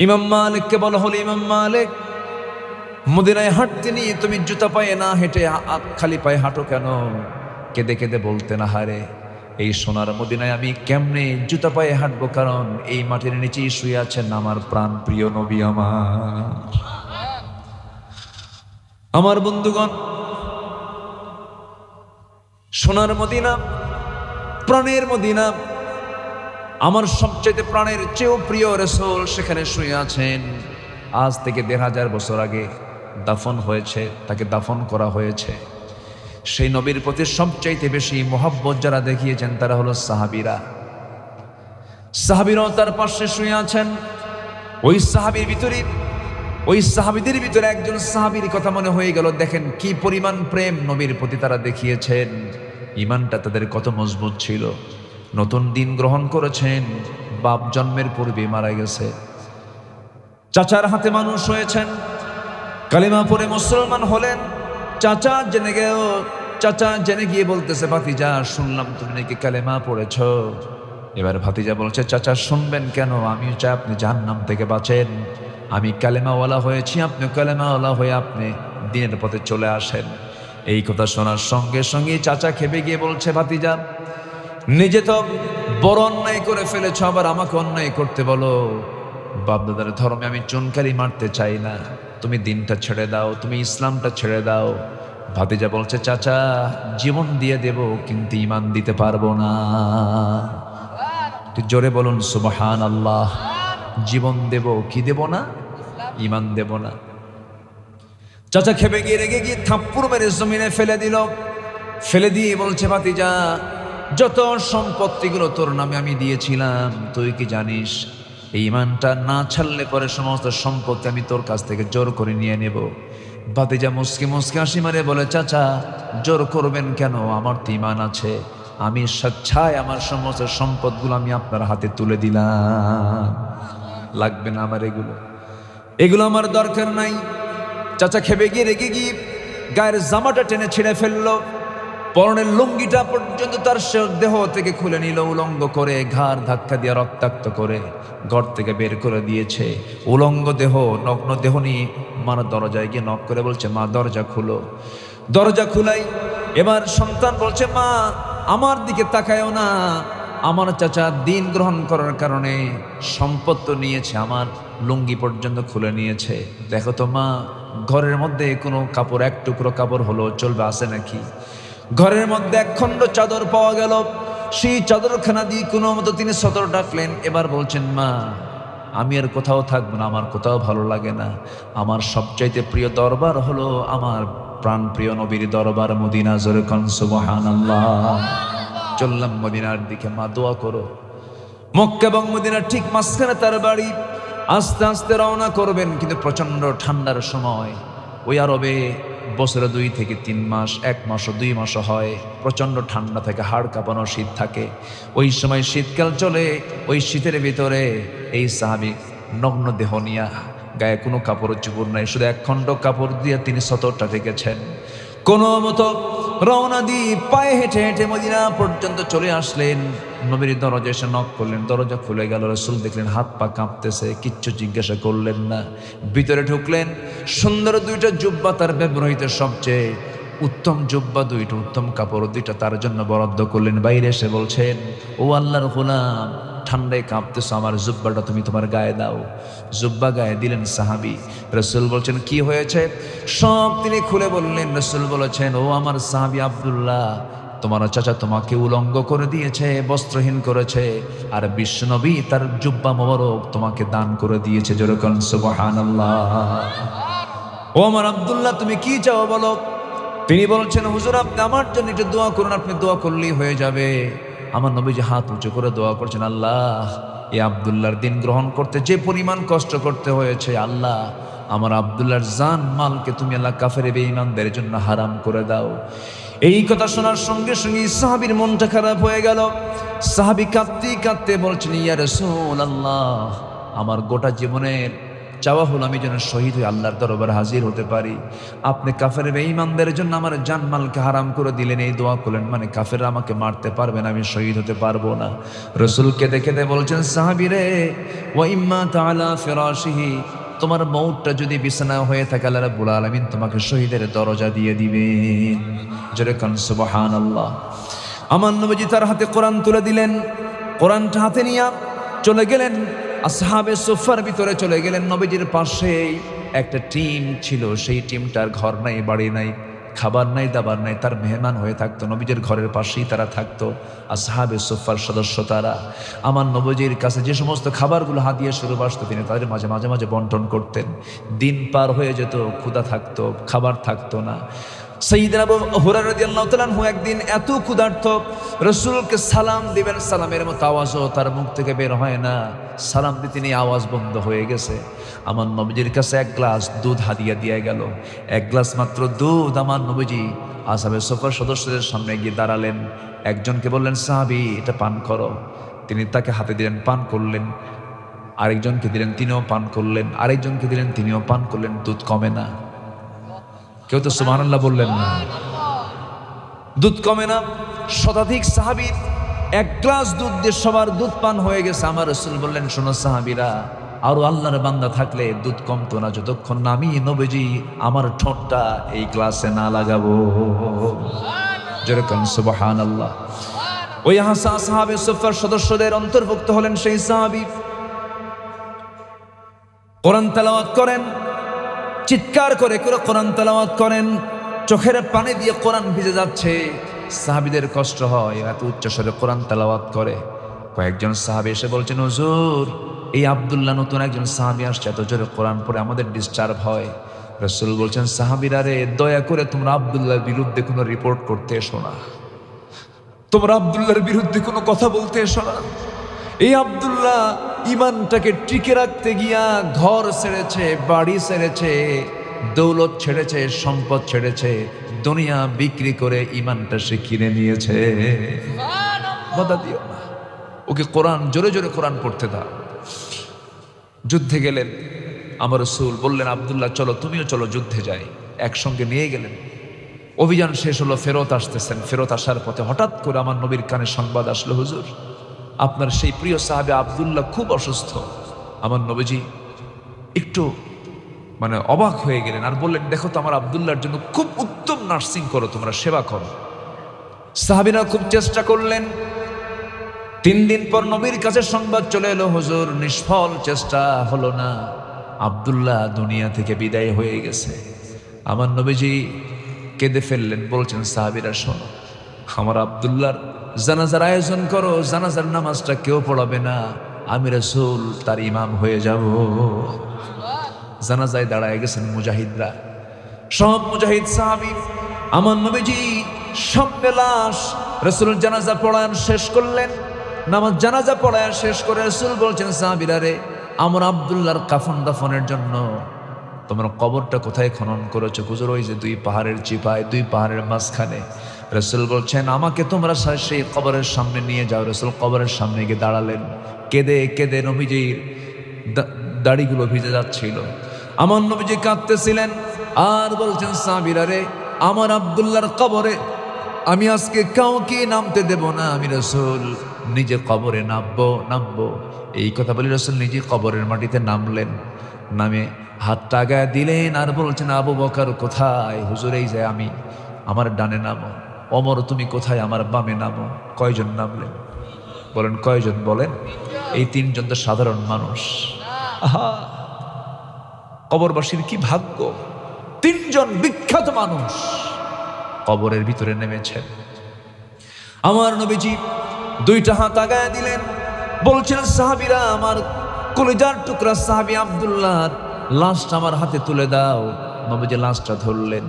ইমাম মালিককে বলা হলো, ইমাম মালিক, মদিনায় হাঁটতে নিয়ে তুমি জুতা পায়ে না হেঁটে খালি পায়ে হাঁটো কেন? কেঁদে কেঁদে বলতে না, হারে এই সোনার মদিনায় আমি কেমনে জুতা পায়ে হাঁটবো? কারণ এই মাটির নিচেই শুয়ে আছেন আমার প্রাণ প্রিয় নবী। আমার বন্ধুগণ, সোনার মদিনা, প্রাণের মদিনা, আমার সবচেয়ে প্রাণের চেয়েও প্রিয় রাসূল সেখানে শুয়ে আছেন। আজ থেকে ১৫০০ বছর আগে দাফন হয়েছে, তাকে দাফন করা হয়েছে। সেই নবীর প্রতি সবচাইতে বেশি মোহাব্বত যারা দেখিয়েছেন তারা হলো সাহাবীরা। সাহাবীরাও তার পাশে শুয়ে আছেন। ওই সাহাবীদের ভিতরে একজন সাহাবীর কথা মনে হয়ে গেল। দেখেন কি পরিমাণ প্রেম নবীর প্রতি তারা দেখিয়েছেন। ঈমানটা তাদের কত মজবুত ছিল। নতুন দিন গ্রহণ করেছেন, বাপ জন্মের পূর্বে মারা গেছে। চাচার হাতে মানুষ হয়েছেন, কালিমা পড়ে মুসলমান হলেন। চাচা জেনে গিয়ে বলতেছে, ভাতিজা শুনলাম তুমি নাকি কালেমা পড়েছ। এবার ভাতিজা বলছে, চাচা শুনবেন কেন? আমিও চাই আপনি জাহান্নাম থেকে বাঁচেন। আমি কালেমাওয়ালা হয়েছি, আপনি কালেমাওয়ালা হয়ে আপনি দিনের পথে চলে আসেন। এই কথা শোনার সঙ্গে সঙ্গে চাচা খেপে গিয়ে বলছে, ভাতিজা নিজে তো বড় অন্যায় করে ফেলেছ, আবার আমাকে অন্যায় করতে বলো। বাপদাদার ধর্মে আমি চুনকালি মারতে চাই না, তুমি দিনটা ছেড়ে দাও, তুমি ইসলামটা ছেড়ে দাও। ভাতিজা বলছে, চাচা জীবন দিয়ে দেব কিন্তু ঈমান দিতে পারবো না। জোরে বলুন সুবহানাল্লাহ। জীবন দেব, কি দেব না? ঈমান দেব না। চাচা খেপে গিয়ে রেগে গিয়ে থাপ্পড় মেরে জমিনে ফেলে দিল। ফেলে দিয়ে বলছে, ভাতিজা যত সম্পত্তিগুলো তোর নামে আমি দিয়েছিলাম, তুই কি জানিস এই ঈমানটা না ছাড়লে পরে সমস্ত সম্পত্তি আমি তোর কাছ থেকে জোর করে নিয়ে নেব। ভাতিজা মুসকি মুসকি হাসি মারে বলে, চাচা জোর করবেন কেন? আমার তো ঈমান আছে, আমি স্বেচ্ছায় আমার সমস্ত সম্পদগুলো আমি আপনার হাতে তুলে দিলাম। লাগবে না আমার এগুলো আমার দরকার নাই। চাচা খেপে গিয়ে রেগে গিয়ে গায়ের জামাটা টেনে ছিঁড়ে ফেললো। পরনের লুঙ্গিটা পর্যন্ত তার দেহ থেকে খুলে নিল, উলঙ্গ করে ঘাড় ধাক্কা দিয়ে রক্তাক্ত করে ঘর থেকে বের করে দিয়েছে। উলঙ্গ দেহ, নগ্ন দেহ নিয়ে মার দরজায় গিয়ে নক করে বলছে, মা দরজা খুলো। দরজা খুলাই। এবার সন্তান বলছে, মা আমার দিকে তাকায়ও না, আমার চাচা দিন গ্রহণ করার কারণে সম্পদ তো নিয়েছে, আমার লুঙ্গি পর্যন্ত খুলে নিয়েছে। দেখো তো মা, ঘরের মধ্যে কোনো কাপড়, এক টুকরো কাপড় হলো চলবে, আছে নাকি? ঘরের মধ্যে এক খণ্ড চাদর পাওয়া গেল। সেই চাদরখানা দিয়ে কোনো মতো তিনি সদর ডাকলেন। এবার বলছেন, মা আমি আর কোথাও থাকবো না, আমার কোথাও ভালো লাগে না। আমার সবচাইতে প্রিয় দরবার হলো আমার প্রাণ প্রিয় নবীর দরবার মদিনা। জোরে কোন সুবহানাল্লাহ। চললাম মদিনার দিকে। মা দোয়া করো। মক্কা এবং মদিনার ঠিক মাঝখানে তার বাড়ি। আস্তে আস্তে রওনা করবেন, কিন্তু প্রচন্ড ঠান্ডার সময়। ওই আরবে বছরে 2 থেকে 3 মাস, 1 মাসও 2 মাসও হয়, প্রচন্ড ঠান্ডা থাকে, হাড় কাঁপানো শীত থাকে। ওই সময় শীতকাল চলে। ওই শীতের ভিতরে এই সাহাবী নগ্ন দেহ নিয়া, গায়ে কোনো কাপড় চোপড় নাই, শুধু এক খণ্ড কাপড় দিয়ে তিনি সতরটা রেখেছেন। কোনো মতো রওনা দিয়ে পায়ে হেঁটে হেঁটে মদিনা পর্যন্ত চলে আসলেন। নবীর দরজা এসে নক করলেন, দরজা খুলে গেল। রাসূল দেখলেন হাত পা কাঁপতেছে, কিচ্ছু জিজ্ঞাসা করলেন না। ভিতরে ঢুকলেন। সুন্দর 2টা জুব্বা, তার ব্যবহৃত সবচেয়ে উত্তম জুব্বা 2টা, উত্তম কাপড় 2টা তার জন্য বরাদ্দ করলেন। বাইরে এসে বলছেন, ও আল্লাহর গোলাম, ঠান্ডায় কাঁপতেছো, আমার জুব্বাটা তুমি তোমার গায়ে দাও। জুব্বা গায়ে দিলেন সাহাবী। রাসূল বলছেন, কি হয়েছে? সব তিনি খুলে বললেন। রাসূল বলেছেন, ও আমার সাহাবী আব্দুল্লাহ, তোমার চাচা তোমাকে উলঙ্গ করে দিয়েছে, বস্ত্রহীন করেছে, আর বিশ্বনবী তার জুব্বা মোবারক তোমাকে দান করে দিয়েছে। জোরে কোন সুবহানাল্লাহ। ও আমার আব্দুল্লাহ, তুমি কি চাও বলো? তিনি বলছেন, হুজুর আপনি আমার জন্য একটু দোয়া করুন, আপনি দোয়া করলেই হয়ে যাবে। আমার নবীজি হাত উঁচু করে দোয়া করছেন, আল্লাহ এই আব্দুল্লাহর দিন গ্রহণ করতে যে পরিমাণ কষ্ট করতে হয়েছে, আল্লাহ আমার আব্দুল্লাহর জান মালকে তুমি আল্লাহ কাফের বেঈমানদের জন্য হারাম করে দাও। এই কথা শোনার সঙ্গে সঙ্গে সাহাবীর মনটা খারাপ হয়ে গেল। সাহাবী কাঁদতে কাঁদতে বলছেন, ইয়া রাসূলুল্লাহ, আমার গোটা জীবনের চাওয়া হলো আমি যেন শহীদ হয়ে আল্লাহর দরবারে হাজির হতে পারি। আপনি কাফের বেঈমানদের জন্য আমার জানমালকে হারাম করে দিলেন, এই দোয়া করলেন, মানে কাফেররা আমাকে মারতে পারবে না, আমি শহীদ হতে পারবো না। রসুলকে দেখে বলছেন, সাহাবীরে, ওয়া ইম্মা তাআলা ফিরাশিহি, তোমার মৌতটা যদি বিছানা হয়ে থাকে আল্লাহ রাব্বুল আলামিন তোমাকে শহীদের দরজা দিয়ে দিবেন। জোরে কান সুবহানাল্লাহ। আমার নবীজি তার হাতে কোরআন তুলে দিলেন, কোরআনটা হাতে নিয়ে চলে গেলেন আসহাবে সুফার ভিতরে চলে গেলেন। নবীজির পাশেই একটা টিম ছিল, সেই টিমটার ঘর নাই, বাড়ি নাই, খাবার নাই, দাবার নাই, তার মেহমান হয়ে থাকতো। নবীজির ঘরের পাশেই তারা থাকতো, আসহাবে সুফার সদস্য তারা। আমার নবীজির কাছে যে সমস্ত খাবারগুলো হাদিয়া স্বরূপ আসতো তিনি তাদের মাঝে মাঝে মাঝে বন্টন করতেন। দিন পার হয়ে যেত, ক্ষুধা থাকতো, খাবার থাকতো না। সাইয়্যিদনা আবু হুরায়রা রাদিয়াল্লাহু তাআলা আনহু একদিন এত ক্ষুধার্ত, রাসূলকে সালাম দিবেন, সালামের মতো আওয়াজও তার মুখ থেকে বের হয় না। সালাম দিতে নিয়ে আওয়াজ বন্ধ হয়ে গেছে। আমার নবীজির কাছে এক গ্লাস দুধ হাদিয়া দিয়ে গেল, এক গ্লাস মাত্র দুধ। আমার নবীজি আসহাবে সুফার সদস্যদের সামনে গিয়ে দাঁড়ালেন, একজনকে বললেন, সাহাবী এটা পান করো। তিনি তাকে হাতে দিলেন, পান করলেন। আরেকজনকে দিলেন, তিনিও পান করলেন। আরেকজনকে দিলেন, তিনিও পান করলেন। দুধ কমে না। কেউ তো সুবহানাল্লাহ বললেন না। দুধ কমে না। শতাধিক সাহাবীর এক গ্লাস দুধ দিয়ে সবার দুধ পান হয়ে গেছে। আমার রাসূল বললেন, শোনো সাহাবীরা, আরো আল্লাহর বান্দা থাকলে দুধ কমতো না যতক্ষণ না আমি নবীজি আমার ঠোঁটটা এই গ্লাসে না লাগাবো। যেরকম সুবহানাল্লাহ। ওই আসহাবে সুফার সদস্যদের অন্তর্ভুক্ত হলেন সেই সাহাবী। কোরআন তেলাওয়াত করেন, চিৎকার করে করে কোরআন তেলাওয়াত করেন, চোখের পানি দিয়ে কোরআন ভিজে যাচ্ছে। সাহাবীদের কষ্ট হয়, এত উচ্চস্বরে কোরআন তেলাওয়াত করে। কয়েকজন সাহাবী এসে বলছেন, হুজুর, এই আব্দুল্লাহ নতুন একজন সাহাবী আসছে, এত জোরে কোরআন পড়ে আমাদের ডিস্টার্ব হয়। রাসূল বলছেন, সাহাবীরা রে, দয়া করে তোমরা আব্দুল্লাহর বিরুদ্ধে কোনো রিপোর্ট করতে এসো না, তোমরা আব্দুল্লাহর বিরুদ্ধে কোনো কথা বলতে এসো না। এই আব্দুল্লাহ ইমানটাকে টিকে রাখতে গিয়া ঘর ছেড়েছে, বাড়ি ছেড়েছে, দৌলত ছেড়েছে, সম্পদ ছেড়েছে, দুনিয়া বিক্রি করে ইমানটা সে কিনে নিয়েছে। বাধা দিও না, ওকে কোরআন, জোরে জোরে কোরআন পড়তে দাও। যুদ্ধে গেলেন, আমার রাসূল বললেন, আব্দুল্লাহ চলো, তুমিও চলো, যুদ্ধে যাই। একসঙ্গে নিয়ে গেলেন। অভিযান শেষ হলো, ফেরত আসতেছেন। ফেরত আসার পথে হঠাৎ করে আমার নবীর কানে সংবাদ আসলো, হুজুর, আপনার সেই প্রিয় সাহাবী আব্দুল্লাহ খুব অসুস্থ। আমার নবীজি একটু অবাক হয়ে গেলেন, আর বললেন, দেখো তো আমার আব্দুল্লাহর জন্য খুব উত্তম নার্সিং করো, তোমরা সেবা করো। সাহাবীরা খুব চেষ্টা করলেন। 3 দিন পর নবীর কাছে সংবাদ চলে এলো, হুজুর, নিষ্ফল চেষ্টা হলো না, আব্দুল্লাহ দুনিয়া থেকে বিদায় হয়ে গেছে। আমার নবীজি কেঁদে ফেললেন, বলছেন, সাহাবীরা শোনো, আমার আব্দুল্লাহর জানাজার আয়োজন করো, জানাজার নামাজটা কেউ পড়াবে না, আমি রাসূল তার ইমাম হয়ে যাব। জানাজায় দাঁড়ায় গেছেন মুজাহিদরা, সব মুজাহিদ সাহাবী। আমার নবীজি সামনে লাশ, রাসূল জানাজা পড়ান শেষ করলেন। নামাজ জানাজা পড়ায় শেষ করে রাসূল বলছেন, সাহাবীরা রে, আমার আব্দুল্লাহর কাফন দাফনের জন্য তোমরা কবরটা কোথায় খনন করেছো? হুজুর, ওই যে 2 পাহাড়ের চিপায়, 2 পাহাড়ের মাঝখানে। রাসূল বলছেন, আমাকে তোমরা সেই কবরের সামনে নিয়ে যাও। রাসূল কবরের সামনে গিয়ে দাঁড়ালেন। কেঁদে কেঁদে নবীজির দাড়িগুলো ভিজে যাচ্ছিল। আমার নবীজি কাঁদতেছিলেন আর বলছেন, সাহাবীরা রে, আমার আব্দুল্লাহর কবরে আমি আজকে কাউকে নামতে দেব না, আমি রাসূল নিজে কবরে নামবো। এই কথা বলে রাসূল নিজে কবরের মাটিতে নামলেন। নামে হাতটা আগায় দিলেন আর বলছেন, আবু বকর কোথায়? হুজুর, এই যে আমি, আমার ডানে নামো। ওমর, তুমি কোথায়? আমার বামে নামো। কয়জন নামলেন? বলেন কয়জন? বলেন। এই 3 জন তো সাধারণ মানুষ। আহা, কবরবাসীর কি ভাগ্য! 3 জন বিখ্যাত মানুষ কবরের ভিতরে নেমেছেন। আমার নবীজি 2টা হাত আগায় দিলেন, বলছেন, সাহাবীরা, আমার কলিজার টুকরা সাহাবী আব্দুল্লাহর লাশটা আমার হাতে তুলে দাও। নবীজি লাশটা ধরলেন,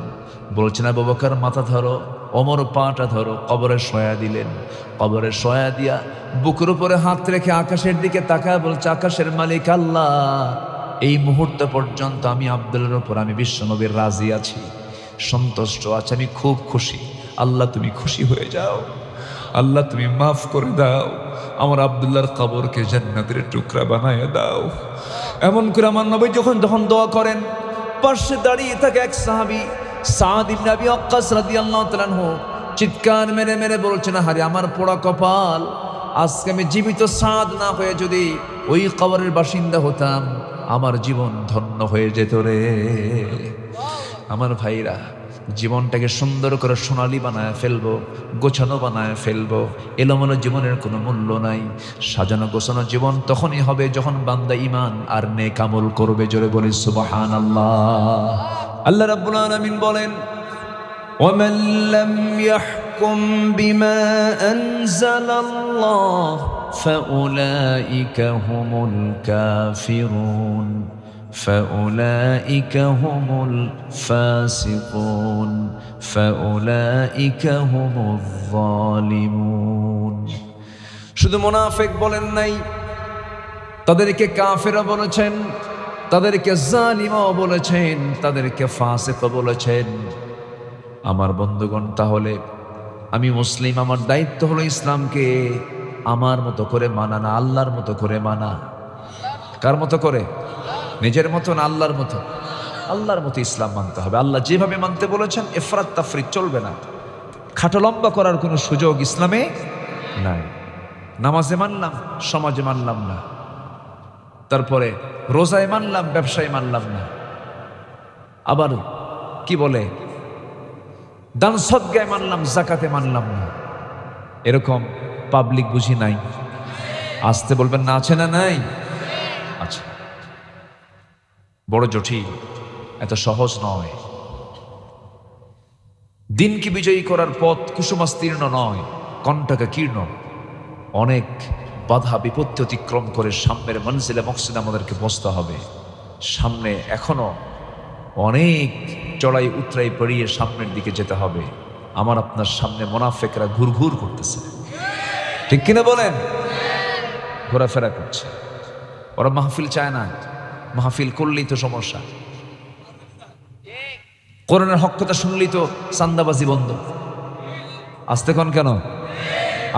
বলছেন, আবু বকর মাথা ধরো, ওমর পাটা ধরো। কবরে শোয়া দিলেন। কবরে শোয়া দিয়া বুকের উপরে হাত রেখে আকাশের দিকে তাকায় বলছে, আকাশের মালিক আল্লাহ, এই মুহূর্ত পর্যন্ত আমি আব্দুল্লাহর উপর, আমি বিশ্বনবীর রাজি আছি, সন্তুষ্ট আছি, আমি খুব খুশি। আল্লাহ তুমি খুশি হয়ে যাও, আল্লাহ তুমি মাফ করে দাও, আমার আব্দুল্লাহর কবরকে জান্নাতের টুকরা বানায় দাও। এমন করে আমার নবী যখন দোয়া করেন, পাশে দাঁড়িয়ে থাকে এক সাহাবী সাদ ইবনে আবি ওয়াক্কাস রাদিয়াল্লাহু তাআলা আনহু, চিৎকার মেরে মেরে বলছেন, আরে আমার পোড়া কপাল, আজকে আমি জীবিত সাদ না হয়ে যদি ওই কবরের বাসিন্দা হতাম, আমার জীবন ধন্য হয়ে যেত রে। আমার ভাইরা, জীবনটাকে সুন্দর করে সোনালি বানায় ফেলবো, গোছানো বানায় ফেলবো। এলোমেলো জীবনের কোনো মূল্য নাই। সাজানো গোছানো জীবন তখনই হবে যখন বান্দা ঈমান আর নেক আমল করবে। জোরে বলি সুবহানাল্লাহ। আল্লাহ রাব্বুল আলামিন বলেন, ওয়ামান লাম ইয়াহকুম বিমা আনজালাল্লাহ ফাউলাইকা হুমুল কাফিরুন فأولئك هم الفاسقون فأولئك هم الظالمون। শুধু মুনাফিক বলেন নাই, তাদেরকে কাফেরও বলেছেন, তাদেরকে জালিমও বলেছেন, তাদেরকে ফাসিকও বলেছেন। আমার বন্ধুগণ, তাহলে আমি মুসলিম, আমার দায়িত্ব হলো ইসলামকে আমার মতো করে মানা, না আল্লাহর মতো করে মানা। কার মতো করে? নিজের মতো না আল্লাহর মতো? আল্লাহর মতো ইসলাম মানতে হবে। আল্লাহ যেভাবে মানতে বলেছেন, ইফরাত তাফরিত চলবে না। খাটো লম্বা করার কোনো সুযোগ ইসলামে নাই। নামাজে মানলাম, সমাজে মানলাম না, তারপরে রোজায় মানলাম, ব্যবসায় মানলাম না, আবার কি বলে দান সদকায় মানলাম, যাকাতে মানলাম না। এরকম পাবলিক বুঝি নাই? আসতে বলবেন না, আছে না নাই? আচ্ছা, বড় জটিল, এত সহজ নয়। দিনকে বিজয়ী করার পথ কুসুমাস্তীর্ণ নয়, কণ্টকাকীর্ণ। অনেক বাধা বিপত্তি অতিক্রম করে সামনের মনজিলে মকসিদে আমাদেরকে বসতে হবে। সামনে এখনো অনেক চড়াই উতরাই পেরিয়ে সামনের দিকে যেতে হবে। আমার আপনার সামনে মুনাফিকরা ঘুরঘুর করতেছে, ঠিক কিনা বলেন? ঘোরাফেরা করছে। ওরা মাহফিল চায় না, মাহফিল করলেই তো সমস্যা। কোরআনের হক কথা শুনলেই তো চান্দাবাজি বন্ধ। আসতে কন কেন?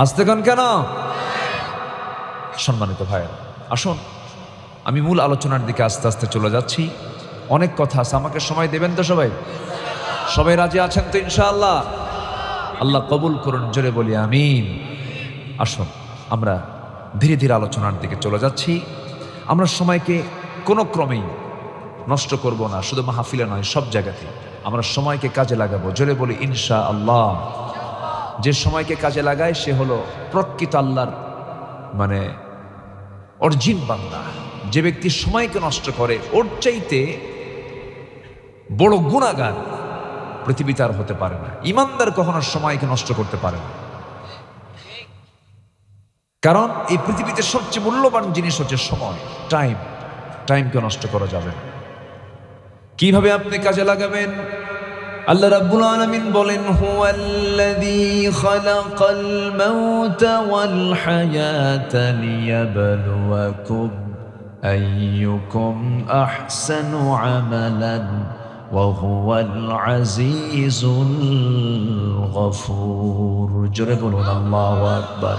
আসতে কন কেন? সম্মানিত ভাইয়েরা, আসুন আমি মূল আলোচনার দিকে আস্তে আস্তে চলে যাচ্ছি। অনেক কথা আছে, আমাকে সময় দেবেন তো সবাই? সবাই রাজি আছেন তো ইনশাআল্লাহ? আল্লাহ কবুল করুন, জোরে বলি আমিন। আসুন আমরা ধীরে ধীরে আলোচনার দিকে চলে যাচ্ছি। আমরা সময়কে কোনো ক্রমেই নষ্ট করব না, শুধু মাহফিলে নয়, সব জায়গাতে আমরা সময়কে কাজে লাগাবো। জোরে বলি ইনশাআল্লাহ। যে সময়কে কাজে লাগায় সে হলো প্রকৃত আল্লাহর মানে অরিজিন বান্দা। যে ব্যক্তি সময়কে নষ্ট করে, ওর চাইতে বড় গুনাহগার পৃথিবীতে আর হতে পারে না। ঈমানদার কখনো সময়কে নষ্ট করতে পারে না, কারণ এই পৃথিবীতে সবচেয়ে মূল্যবান জিনিস হচ্ছে সময়, টাইম। টাইমকে নষ্ট করা যাবে না। কিভাবে আপনি কাজে লাগাবেন? আল্লাহ রাব্বুল আলামিন বলেন, হুয়াল্লাযী খালাকাল মাউতা ওয়াল হায়াতা লিয়াবলুয়াকুম আইয়ুকুম আহসানু আমালান ওয়া হুয়াল আজিজুল গফুর। জোরে বলুন আল্লাহু আকবার।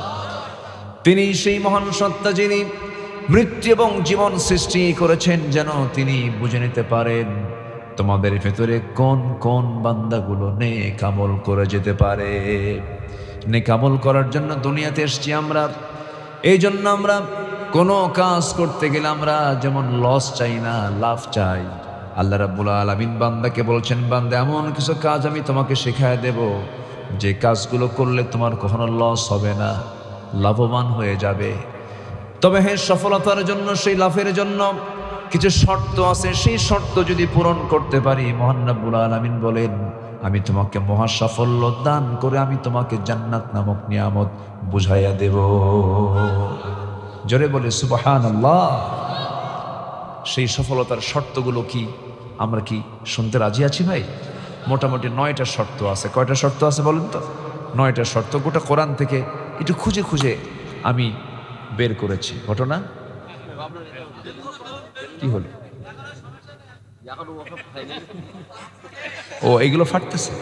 তিনি সেই মহান সত্তা যিনি মৃত্যু এবং জীবন সৃষ্টি করেছেন, যেন তিনি বুঝে নিতে পারেন তোমাদের ভেতরে কোন কোন বান্দাগুলো নেক আমল করে যেতে পারে। নেক আমল করার জন্য দুনিয়াতে এসেছি আমরা। এই জন্য আমরা কোনো কাজ করতে গেলে আমরা যেমন লস চাই না, লাভ চাই। আল্লাহ রাব্বুল আলামিন বান্দাকে বলছেন, বান্দা এমন কিছু কাজ আমি তোমাকে শেখায় দেব, যে কাজগুলো করলে তোমার কখনো লস হবে না, লাভবান হয়ে যাবে। তবে হ্যাঁ, সফলতার জন্য, সেই লাভের জন্য কিছু শর্ত আছে। সেই শর্ত যদি পূরণ করতে পারি, মহান রব্বুল আলামিন বলেন, আমি তোমাকে মহা সাফল্য দান করে আমি তোমাকে জান্নাত নামক নিয়ামত বুঝাইয়া দেব। জোরে বলে সুবহানাল্লাহ। সেই সফলতার শর্তগুলো কি আমরা কি শুনতে রাজি আছি ভাই? মোটামুটি 9টা শর্ত আছে। কয়টা শর্ত আছে বলেন তো? 9টা শর্ত। গোটা কোরআন থেকে একটু খুঁজে খুঁজে আমি বের করেছি। ঘটনা কি হলো? ও এইগুলো ফাটতেছে,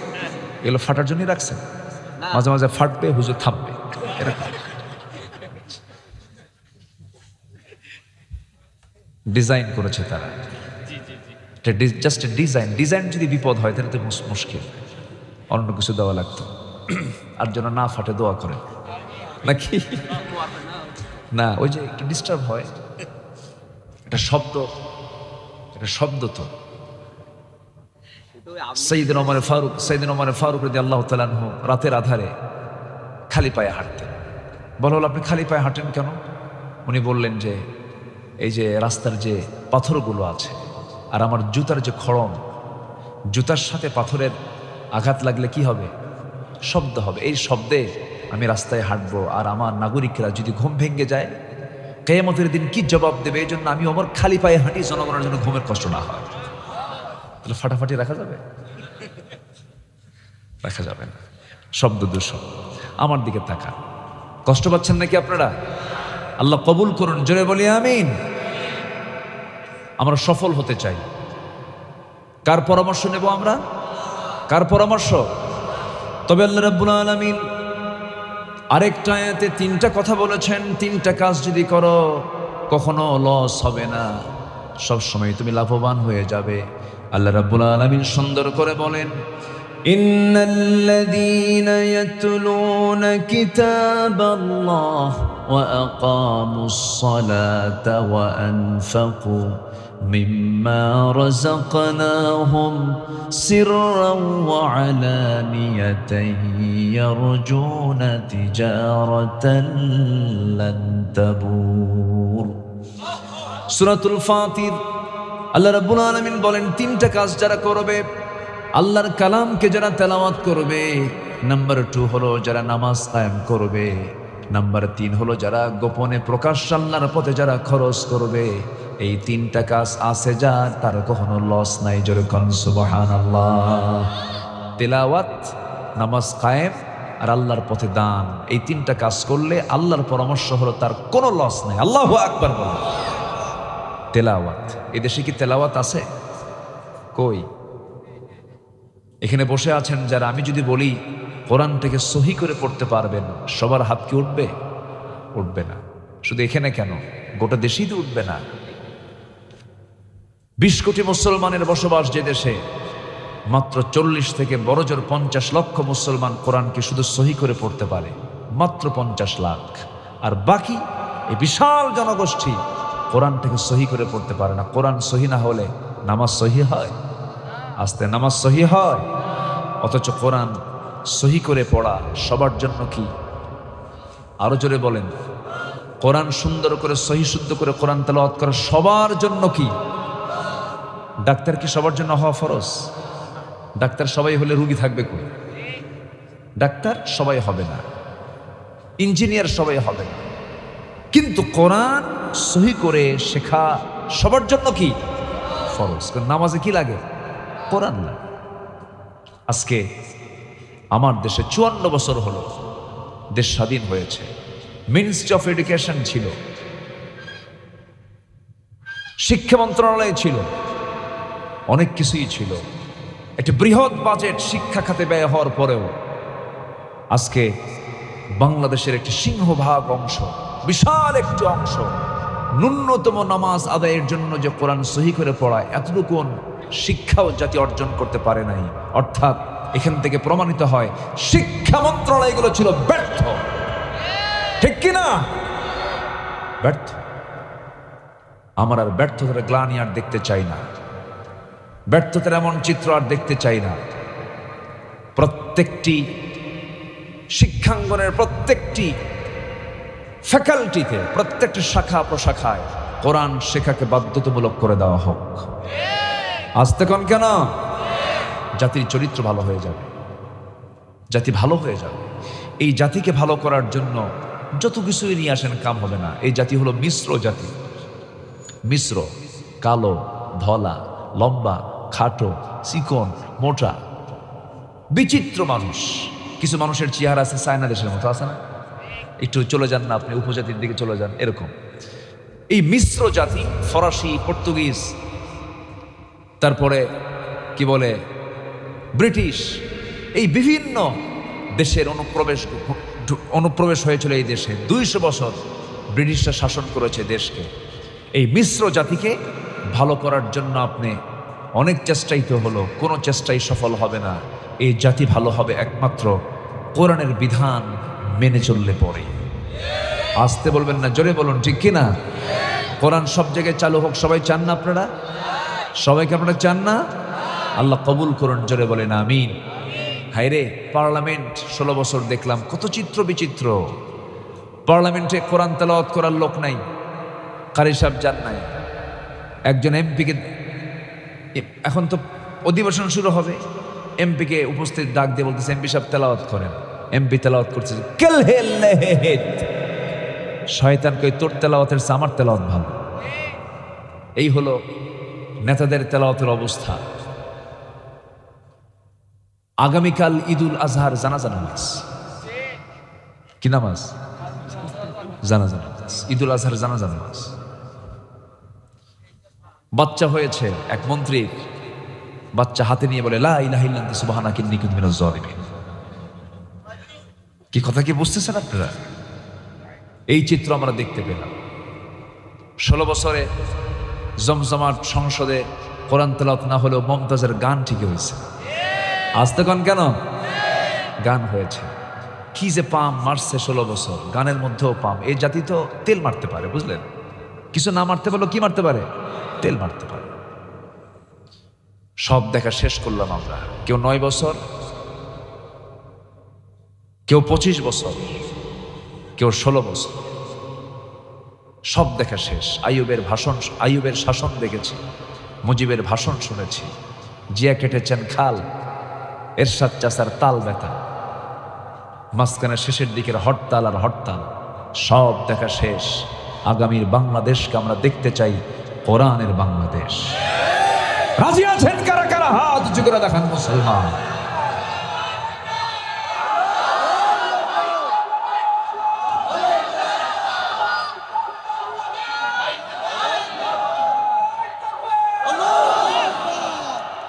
এগুলো ফাটার জন্যই রাখছে। মাঝে মাঝে ফাটবে, হুজুর থামবে, এরকম। ডিজাইন করেছে তারা, জাস্ট ডিজাইন। ডিজাইন যদি বিপদ হয় তাহলে তো মুশকিল, অন্য কিছু দেওয়া লাগতো। আর যেন না ফাটে দোয়া করে নাকি না, ওই যে একটু ডিস্টার্ব হয়, এটা শব্দ, এটা শব্দ তো। সাইয়েদনা ওমর ফারুক রাদিয়াল্লাহু তাআলা আনহু রাতের আধারে খালি পায়ে হাঁটতেন। বলা হলো আপনি খালি পায়ে হাঁটেন কেন? উনি বললেন যে এই যে রাস্তার যে পাথরগুলো আছে আর আমার জুতার যে খড়ম, জুতার সাথে পাথরের আঘাত লাগলে কি হবে? শব্দ হবে। এই শব্দে আমি রাস্তায় হাঁটবো, আর আমার নাগরিকরা যদি ঘুম ভেঙে যায় কিয়ামতের দিন কি জবাব দেবে? এই জন্য আমি ওমর খালি পায়ে হাঁটি, জনগণের জন্য ঘুমের কষ্ট না হয়। তাহলে ফাটাফাটি রাখা যাবে? রাখা যাবে না, শব্দ দূষণ। আমার দিকে তাকান, কষ্ট পাচ্ছেন নাকি আপনারা? আল্লাহ কবুল করুন, জোরে বলি আমিন। আমরা সফল হতে চাই, কার পরামর্শ নেব আমরা? কার পরামর্শ? তবে আল্লাহ রাব্বুল আলামিন আরেকটা আয়াতে তিনটা কথা বলেছেন, তিনটা কাজ যদি করো কখনো লস হবে না, সব সময় তুমি লাভবান হয়ে যাবে। আল্লাহ রাব্বুল আলামিন সুন্দর করে বলেন, ইন্নাল্লাযীনা ইয়াতলুনা কিতাবাল্লাহ ওয়া আকামুস সালাতা ওয়া আনফাকু মিম্মা রাযাকনাহুম সিররান ওয়া আলানিয়াতান ইয়ারজুনা তিজারাতান লান তাবুর। সূরাতুল ফাতির আল্লাহ রাব্বুল আলামিন বলেন তিনটা কাজ যারা করবে, আল্লাহর কালামকে যারা তেলাওয়াত করবে, নাম্বার 2 হলো যারা নামাজ কায়েম করবে, নাম্বার 3 হলো যারা গোপনে প্রকাশ্য আল্লাহর পথে যারা খরচ করবে। এই তিনটা কাজ আছে যার, তার কখনো লস নাই। জোরে কোন সুবহানাল্লাহ। তেলাওয়াত, নামাজ কায়েম আর আল্লাহর পথে দান, এই তিনটা কাজ করলে আল্লাহর পরামর্শ হলো তার কোনো লস নাই। আল্লাহু আকবার বলেন। তেলাওয়াত, এদেশে কি তেলাওয়াত আছে? কই? এখানে বসে আছেন যারা, আমি যদি বলি কোরআনটাকে সহি করে পড়তে পারবেন, সবার হাত কি উঠবে? উঠবে না। শুধু এখানে কেন, গোটা দেশেই তো উঠবে না। 20 কোটি মুসলমানের বসবাস যে দেশে, মাত্র 40 থেকে বড় জোর 50 লক্ষ মুসলমান কোরআনকে শুধু সহি করে পড়তে পারে, মাত্র 50 লাখ। আর বাকি এই বিশাল জনগোষ্ঠী কোরআনটাকে সহি করে পড়তে পারে না। কোরআন সহি না হলে নামাজ সহি হয়? আস্তে নামাজ সহি হয়। অথচ কোরআন সহি করে পড়া সবার জন্য কি? আরো জোরে বলেন। কোরআন সুন্দর করে সহি শুদ্ধ করে কোরআন তেলাওয়াত করা সবার জন্য কি? ডাক্তার কি সবার জন্য হওয়া ফরজ? ডাক্তার সবাই হলে রুগী থাকবে কই? ডাক্তার সবাই হবে না, ইঞ্জিনিয়ার সবাই হবে না, কিন্তু কোরআন সহি করে শেখা সবার জন্য কি? ফরজ। নামাজে কি লাগে? কোরআন না। আজকে আমার দেশে 54 বছর হলো দেশ স্বাধীন হয়েছে, মিনিস্ট্রি অফ এডুকেশন ছিল, শিক্ষা মন্ত্রণালয় ছিল, অনেক কিছুই ছিল, একটা বৃহৎ বাজেট শিক্ষা খাতে ব্যয় হওয়ার পরেও আজকে বাংলাদেশের একটি সিংহভাগ অংশ, বিশাল একটি অংশ ন্যূনতম নামাজ আদায়ের জন্য যে কোরআন সহি করে পড়ায়, এতটুকু শিক্ষাও জাতি অর্জন করতে পারে নাই। অর্থাৎ এখান থেকে প্রমাণিত হয় শিক্ষা মন্ত্রণালয়গুলো ছিল ব্যর্থ। ঠিক কিনা? ব্যর্থ। আমার আর ব্যর্থতার গ্লানি আর দেখতে চাই না, ব্যর্থতার এমন চিত্র আর দেখতে চাই না। প্রত্যেকটি শিক্ষাঙ্গনের প্রত্যেকটি ফ্যাকাল্টিতে, প্রত্যেকটি শাখা প্রশাখায় কোরআন শেখাকে বাধ্যতামূলক করে দেওয়া হোক। আসতে কোন কেন? জাতির চরিত্র ভালো হয়ে যাবে, জাতি ভালো হয়ে যাবে। এই জাতিকে ভালো করার জন্য যত কিছুই নিয়ে আসেন কাম হবে না। এই জাতি হলো মিশ্র জাতি। মিশ্র, কালো, ধলা, লম্বা, খাটো, চিকন, মোটা, বিচিত্র মানুষ। কিছু মানুষের চেহারা আছে চায়না দেশের মতো, আছে না? একটু চলে যান না আপনি, উপজাতির দিকে চলে যান, এরকম। এই মিশ্র জাতি, ফরাসি, পর্তুগিজ, তারপরে কি বলে ব্রিটিশ, এই বিভিন্ন দেশের অনুপ্রবেশ হয়েছিল এই দেশে। 200 বছর ব্রিটিশরা শাসন করেছে দেশকে। এই মিশ্র জাতিকে ভালো করার জন্য আপনি অনেক চেষ্টাই তো হলো, কোনো চেষ্টাই সফল হবে না। এই জাতি ভালো হবে একমাত্র কোরআনের বিধান মেনে চললে পরে। আসতে বলবেন না, জোরে বলুন, ঠিক কিনা? কোরআন সব জায়গায় চালু হোক, সবাই চান না আপনারা? সবাইকে আপনারা চান না? আল্লাহ কবুল করুন, জোরে বলেন আমিন। হায়রে, পার্লামেন্ট 16 বছর দেখলাম, কত চিত্র বিচিত্র। পার্লামেন্টে কোরআন তেলাওয়াত করার লোক নাই, কারি সাহেব যান নাই। একজন এমপিকে, এখন তো অধিবেশন শুরু হবে, এমপিকে উপস্থিত ডাক দিয়ে বলতেছে, এমপি সাহেব তেলাওয়াত করেন। এমপি তেলাওয়াত করছে, শয়তান কই, তোর তেলাওয়াতের চেয়ে আমার তেলাওয়াত ভালো। এই হলো নেতাদের তেলাওয়াতের অবস্থা। আগামীকাল ঈদুল আজহার জানাজা নামাজ। কি নামাজ? জানাজা নামাজ। ঈদুল আজহার জানাজা নামাজ। বাচ্চা হয়েছে এক মন্ত্রীর, বাচ্চা হাতে নিয়ে বলে, লা ইলাহা ইল্লা আনতা সুবহানাকা ইন্নী কুনতু মিনাজ জালিমিন। কি কথা কি বুঝতেছেন আপনারা? এই চিত্র আমরা দেখতে পেলাম। 16 বছরে জমজমাট সংসদে কোরআন তেলাওয়াত না হলেও মমতাজের গান ঠিকই হয়েছে। আসতে কন কেন? গান হয়েছে। কি যে পাম মারছে 16 বছর, গানের মধ্যেও পাম। এই জাতি তো তেল মারতে পারে, বুঝলেন? কিছু না মারতে পারলো কি মারতে পারে? তেল মারতে পারে। সব দেখা শেষ করলাম আমরা। কেউ 9 বছর, কেউ 25 বছর, কেউ 16 বছর। সব দেখা শেষ। আইয়ুবের শাসন দেখেছি, মুজিবের ভাষণ শুনেছি, জিয়া কেটেছেন খাল, এরশাদ চাচার তাল ব্যথা, মাঝখানে শেষের দিকের হরতাল আর হরতাল। সব দেখা শেষ। আগামীর বাংলাদেশকে আমরা দেখতে চাই কোরআনের বাংলাদেশ। রাজি আছেন কারা কারা? হাত উঁচু করে দেখান মুসলমান।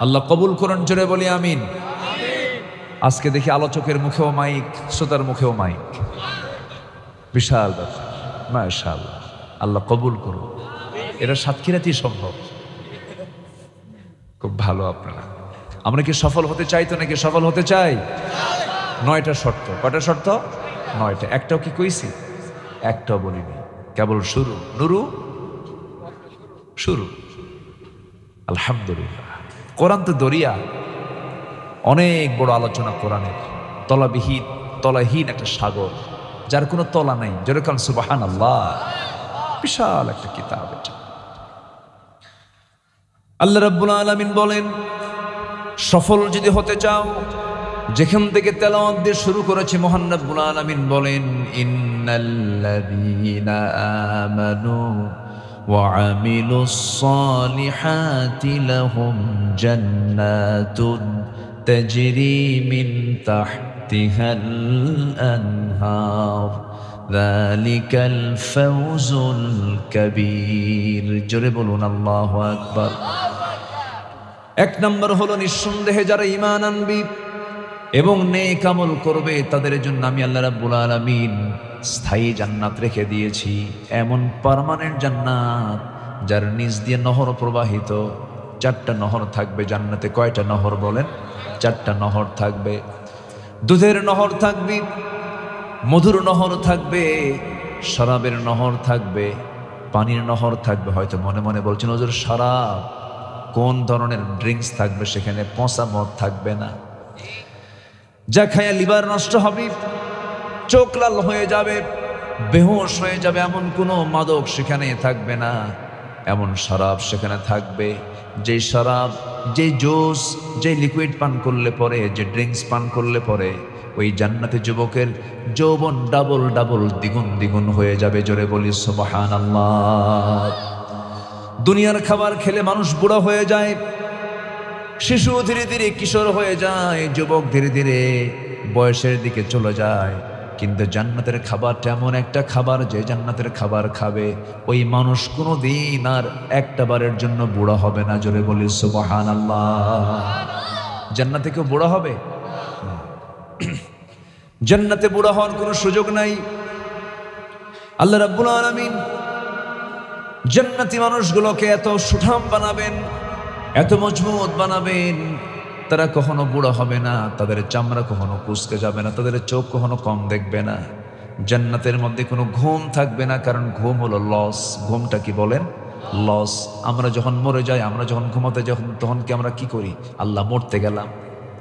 আল্লাহ কবুল করুন, জোরে বলি আমিন। আজকে দেখি আলোচকের মুখেও মাইক, শ্রোতার মুখেও মাইক। বিশাল ব্যাপার, মাশাআল্লাহ। আল্লাহ কবুল করুন। এটা সাতক্ষীরাতেই সম্ভব। খুব ভালো আপনারা। আমরা কি সফল হতে চাই? তো নাকি সফল হতে চাই? 9টা শর্ত। কয়টা শর্ত? 9টা। একটাও কি কইছি? একটাও বলিনি, কেবল শুরু। নুরু শুরু। আলহামদুলিল্লাহ। কোরআন তো দরিয়া, অনেক বড় আলোচনা কোরআনের। তলাহীন একটা সাগর, যার কোনো তলা নাই। যেরকম সুবহানাল্লাহ, বিশাল একটা কিতাব এটা। আল্লাহ রাব্বুল আলামিন বলেন, সফল যদি হতে চাও, যেখান থেকে তেলাওয়াত দিয়ে শুরু করেছে মহান রাব্বুল আলামিন বলেন, ইন্নাল্লাযীনা আমানু ওয়া আমিলুস সালিহাতি লাহুম জান্নাতুন তাজরি মিন তাহতিহাল আনহার যালিকাল ফাওজুল কাবীর। জোরে বলুন আল্লাহু আকবার। 1 নম্বর হলো, নিঃসন্দেহে যারা ঈমান আনবে এবং নেক আমল করবে তাদের জন্য আমি আল্লাহ রাব্বুল আলামিন স্থায়ী জান্নাত রেখে দিয়েছি। এমন পার্মানেন্ট জান্নাত যার নিচ দিয়ে নহর প্রবাহিত। 4টা নহর থাকবে জান্নাতে। কয়টা নহর বলেন? 4টা নহর থাকবে। দুধের নহর থাকবে, মধুর নহর থাকবে, শরাবের নহর থাকবে, পানির নহর থাকবে। হয়তো মনে মনে বলছেন, হুজুর শরাব, কোন ধরনের ড্রিঙ্কস থাকবে সেখানে? পচা মদ থাকবে না, যা খায়া লিভার নষ্ট হবে, চোখ লাল হয়ে যাবে, বেহুশ হয়ে যাবে, এমন কোনো মাদক সেখানে থাকবে না। এমন শরাব সেখানে থাকবে, যেই শরাব, যেই জুস, যেই লিকুইড পান করলে পরে, যে ড্রিঙ্কস পান করলে পরে ওই জান্নাতে যুবকের যৌবন ডাবল ডাবল, দ্বিগুণ দ্বিগুণ হয়ে যাবে। জোরে বলি সুবহানাল্লাহ। দুনিয়ার খাবার খেলে মানুষ বুড়া হয়ে যায়, শিশু ধীরে ধীরে কিশোর হয়ে যায়, যুবক ধীরে ধীরে বয়সের দিকে চলে যায়। কিন্তু জান্নাতের খাবারটা এমন একটা খাবার, যে জান্নাতের খাবার খাবে ওই মানুষ কোনোদিন আর একটা বারের জন্য বুড়া হবে না। জোরে বলি সুবহানাল্লাহ। জান্নাতে কেউ বুড়া হবে? জান্নাতে বুড়া হওয়ার কোনো সুযোগ নাই। আল্লাহ রাব্বুল আলামিন জান্নাতি মানুষগুলোকে এত সুঠাম বানাবেন, এত মজবুত বানাবেন, তারা কখনো বুড়ো হবে না, তাদের চামড়া কখনো কুঁচকে যাবে না, তাদের চোখ কখনো কম দেখবে না। জান্নাতের মধ্যে কোনো ঘুম থাকবে না, কারণ ঘুম হলো লস। ঘুমটা কি বলেন? লস। আমরা যখন মরে যাই, আমরা যখন ঘুমাতে যখন তখন কি আমরা কি করি? আল্লাহ মরতে গেলাম,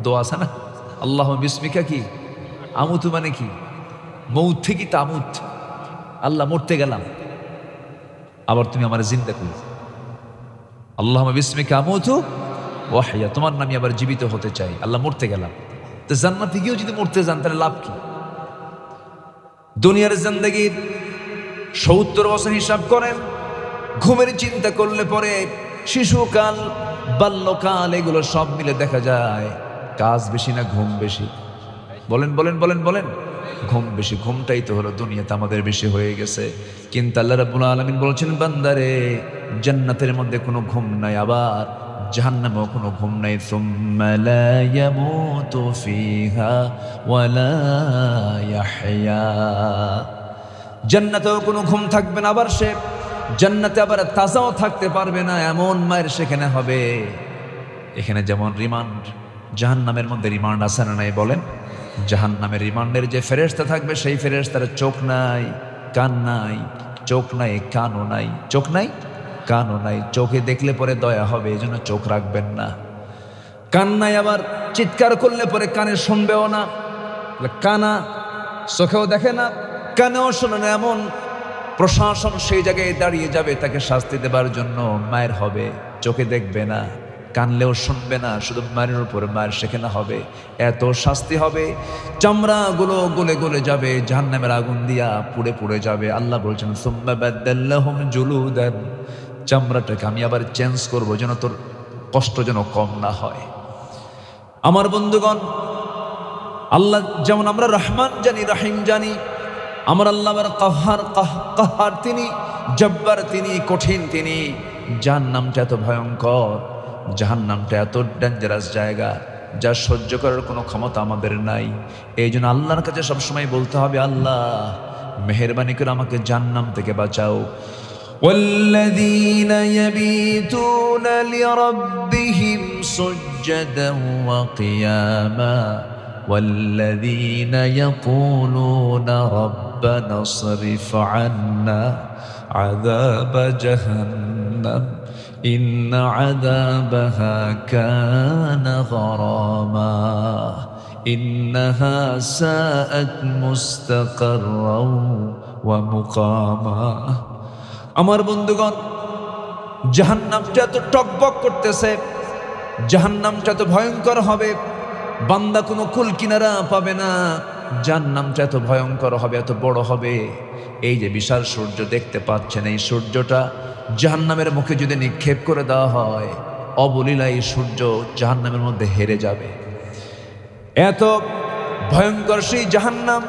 দোয়া আছে না, আল্লাহ বিস্মিকা কি আমুতু, মানে কি মৌত থেকে তামুত, আল্লাহ মরতে গেলাম, আবার তুমি আমার জিন্দা করি, আল্লাহ বিস্মিকা আমুতু ওয়াহিয়া, তোমার নামে আবার জীবিত হতে চাই, আল্লাহ মরতে গেলাম। তো জান্নাতে গিয়েও যদি মরতে যান তাহলে লাভ কি? দুনিয়ার জিন্দেগির 70 বছর হিসাব করেন, ঘুমের চিন্তা করলে পরে শিশুকাল, বাল্যকাল, এগুলো সব মিলে দেখা যায় কাজ বেশি না ঘুম বেশি? বলেন বলেন বলেন বলেন, ঘুম বেশি। ঘুমটাই তো হলো দুনিয়াতে আমাদের বেশি হয়ে গেছে। কিন্তু আল্লাহ রাব্বুল আলামিন বলছেন, বান্দারে, জান্নাতের মধ্যে কোনো ঘুম নাই, আবার জাহান্নামেও কোনো ঘুম নাই। সুম্মা লা ইয়ামুতু ফিহা ওয়া লা ইয়াহইয়া। জান্নাতেও কোনো ঘুম থাকবে না, আবার সে জান্নাতে আবার তাজাও থাকতে পারবে না, এমন মায়ের সেখানে হবে। এখানে যেমন রিমান্ড, জাহান্নামের মধ্যে রিমান্ড আছে না নাই বলেন? জাহান্নামের রিমান্ডের যে ফেরেশতা থাকবে, সেই ফেরেশতার চোখ নাই, কান নাই, চোখ নাই, কানও নাই, চোখ নাই, কানও নাই। চোখে দেখলে পরে দয়া হবে, এই জন্য চোখ রাখবেন না। কান নাই, আবার চিৎকার করলে পরে কানে শুনবেও না, কানা চোখেও দেখে না, কানেও শোনে না, এমন প্রশাসন সেই জায়গায় দাঁড়িয়ে যাবে তাকে শাস্তি দেবার জন্য। মায়ের হবে, চোখে দেখবে না, কানলেও শুনবে না, শুধু মায়ের উপরে মায়ের সেখানে হবে। এত শাস্তি হবে, চামড়াগুলো গলে গলে যাবে, জাহান্নামের আগুন দিয়া পুড়ে পুড়ে যাবে। আল্লাহ বলছেন, সুম্মা বাদদাল্লাহুম জুলুদান, চামড়াটাকে আমি আবার চেঞ্জ করব, যেন তোর কষ্ট যেন কম না হয়। আমার বন্ধুগণ, আল্লাহ যেমন আমরা রহমান জানি, রহিম জানি, আমার আল্লাহ আবার কাহার, তিনি জব্বার, তিনি কঠিন, তিনি। জাহান্নামটা এত ভয়ঙ্কর, জাহান্নামটা এত ডেঞ্জারাস জায়গা, যা সহ্য করার কোনো ক্ষমতা আমাদের নাই। এই জন্য আল্লাহর কাছে সবসময় বলতে হবে, আল্লাহ মেহেরবানি করে আমাকে জাহান্নাম থেকে বাঁচাও। والذين يبيتون لربهم سجدا وقياما والذين يقولون ربنا اصرف عنا عذاب جهنم إن عذابها كان غراما إنها ساءت مستقرا ومقاما। আমার বন্ধুগণ, জাহান্নামটা এত টকবক করতেছে, জাহান্নামটা এত ভয়ঙ্কর হবে, বান্দা কোনো কুল কিনারা পাবে না। জাহান্নামটা এত ভয়ঙ্কর হবে, এত বড় হবে। এই যে বিশাল সূর্য দেখতে পাচ্ছেন, এই সূর্যটা জাহান্নামের মুখে যদি নিক্ষেপ করে দেওয়া হয়, অবলীলা এই সূর্য জাহান্নামের মধ্যে হেরে যাবে। এত ভয়ঙ্কর সেই জাহান্নাম।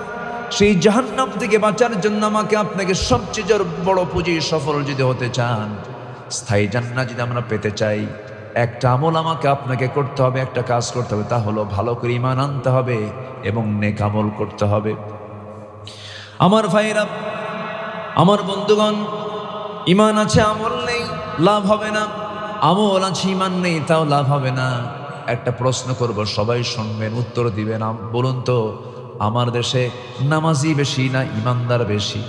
সেই জাহান্নাম থেকে বাঁচার জন্য আমাকে আপনাকে সবচেয়ে বড় পুঁজি, সফল যদি হতে চান, স্থায়ী জান্নাত যদি আমরা পেতে চাই, একটা আমল আমাকে আপনাকে করতে হবে, একটা কাজ করতে হবে, তা হলো ভালো করে ঈমান আনতে হবে এবং নেক আমল করতে হবে। আমার ভাইরা, আমার বন্ধুগণ, ঈমান আছে আমল নেই, লাভ হবে না। আমল আছে ঈমান নেই, তাও লাভ হবে না। একটা প্রশ্ন করব, সবাই শুনবেন, উত্তর দিবেন। বলুন তো, আমার দেশে নামাজি বেশি না ঈমানদার বেশি?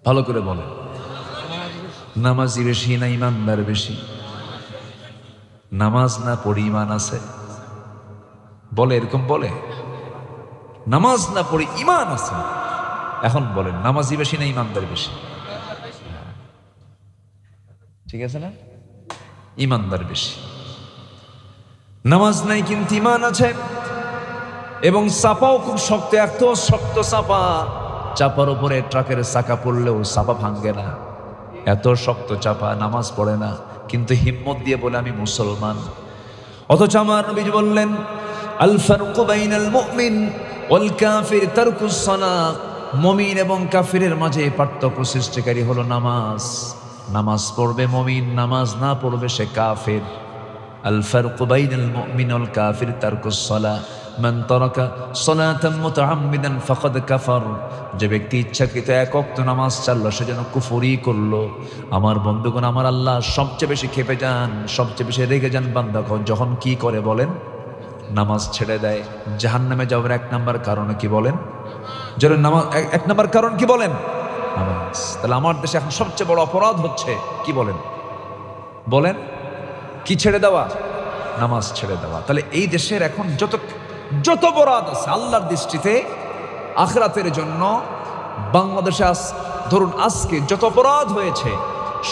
ভালো করে বলেন, নামাজি বেশি না ঈমানদার বেশি? নামাজ না পড়ি ঈমান আছে বলে, এরকম বলে? নামাজ না পড়ি ঈমান আছে। এখন বলেন, নামাজি বেশি না ঈমানদার বেশি? ঠিক আছে না? ঈমানদার বেশি। নামাজ নাই কিন্তু ঈমান আছে, এবং চাপাও খুব শক্ত, এত শক্ত চাপা, চাপার উপরে ট্রাকের চাকা পড়লেও চাপা ভাঙ্গে না, এত শক্ত চাপা। নামাজ পড়ে না কিন্তু হিম্মত দিয়ে বলে আমি মুসলমান। অথচ আমার নবী বললেন, আল ফারকু বাইনাল মুমিন ওয়াল কাফির তারকুস সালাহ, মুমিন এবং কাফিরের মাঝে পার্থক্য সৃষ্টিকারী হলো নামাজ। নামাজ পড়বে মুমিন, নামাজ না পড়বে সে কাফির। আল ফারকু বাইনাল মুমিন ওয়াল কাফির তারকুস সালাহ, মান তারাকা সালাতান মুতাআম্মিদান ফাকাদ কাফার, যে ব্যক্তি ইচ্ছাকৃত এক ওয়াক্ত নামাজ ছাড়লো সে যেন কুফরি করলো। আমার বন্ধুগণ, আমার আল্লাহ সবচেয়ে বেশি ক্ষেপে যান, সবচেয়ে বেশি রেগে যান বান্দা যখন কি করে বলেন? নামাজ ছেড়ে দেয়। জাহান্নামে যাওয়ার এক নাম্বার কারণ কি বলেন? যারা নামাজ, এক নাম্বার কারণ কি বলেন? নামাজ। তাহলে আমার দেশে এখন সবচেয়ে বড় অপরাধ হচ্ছে কি বলেন? বলেন কি ছেড়ে দেওয়া? নামাজ ছেড়ে দেওয়া। তাহলে এই দেশের এখন যত অপরাধ আছে আল্লাহর দৃষ্টিতে আখিরাতের জন্য বাংলাদেশে ধরুন আজকে যত অপরাধ হয়েছে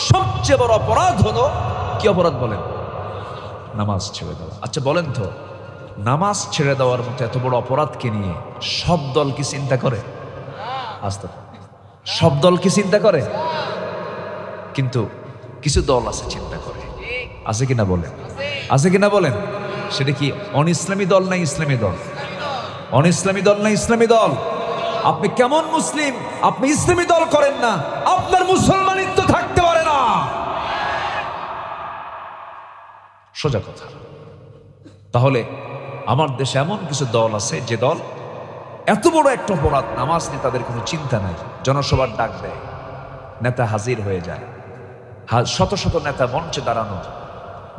সবচেয়ে বড় অপরাধ হলো কি অপরাধ বলেন? নামাজ ছেড়ে দেওয়া। আচ্ছা বলেন তো, নামাজ ছেড়ে দেওয়ার মতো এত বড় অপরাধকে নিয়ে সব দল কি চিন্তা করে? আস্তে, সব দল কি চিন্তা করে? কিন্তু কিছু দল আছে চিন্তা করে। আছে কিনা বলেন? আছে কিনা বলেন? সেটা কি অন ইসলামী দল না ইসলামী দল? অন ইসলামী দল না ইসলামী দল? আপনি কেমন মুসলিম আপনি ইসলামী দল করেন না? আপনার মুসলমানিত্ব থাকতে পারে না। সোজা কথা। তাহলে আমার দেশে এমন কিছু দল আছে যে দল এত বড় একটা অপরাধ নামাজ নিয়ে তাদের কোনো চিন্তা নাই, জনসভার ডাক দেয়, নেতা হাজির হয়ে যায়, শত শত নেতা মঞ্চে দাঁড়ানো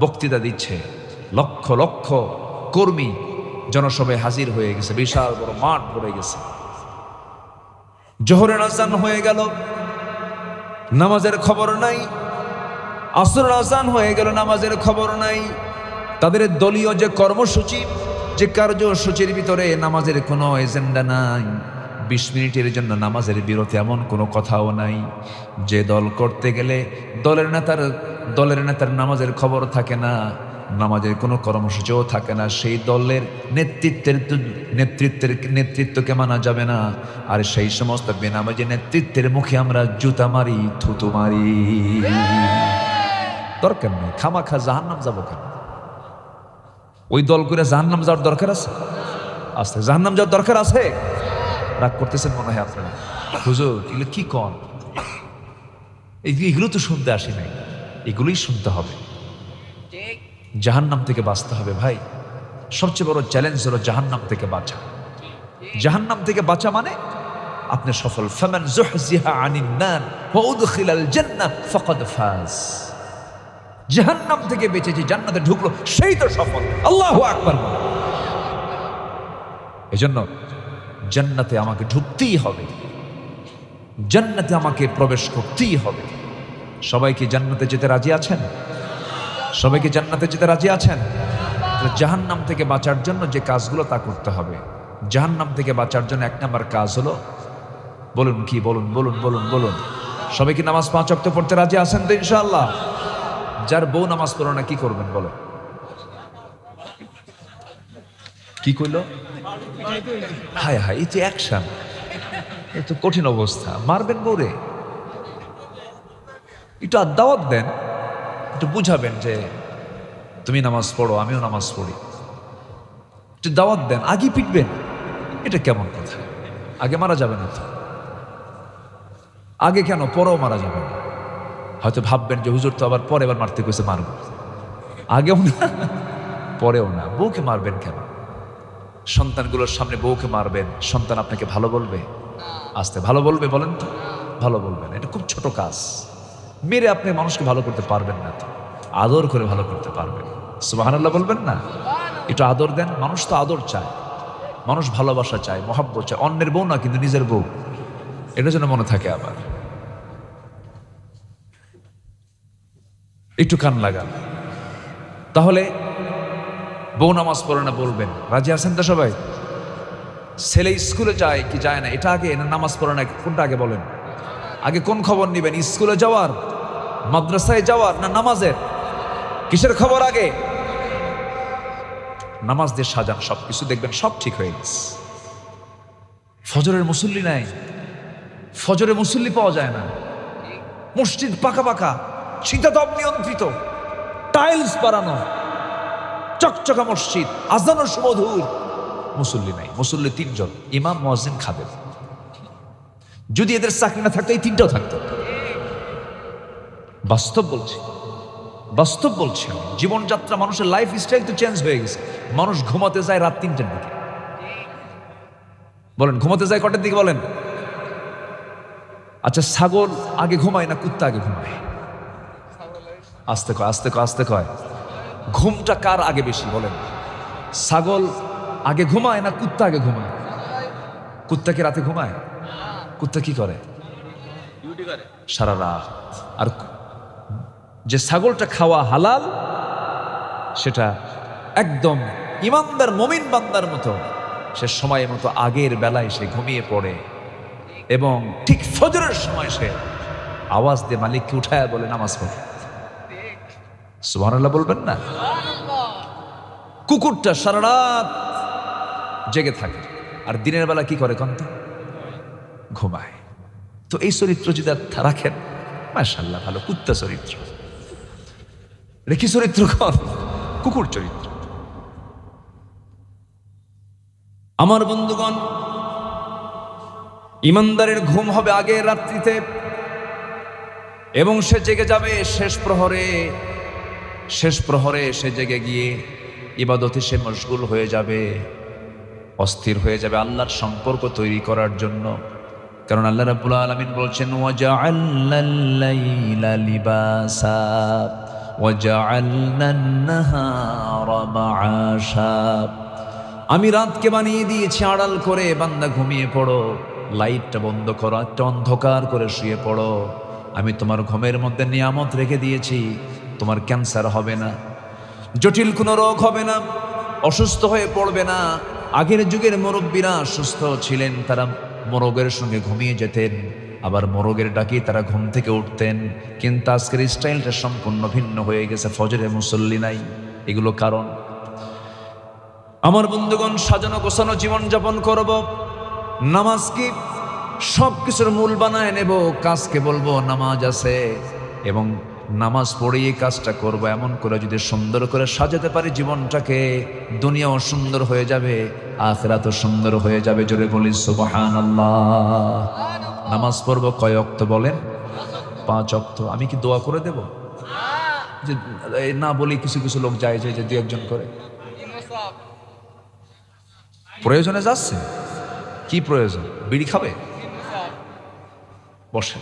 বক্তৃতা দিচ্ছে, লক্ষ লক্ষ কর্মী জনসভায় হাজির হয়ে গেছে, বিশাল বড় মাঠ ভরে গেছে। জোহরের আজান হয়ে গেল, নামাজের খবর নাই। আসরের আজান হয়ে গেল, নামাজের খবর নাই। তাদের দলীয় যে কর্মসূচি, যে কার্যসূচির ভিতরে নামাজের কোনো এজেন্ডা নাই। 20 মিনিটের জন্য নামাজের বিরতি এমন কোনো কথাও নাই। যে দল করতে গেলে দলের নেতার নামাজের খবর থাকে না, নামাজের কোনো কর্মসূচিও থাকে না, সেই দলের নেতৃত্বকে মানা যাবে না। আর সেই সমস্ত বেনামাজি নেতৃত্বের মুখে আমরা জুতা মারি, থুতু মারি। দরকার নেই, খামাখা জাহান্নাম যাবো কেন? ওই দল করে জাহান্নাম যাওয়ার দরকার আছে? আস্তে, জাহান্নাম যাওয়ার দরকার আছে? রাগ করতেছেন মনে হয় আপনারা। হুজুর এগুলো কি কন? এগুলো তো শুনতে আসি নাই, এগুলোই শুনতে হবে। জাহান্নাম থেকে বাঁচতে হবে ভাই। সবচেয়ে বড় চ্যালেঞ্জ হলো জাহান্নাম থেকে বাঁচা। জাহান্নাম থেকে বাঁচা মানে আপনি সফল। ফামান যুহজিহা আনিন নার ওয়া উদখিলাল জান্নাহ ফাকাদ ফাজ। জাহান্নাম থেকে বেঁচে যে জান্নাতে ঢুকলো সেই তো সফল। আল্লাহু আকবার। এজন্য জান্নাতে আমাকে ঢুকতেই হবে, জান্নাতে আমাকে প্রবেশ করতেই হবে। সবাই কি জান্নাতে যেতে রাজি আছেন? সবাই কি জান্নাতে যেতে রাজি আছেন? জাহান্নাম থেকে বাঁচার জন্য যে কাজগুলো তা করতে হবে। জাহান্নাম থেকে বাঁচার জন্য 1 নম্বর কাজ হলো, বলুন কি? বলুন বলুন বলুন বলুন। সবাই কি নামাজ 5 ওয়াক্ত পড়তে রাজি আছেন তো ইনশাআল্লাহ? যার বউ নামাজ পড়ো না কি করবেন বলো? কি কইলো? হায় হায়, এই তো অ্যাকশন, এই তো কঠিন অবস্থা। মারবেন বউরে? একটু দাওয়াত দেন, একটু বুঝাবেন যে তুমি নামাজ পড়ো, আমিও নামাজ পড়ি। একটু দাওয়াত দেন, আগে পিটবেন? এটা কেমন কথা? আগে মারা যাবে না তো? আগে কেন? পরেও মারা যাবে না। হয়তো ভাববেন যে হুজুর তো আবার পরে এবার মারতে কইছে, মারব। আগেও না পরেও না। বউকে মারবেন কেন? সন্তানগুলোর সামনে বউকে মারবেন, সন্তান আপনাকে ভালো বলবে? আস্তে, ভালো বলবে? বলেন তো, ভালো বলবেন। এটা খুব ছোট কাজ। মেরে আপনি মানুষকে ভালো করতে পারবেন না, তো আদর করে ভালো করতে পারবেন। সুবহানাল্লাহ বলবেন না? একটু আদর দেন। মানুষ তো আদর চায়, মানুষ ভালোবাসা চায়, মহব্বত চায়। অন্যের বউ না, কিন্তু নিজের বউ, এটা যেন মনে থাকে। আবার একটু কান লাগান। তাহলে বউ নামাজ পড়ে না বলবেন, রাজি আছেন তো সবাই? ছেলে স্কুলে যায় কি যায় না, এটা আগে না নামাজ পড়ে না, কোনটা আগে বলেন? আগে কোন খবর নিবেন? স্কুলে যাওয়ার, মাদ্রাসায় যাওয়ার, না নামাজের? কিসের খবর আগে? নামাজ দিয়ে সাজান সবকিছু, দেখবেন সব ঠিক হয়ে গেছে। ফজরের মুসল্লি নাই, ফজরে মুসল্লি পাওয়া যায় না। মসজিদ পাকা পাকা, শীতাতপ নিয়ন্ত্রিত, টাইলস বানানো, চকচকা মসজিদ, আজানো সুমধুর, মুসল্লি নাই। মুসল্লি 3 জন, ইমাম, মুয়াজ্জিন, খাদেম। যদি এদের চাকরি না থাকতো এই 3টাও থাকতো। বাস্তব বলছি, বাস্তব বলছি। জীবনযাত্রা, মানুষের লাইফ স্টাইল তো চেঞ্জ হয়ে গেছে। মানুষ ঘুমাতে যায় রাত 3টার দিকে, বলেন ঘুমাতে যায় কটার দিকে বলেন? আচ্ছা, ছাগল আগে ঘুমায় না কুত্তা আগে ঘুমায়? আস্তে কয়, আস্তে কয়, আস্তে কয়। ঘুমটা কার আগে বেশি বলেন? ছাগল আগে ঘুমায় না কুত্তা আগে ঘুমায়? কুত্তা কি রাতে ঘুমায়? কুত্তা কি করে? সারা রাত। আর যে ছাগলটা খাওয়া হালাল, সেটা একদম ইমানদার মুমিন বান্দার মতো সে সময় মতো আগের বেলায় সে ঘুমিয়ে পড়ে এবং ঠিক ফজরের সময় সে আওয়াজ দিয়ে মালিককে উঠায় বলে নামাজ পড়ে। সুবহানাল্লাহ বলবেন না? কুকুরটা সারা রাত জেগে থাকে আর দিনের বেলা কি করে কন্ত? ঘুমায়। তো এই চরিত্র যদি রাখেন, মাশাআল্লাহ, ভালো কুত্তা চরিত্র। রেখি চরিত্র কর কুকুর চরিত্র। আমার বন্ধুগণ, ইমানদারের ঘুম হবে আগের রাত্রিতে এবং সে জেগে যাবে শেষ প্রহরে। শেষ প্রহরে সে জেগে গিয়ে ইবাদতে সে মশগুল হয়ে যাবে, অস্থির হয়ে যাবে আল্লাহর সম্পর্ক তৈরি করার জন্য। কারণ আল্লাহ রাব্বুল আলামিন বলছেন, ওয়াজআলনাল লাইলা লিবাসা ওয়াজআলনান নাহারা মাআশা। আমি রাতকে বানিয়ে দিয়েছি আড়াল করে, বান্দা ঘুমিয়ে পড়ো, লাইটটা বন্ধ করো, একটা অন্ধকার করে শুয়ে পড়ো। আমি তোমার ঘুমের মধ্যে নিয়ামত রেখে দিয়েছি, তোমার ক্যান্সার হবে না, জটিল কোনো রোগ হবে না, অসুস্থ হয়ে পড়বে না। আগের যুগের মুরব্বীরা সুস্থ ছিলেন, তারা মোরগের সঙ্গে ঘুমিয়ে যেতেন, আবার মোরগের ডাকি তারা ঘুম থেকে উঠতেন। কিন্তু আজকের স্টাইলটা সম্পূর্ণ ভিন্ন হয়ে গেছে, ফজরে মুসল্লি নাই। এগুলো কারণ। আমার বন্ধুগণ, সাজানো গোছানো জীবনযাপন করব, নামাজকে সব কিছুর মূল বানায় নেব, কাজকে বলবো নামাজ আছে এবং নামাজ পড়িয়ে কাজটা করব। এমন করে যদি সুন্দর করে সাজাতে পারি জীবনটাকে, দুনিয়াও সুন্দর হয়ে যাবে, আখিরাতও সুন্দর হয়ে যাবে। জোরে বলি সুবহানাল্লাহ। নামাজ পড়ব কয় ওয়াক্ত বলেন? 5 ওয়াক্ত। আমি কি দোয়া করে দেব? যে না বলি, কিছু কিছু লোক যায় যে দু একজন করে। প্রয়োজনে যাচ্ছে। কি প্রয়োজন? বিড়ি খাবে? বসেন,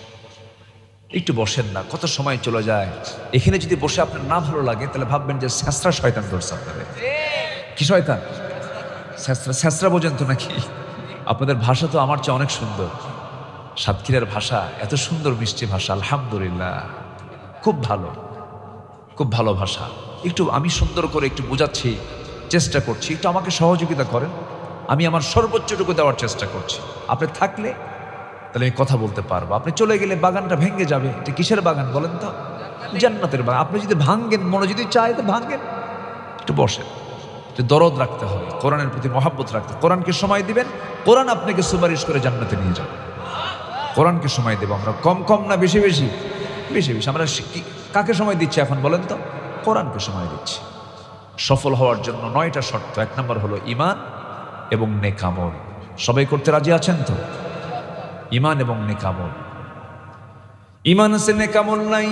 একটু বসেন না, কত সময় চলে যায়। এখানে যদি বসে আপনার না ভালো লাগে তাহলে ভাববেন যে ছেঁচড়া শয়তান ধরছে আপনাদের। কি শয়তান? ছেঁচড়া। ছেঁচড়া বোঝেন তো নাকি? আপনাদের ভাষা তো আমার চেয়ে অনেক সুন্দর। সাতক্ষীরার ভাষা এত সুন্দর, মিষ্টি ভাষা, আলহামদুলিল্লাহ, খুব ভালো, খুব ভালো ভাষা। একটু আমি সুন্দর করে একটু বোঝাচ্ছি, চেষ্টা করছি, একটু আমাকে সহযোগিতা করেন। আমি আমার সর্বোচ্চটুকু দেওয়ার চেষ্টা করছি। আপনি থাকলে তাহলে আমি কথা বলতে পারবো, আপনি চলে গেলে বাগানটা ভেঙে যাবে। এটা কিসের বাগান বলেন তো? জান্নাতের বাগান। আপনি যদি ভাঙ্গেন, মনে যদি চায় তো ভাঙ্গেন। একটু বসেন, একটু দরদ রাখতে হবে, কোরআনের প্রতি মহাব্বত রাখতে। কোরআনকে সময় দিবেন, কোরআন আপনাকে সুপারিশ করে জান্নাতে নিয়ে যাবে। কোরআনকে সময় দেবো আমরা, কম কম না বেশি বেশি? বেশি বেশি। আমরা কাকে সময় দিচ্ছি এখন বলেন তো? কোরআনকে সময় দিচ্ছি। সফল হওয়ার জন্য 9টা শর্ত। 1 নম্বর হলো ঈমান এবং নেক আমল। সবাই করতে রাজি আছেন তো? ঈমান এবং নেক আমল। ঈমান আছে, নেক আমল নাই।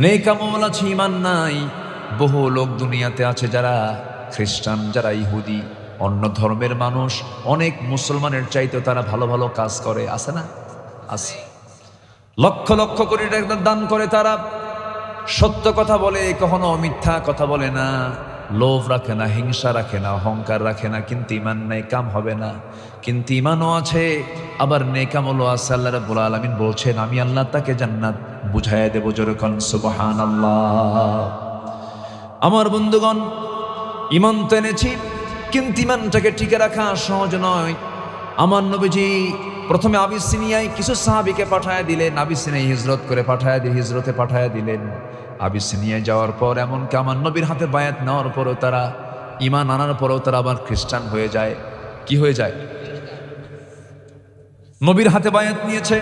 নেক আমল আছে, ঈমান নাই। বহু লোক দুনিয়াতে আছে যারা খ্রিস্টান, যারা ইহুদি, অন্য ধর্মের মানুষ, অনেক মুসলমানের চাইতে তারা ভালো ভালো কাজ করে। আছে না? আছে। লক্ষ লক্ষ কোটি টাকা দান করে তারা। সত্য কথা বলে, কখনো মিথ্যা কথা বলে না, লোভ রাখে না, হিংসা রাখে না, অহংকার রাখে না। কিন্তু ঈমান নাই, কাম হবে না। কিন্তু ঈমানও আছে, আবার নেক আমলও আছে। আল্লাহ রাব্বুল আলামিন বলছেন, আমি আল্লাহ তাকে জান্নাত বুঝাইয়া দেব। জোরে কোন সুবহানাল্লাহ। আমার বন্ধুগণ, ঈমান তো এনেছি, কিন্তু ঈমানটাকে টিকে রাখা সহজ নয়। আমার নবীজি প্রথমে আবিসিনিয়ায় কিছু সাহাবীকে পাঠায় দিলেন। আবিসিনিয়ায় হিজরতে পাঠায় দিলেন। আবিসিনিয়ায় যাওয়ার পর এমনকি আমার নবীর হাতে বায়াত নেওয়ার পরও তারা, ঈমান আনার পরও তারা আবার খ্রিস্টান হয়ে যায়। কি হয়ে যায়? নবীর হাতে বায়াত নিয়েছে,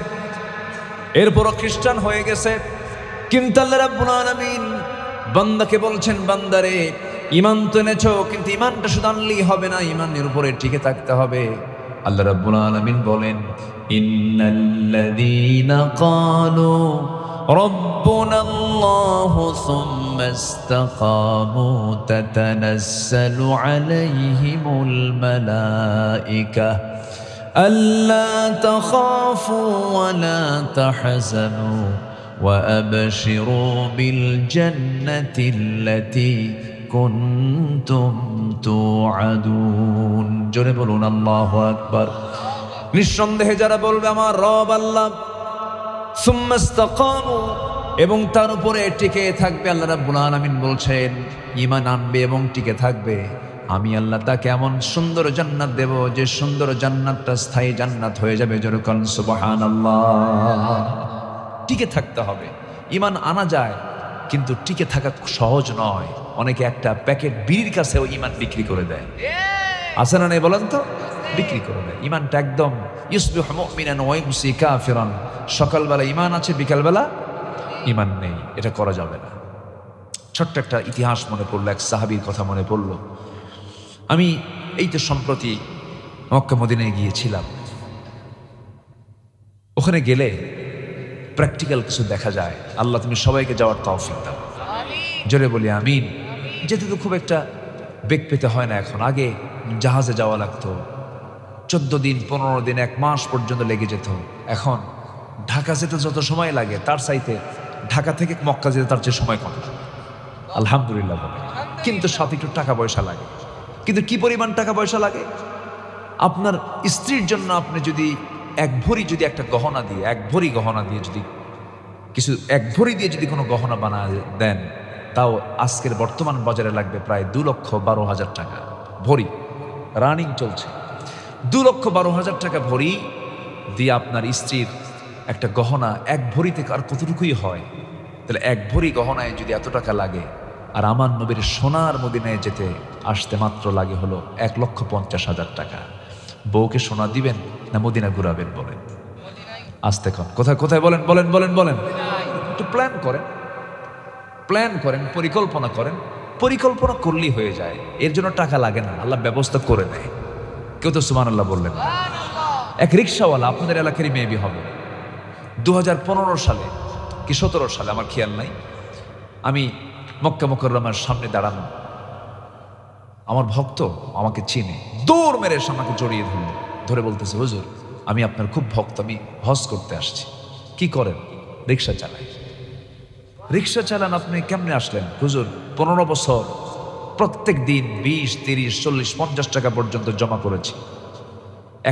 এরপরও খ্রিস্টান হয়ে গেছে। কিন্তু আল্লাহ রাব্বুল আলামিন বান্দাকে বলছেন, বান্দারে ঈমান তো এনেছো, কিন্তু ঈমানটা শুধু আনলেই হবে না, ঈমানের উপরে টিকে থাকতে হবে। আল্লাহ রাব্বুল আলামিন বলেন, ইন্নাল্লাযীনা ক্বালু ربنا الله ثم استقاموا تتنزل عليهم الملائكة ألا تخافوا ولا تحزنوا وأبشروا بالجنة التي كنتم توعدون জোরে বলুন আল্লাহু আকবার। নিঃসন্দেহে যারা বলবে আমার রব আল্লাহ, সুম্মা ইসতাকামু, এবং তার উপরে টিকে থাকবে, আল্লাহ রাব্বুল আলামিন বলছেন ঈমান আনবে এবং টিকে থাকবে, আমি আল্লাহ তাকে এমন সুন্দর জান্নাত দেব যে সুন্দর জান্নাতটা স্থায়ী জান্নাত হয়ে যাবে। জোরে বলুন সুবহানাল্লাহ। টিকে থাকতে হবে। ঈমান আনা যায় কিন্তু টিকে থাকা সহজ নয়। অনেকে একটা প্যাকেট বিড়ির কাছেও ঈমান বিক্রি করে দেয়, আছে না নেই বলেন তো? বিক্রি করে দেয় ঈমানটা একদম। ইউসবিহু মুমিনান ওয়া ইউমসি কাফিরান, সকালবেলা ঈমান আছে, বিকালবেলা ঈমান নেই। এটা করা যাবে না। ছোট্ট একটা ইতিহাস মনে পড়লো, এক সাহাবীর কথা মনে পড়লো। আমি এই তো সম্প্রতি মক্কা মদিনায় গিয়েছিলাম। ওখানে গেলে প্র্যাকটিক্যাল কিছু দেখা যায়। আল্লাহ তুমি সবাইকে যাওয়ার তৌফিক দাও, জোরে বলি আমিন। যেতে তো খুব একটা বেগ পেতে হয় না এখন। আগে জাহাজে যাওয়া লাগতো, 14 দিন 15 দিন 1 মাস পর্যন্ত লেগে যেত। এখন ঢাকা যেতে যত সময় লাগে তার চাইতে ঢাকা থেকে মক্কা যেতে তার চেয়ে সময় কম। আলহামদুলিল্লাহ বলে। কিন্তু সাথে একটু টাকা পয়সা লাগে। কিন্তু কি পরিমাণ টাকা পয়সা লাগে? আপনার স্ত্রীর জন্য আপনি যদি 1 ভরি যদি একটা গহনা দিয়ে, 1 ভরি গহনা দিয়ে যদি কিছু 1 ভরি দিয়ে যদি কোনো গহনা বানায় দেন, তাও আজকের বর্তমান বাজারে লাগবে প্রায় 2,12,000 টাকা ভরি। রানিং চলছে। 2,12,000 টাকা ভরি দিয়ে আপনার স্ত্রীর একটা গহনা 1 ভরি থেকে আর কতটুকুই হয়? তাহলে 1 ভরি গহনায় যদি এত টাকা লাগে, আর আমার নবীর সোনার মদিনায় যেতে আসতে মাত্র লাগে হলো 1,50,000 টাকা। বউকে সোনা দিবেন না মদিনা ঘুরাবেন বলেন? আসতে কন, কোথায় কোথায় বলেন বলেন বলেন বলেন। একটু প্ল্যান করেন, পরিকল্পনা করেন। পরিকল্পনা করলেই হয়ে যায়, এর জন্য টাকা লাগে না, আল্লাহ ব্যবস্থা করে দেয়। কেউ তো সুবহানাল্লাহ বললেন না। এক রিক্সাওয়ালা আপনাদের এলাকারই মেবি হবে, 2015 সালে কি 17 সালে আমার খেয়াল নাই, আমি মক্কা মুকাররমার সামনে দাঁড়ানো। আমার ভক্ত আমাকে চিনে, দৌড় মেরে এসে আমাকে জড়িয়ে ধরে বলতেছে, হুজুর আমি আপনার খুব ভক্ত, আমি হজ করতে আসছি। কি করেন? রিক্সা চালাই। রিক্সা চালান আপনি? কেমনে আসলেন? হুজুর 15 বছর প্রত্যেক দিন 20, 30, 40, 50 টাকা পর্যন্ত জমা করেছি,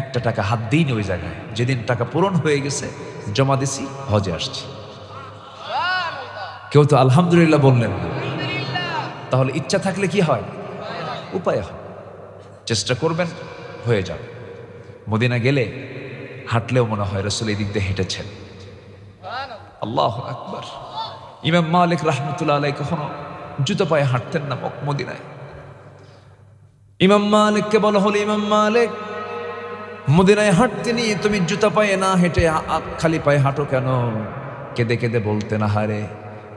একটা টাকা হাত দিইনি ওই জায়গায়। যেদিন টাকা পূরণ হয়ে গেছে জমা দিছি, হজে আসছি। কেউ তো আলহামদুলিল্লাহ বললেন না। তাহলে ইচ্ছা থাকলে কি হয়? উপায় হয়। চেষ্টা করবেন, হয়ে যাবে। মদিনা গেলে হাঁটলেও মনে হয় রাসূল এই দিক দিয়ে হেঁটেছেন। আল্লাহু আকবার। ইমাম মালিক রাহমাতুল্লাহ আলাইহি কখনো জুতো পায়ে হাঁটতেন না মদিনায়। ইমাম মালিককে বলা হলো, ইমাম মালিক মদিনায় হাঁটতে নিয়ে তুমি জুতা পায়ে না হেঁটে খালি পায়ে হাঁটো কেন? কেঁদে কেঁদে বলতেন, হারে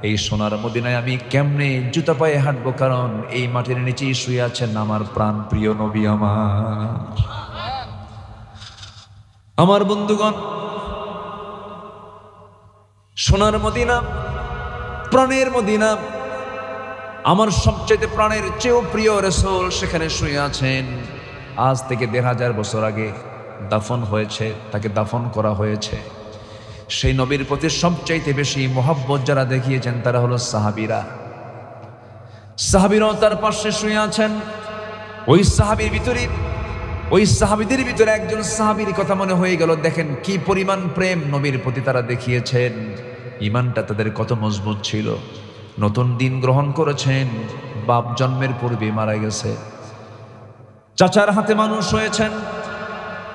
এই সোনার মদিনায় আমি কেমনে জুতা পায়ে হাঁটবো? কারণ এই মাটির নিচেই শুয়ে আছেন আমার প্রাণ প্রিয় নবী আমার বন্ধুগণ। সোনার মদিনা, প্রাণের মদিনা, আমার সবচেয়ে প্রাণের চেয়েও প্রিয় রাসূল সেখানে শুয়ে আছেন। আজ থেকে 1500 বছর আগে দাফন হয়েছে, তাকে দাফন করা হয়েছে। সেই নবীর প্রতি সবচাইতে বেশি মোহাব্বত যারা দেখিয়েছেন তারা হলো সাহাবীরা। সাহাবীরাও তার পাশে শুয়ে আছেন। ওই সাহাবীদের ভিতরে একজন সাহাবীর কথা মনে হয়ে গেল। দেখেন কি পরিমাণ প্রেম নবীর প্রতি তারা দেখিয়েছেন। ঈমানটা তাদের কত মজবুত ছিল। নতুন দিন গ্রহণ করেছেন, বাপ জন্মের পূর্বে মারা গেছে। চাচার হাতে মানুষ হয়েছেন,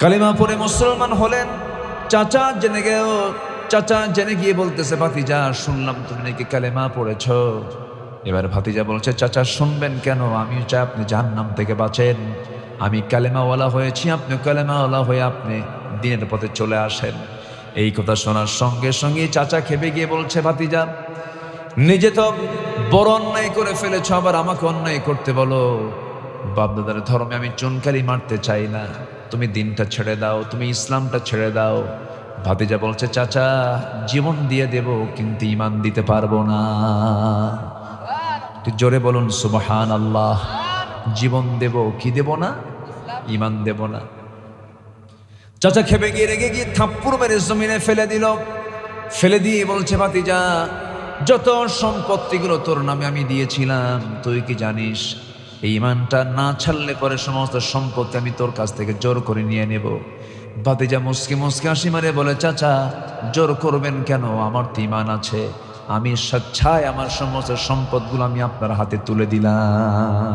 কালিমা পড়ে মুসলমান হলেন। চাচা জেনে গিয়ে বলতেছে, ভাতিজা শুনলাম তুমি নাকি কালেমা পড়েছ। এবার ভাতিজা বলছে, চাচা শুনবেন কেন? আমিও চাই আপনি জাহান্নাম থেকে বাঁচেন। আমি কালেমাওয়ালা হয়েছি, আপনি কালেমাওয়ালা হয়ে আপনি দিনের পথে চলে আসেন। এই কথা শোনার সঙ্গে সঙ্গে চাচা খেপে গিয়ে বলছে, ভাতিজা নিজে তো বড় অন্যায় করে ফেলেছ, আবার আমাকে অন্যায় করতে বলো। বাপদাদার ধর্মে আমি চুনকালি মারতে চাই না, তুমি দিনটা ছেড়ে দাও, তুমি ইসলামটা ছেড়ে দাও। ভাতিজা বলছে, চাচা জীবন দিয়ে দেব কিন্তু ঈমান দিতে পারবো না। একটু জোরে বলুন সুবহানাল্লাহ। জীবন দেব, কি দেব না? ঈমান দেব না। চাচা খেপে গিয়ে রেগে গিয়ে থাপ্পড় মেরে জমিনে ফেলে দিল। ফেলে দিয়ে বলছে, ভাতিজা যত সম্পত্তিগুলো তোর নামে আমি দিয়েছিলাম, তুই কি জানিস এই ঈমানটা না ছাড়লে পরে সমস্ত সম্পত্তি আমি তোর কাছ থেকে জোর করে নিয়ে নেব। ভাতিজা মুসকি মুসকি হাসি মারে বলে, চাচা জোর করবেন কেন? আমার তো ঈমান আছে, আমি স্বেচ্ছায় আমার সমস্ত সম্পদগুলো আমি আপনার হাতে তুলে দিলাম।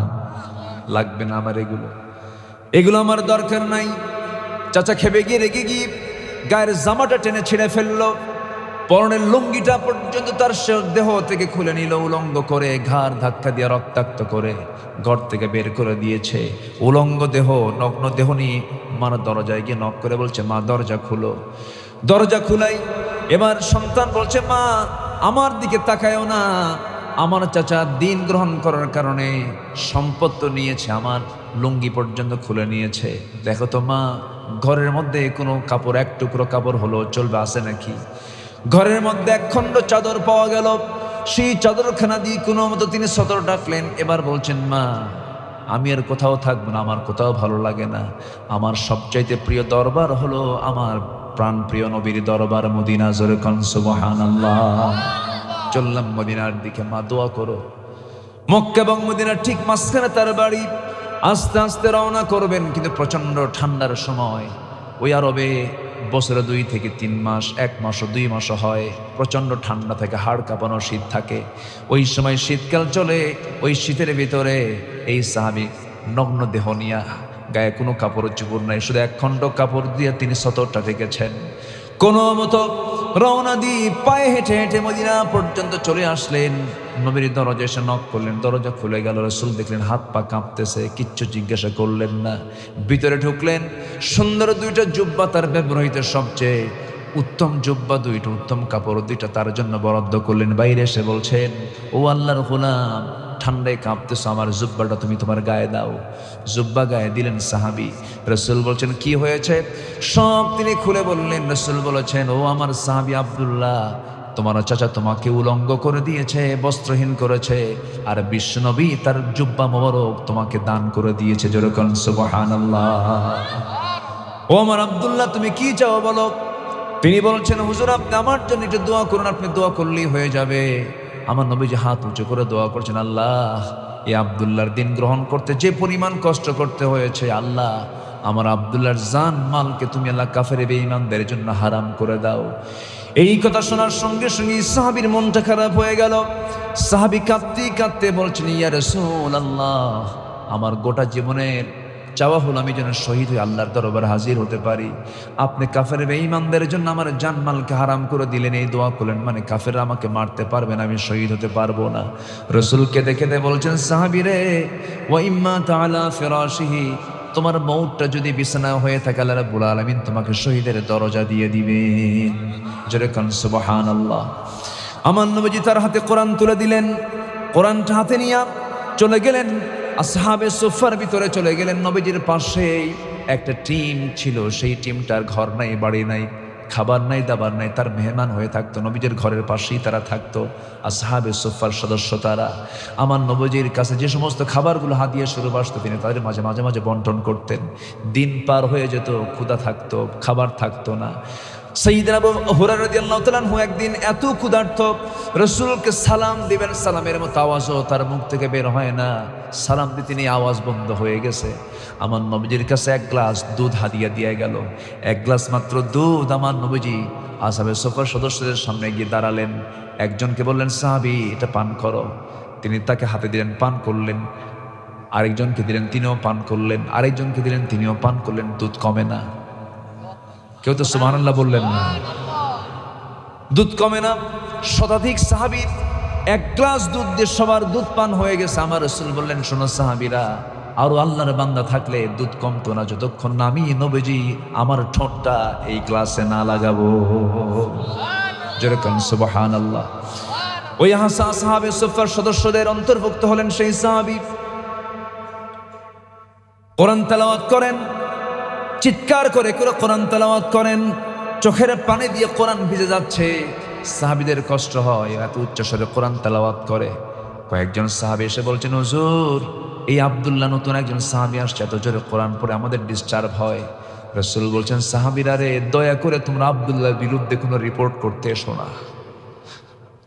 লাগবে না আমার এগুলো আমার দরকার নাই। চাচা খেপে গিয়ে রেগে গিয়ে গায়ের জামাটা টেনে ছিঁড়ে ফেললো, পরনের লুঙ্গিটা পর্যন্ত তার দেহ থেকে খুলে নিল, উলঙ্গ করে ঘাড় ধাক্কা দিয়ে রক্তাক্ত করে ঘর থেকে বের করে দিয়েছে। উলঙ্গ দেহ, নগ্ন দেহ নিয়ে মার দরজায় গিয়ে নক করে বলছে, মা দরজা খুলো। দরজা খুলাই। এবার সন্তান বলছে, মা আমার দিকে তাকায়ও না, আমার চাচা দিন গ্রহণ করার কারণে সম্পদ তো নিয়েছে, আমার লুঙ্গি পর্যন্ত খুলে নিয়েছে। দেখো তো মা, ঘরের মধ্যে কোনো কাপড়, এক টুকরো কাপড় হলো চলবে, আছে নাকি? ঘরের মধ্যে এক খণ্ড চাদর পাওয়া গেল। সেই চাদরখানা দিয়ে কোনো মতো তিনি সতর ডাকলেন। এবার বলছেন, মা আমি আর কোথাও থাকবো না, আমার কোথাও ভালো লাগে না, আমার সবচাইতে প্রিয় দরবার হলো আমার প্রাণ প্রিয় নবীর দরবার মদিনা। জোরে কোন সুবহানাল্লাহ। চললাম মদিনার দিকে। মা দোয়া করো। মক্কা এবং মদিনার ঠিক মাঝখানে তার বাড়ি। আস্তে আস্তে রওনা করবেন, কিন্তু প্রচন্ড ঠান্ডার সময়। ওই আরবে বছরে 2 থেকে 3 মাস, 1 মাসও 2 মাসও হয়, প্রচন্ড ঠান্ডা থাকে, হাড় কাঁপানো শীত থাকে। ওই সময় শীতকাল চলে। ওই শীতের ভিতরে এই সাহাবী নগ্ন দেহ নিয়া, গায়ে কোনো কাপড় চোপড় নাই, শুধু এক খণ্ড কাপড় দিয়ে তিনি সতরটা রেখেছেন। কোনো মতো রওনা দিয়ে পায়ে হেঁটে হেঁটে মদিনা পর্যন্ত চলে আসলেন। নবীর দরজা এসে নক করলেন, দরজা খুলে গেল। রাসূল দেখলেন হাত পা কাঁপতেছে, কিচ্ছু জিজ্ঞাসা করলেন না। ভিতরে ঢুকলেন। সুন্দর 2টা জুব্বা, তার ব্যবহৃত সবচেয়ে উত্তম জুব্বা 2টা, উত্তম কাপড় 2টা তার জন্য বরাদ্দ করলেন। বাইরে এসে বলছেন, ও আল্লাহর গোলাম, ঠান্ডায় কাঁপতেছো, আমার জুব্বাটা তুমি তোমার গায়ে দাও। জুব্বা গায়ে দিলেন সাহাবী। রাসূল বলছেন, কি হয়েছে? সব তিনি খুলে বললেন। রাসূল বলেছেন, ও আমার সাহাবী আব্দুল্লাহ, তোমার চাচা তোমাকে উলঙ্গ করে দিয়েছে, বস্ত্রহীন করেছে, আর বিশ্বনবী তার জুব্বা মোবারক তোমাকে দান করে দিয়েছে। জোরে কোন সুবহানাল্লাহ। ও আমার আব্দুল্লাহ, তুমি কি চাও বলো? তিনি বলছেন, হুজুর আপনি আমার জন্য একটু দোয়া করুন, আপনি দোয়া করলেই হয়ে যাবে। আমার নবীজি হাত উঁচু করে দোয়া করছেন, আল্লাহ এই আব্দুল্লাহর দিন গ্রহণ করতে যে পরিমাণ কষ্ট করতে হয়েছে, আল্লাহ আমার আব্দুল্লাহর জান মালকে তুমি আল্লাহ কাফের বেঈমানদের জন্য হারাম করে দাও। এই কথা শোনার সঙ্গে সঙ্গে সাহাবীর মনটা খারাপ হয়ে গেল। সাহাবী কাঁদতে কাঁদতে বলছেন, ইয়া রাসূলুল্লাহ, আমার গোটা জীবনের চাওয়া হলো আমি যেন শহীদ হয়ে আল্লাহর দরবারে হাজির হতে পারি। আপনি কাফের বেঈমানদের জন্য আমার জানমালকে হারাম করে দিলেন, এই দোয়া করলেন, মানে কাফেররা আমাকে মারতে পারবে না, আমি শহীদ হতে পারবো না। রাসূলকে দেখে বলছেন, সাহাবী রে, ওয়া ইম্মা তাআলা ফিরাশিহি, তোমার মউতটা যদি বিছানা হয়ে থাকে, আল্লাহ রাব্বুল আলামিন তোমাকে শহীদের দরজা দিয়ে দিবেন। জোরে কোন সুবহানাল্লাহ। আমার নবীজি তার হাতে কোরআন তুলে দিলেন। কোরআনটা হাতে নিয়ে চলে গেলেন, আসহাবে সুফার ভিতরে চলে গেলেন। নবীজির পাশেই একটা টিম ছিল, সেই টিমটার ঘর নাই, বাড়ি নাই, খাবার নাই, দাবার নাই, তার মেহমান হয়ে থাকতো। নবীজির ঘরের পাশেই তারা থাকতো, আসহাবে সুফার সদস্য তারা। আমার নবীজির কাছে যে সমস্ত খাবারগুলো হাদিয়া স্বরূপ আসতো, তিনি তাদের মাঝে মাঝে মাঝে বন্টন করতেন। দিন পার হয়ে যেত, ক্ষুধা থাকতো, খাবার থাকতো না। সাইয়্যিদনা আবু হুরায়রা রাদিয়াল্লাহু তাআলা আনহু একদিন এত ক্ষুধার্ত, রাসূলকে সালাম দিবেন, সালামের মতো আওয়াজও তার মুখ থেকে বের হয় না। সালাম দিতে নিয়ে আওয়াজ বন্ধ হয়ে গেছে। আমার নবীজির কাছে 1 গ্লাস দুধ হাদিয়া দিয়ে গেল। 1 গ্লাস মাত্র দুধ। আমার নবীজি আসহাবে সুফার সদস্যদের সামনে গিয়ে দাঁড়ালেন। একজনকে বললেন, সাহাবী এটা পান করো। তিনি তাকে হাতে দিলেন, পান করলেন। আরেকজনকে দিলেন, তিনিও পান করলেন। আরেকজনকে দিলেন, তিনিও পান করলেন। দুধ কমে না। কেউ তো সুবহানাল্লাহ বললেন না। দুধ কমে না। শতাধিক সাহাবীর 1 গ্লাস দুধ দিয়ে সবার দুধ পান হয়ে গেছে। আমার রাসূল বললেন, শোনো সাহাবীরা, আরো আল্লাহর বান্দা থাকলে দুধ কমতো না যতক্ষণ না আমি নবীজি আমার ঠোঁটটা এই গ্লাসে না লাগাবো। যেরকম সুবহানাল্লাহ। ওই আসহাবে সুফার সদস্যদের অন্তর্ভুক্ত হলেন সেই সাহাবী। কোরআন তেলাওয়াত করেন, চিৎকার করে করে কোরআন তেলাওয়াত করেন। চোখের পানি দিয়ে কোরআন ভিজে যাচ্ছে। সাহাবীদের কষ্ট হয়, এত উচ্চস্বরে কোরআন তেলাওয়াত করে। কয়েকজন সাহাবী এসে বলছেন, হুজুর এই আব্দুল্লাহ নতুন একজন সাহাবী আসছে, এত জোরে কোরআন পড়ে আমাদের ডিস্টার্ব হয়। রাসূল বলছেন, সাহাবীরা রে, দয়া করে তোমরা আব্দুল্লাহর বিরুদ্ধে কোনো রিপোর্ট করতে এসো না,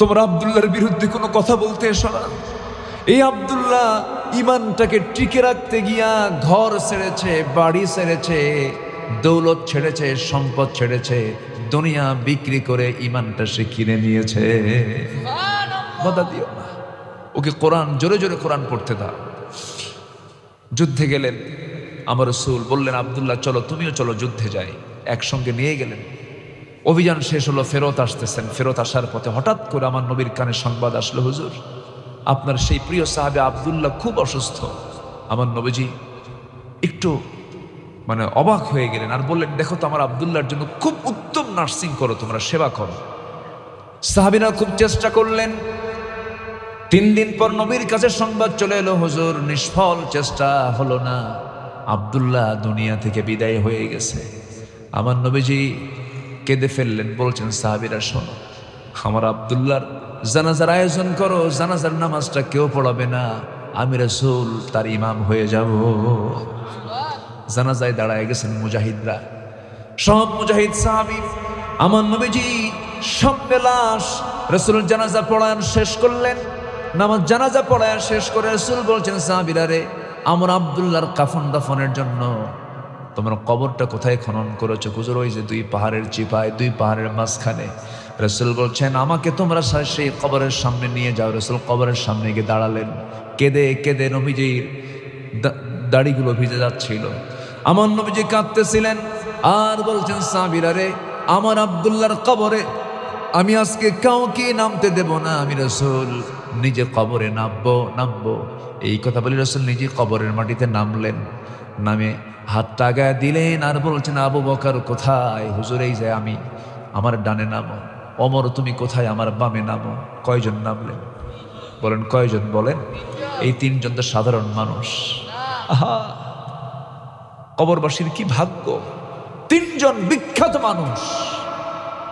তোমরা আব্দুল্লাহর বিরুদ্ধে কোনো কথা বলতে এসো না। এই আব্দুল্লাহ ইমানটাকে টিকে রাখতে গিয়া ঘর ছেড়েছে, বাড়ি ছেড়েছে, দৌলত ছেড়েছে, সম্পদ ছেড়েছে, দুনিয়া বিক্রি করে ইমানটা সে কিনে নিয়েছে। বাধা দিও না, ওকে কোরআন জোরে জোরে কোরআন পড়তে দাও। যুদ্ধে গেলেন, আমার রাসূল বললেন, আব্দুল্লাহ চলো, তুমিও চলো, যুদ্ধে যাই। একসঙ্গে নিয়ে গেলেন। অভিযান শেষ হলো, ফেরত আসতেছেন। ফেরত আসার পথে হঠাৎ করে আমার নবীর কানে সংবাদ আসলো, হুজুর আপনার সেই প্রিয় সাহাবে আব্দুল্লাহ খুব অসুস্থ। আমার নবীজি একটু অবাক হয়ে গেলেন, আর বললেন, দেখো তো আমার আব্দুল্লাহর জন্য খুব উত্তম নার্সিং করো, তোমরা সেবা করো। সাহাবীরা খুব চেষ্টা করলেন। 3 দিন পর নবীর কাছে সংবাদ চলে এলো, হুজুর নিষ্ফল চেষ্টা হলো না, আব্দুল্লাহ দুনিয়া থেকে বিদায় হয়ে গেছে। আমার নবীজি কেঁদে ফেললেন, বলছেন, সাহাবীরা শোনো, আমার আব্দুল্লাহর জানাজার আয়োজন করো, জানাজার নামাজটা কেউ পড়াবে না, আমি রাসূল তার ইমাম হয়ে যাব। জানাজায় দাঁড়ায় গেছেন মুজাহিদরা, সব মুজাহিদ সাহাবী। আমার নবীজি সামনে লাশ, রাসূল জানাজা পড়ান শেষ করলেন। নামাজ জানাজা পড়ায় শেষ করে রাসূল বলছেন, সাহাবীরা রে, আমার আব্দুল্লাহর কাফন দাফনের জন্য তোমরা কবরটা কোথায় খনন করেছো? হুজুর ওই যে 2 পাহাড়ের চিপায়, 2 পাহাড়ের মাঝখানে। রাসূল বলছেন, আমাকে তোমরা সেই কবরের সামনে নিয়ে যাও। রাসূল কবরের সামনে গিয়ে দাঁড়ালেন। কেঁদে কেঁদে নবীজির দাড়িগুলো ভিজে যাচ্ছিল। আমার নবীজি কাঁদতেছিলেন আর বলছেন, সাহাবীরা রে, আমার আব্দুল্লাহর কবরে আমি আজকে কাউকে নামতে দেব না, আমি রাসূল নিজে কবরে নামবো। এই কথা বলে রাসূল নিজে কবরের মাটিতে নামলেন। নামে হাতটা আগায় দিলেন আর বলছেন, আবু বকর কোথায়? হুজুর এই যে আমি, আমার ডানে নামো। ওমর তুমি কোথায়? আমার বামে নামো। কয়জন নামলেন বলেন? কয়জন বলেন? এই 3 জন তো সাধারণ মানুষ। আহা, কবরবাসীর কি ভাগ্য! 3 জন বিখ্যাত মানুষ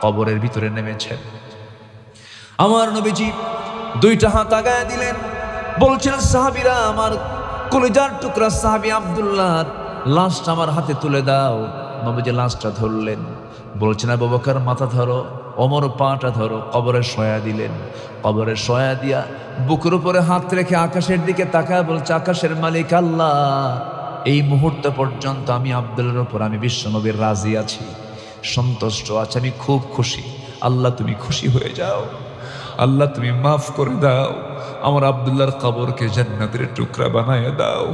কবরের ভিতরে নেমেছেন। আমার নবীজি 2টা হাত আগায় দিলেন, বলছেন, সাহাবীরা, আমার কলিজার টুকরা সাহাবী আব্দুল্লাহর লাশটা আমার হাতে তুলে দাও। নবীজি লাশটা ধরলেন, বলছেন, আবু বকর মাথা ধরো, ওমর পাটা ধরো। কবরে শয়া দিলেন। কবরে শয়া দিয়া বুকের উপরে হাত রেখে আকাশের দিকে তাকায় বলছে, আকাশের মালিক আল্লাহ, এই মুহূর্ত পর্যন্ত আমি আব্দুল্লাহর উপর, আমি বিশ্বনবীর রাজি আছি, সন্তুষ্ট আছি, আমি খুব খুশি। আল্লাহ তুমি খুশি হয়ে যাও, আল্লাহ তুমি মাফ করে দাও, আমার আব্দুল্লাহর কবরকে জান্নাতের টুকরা বানায় দাও।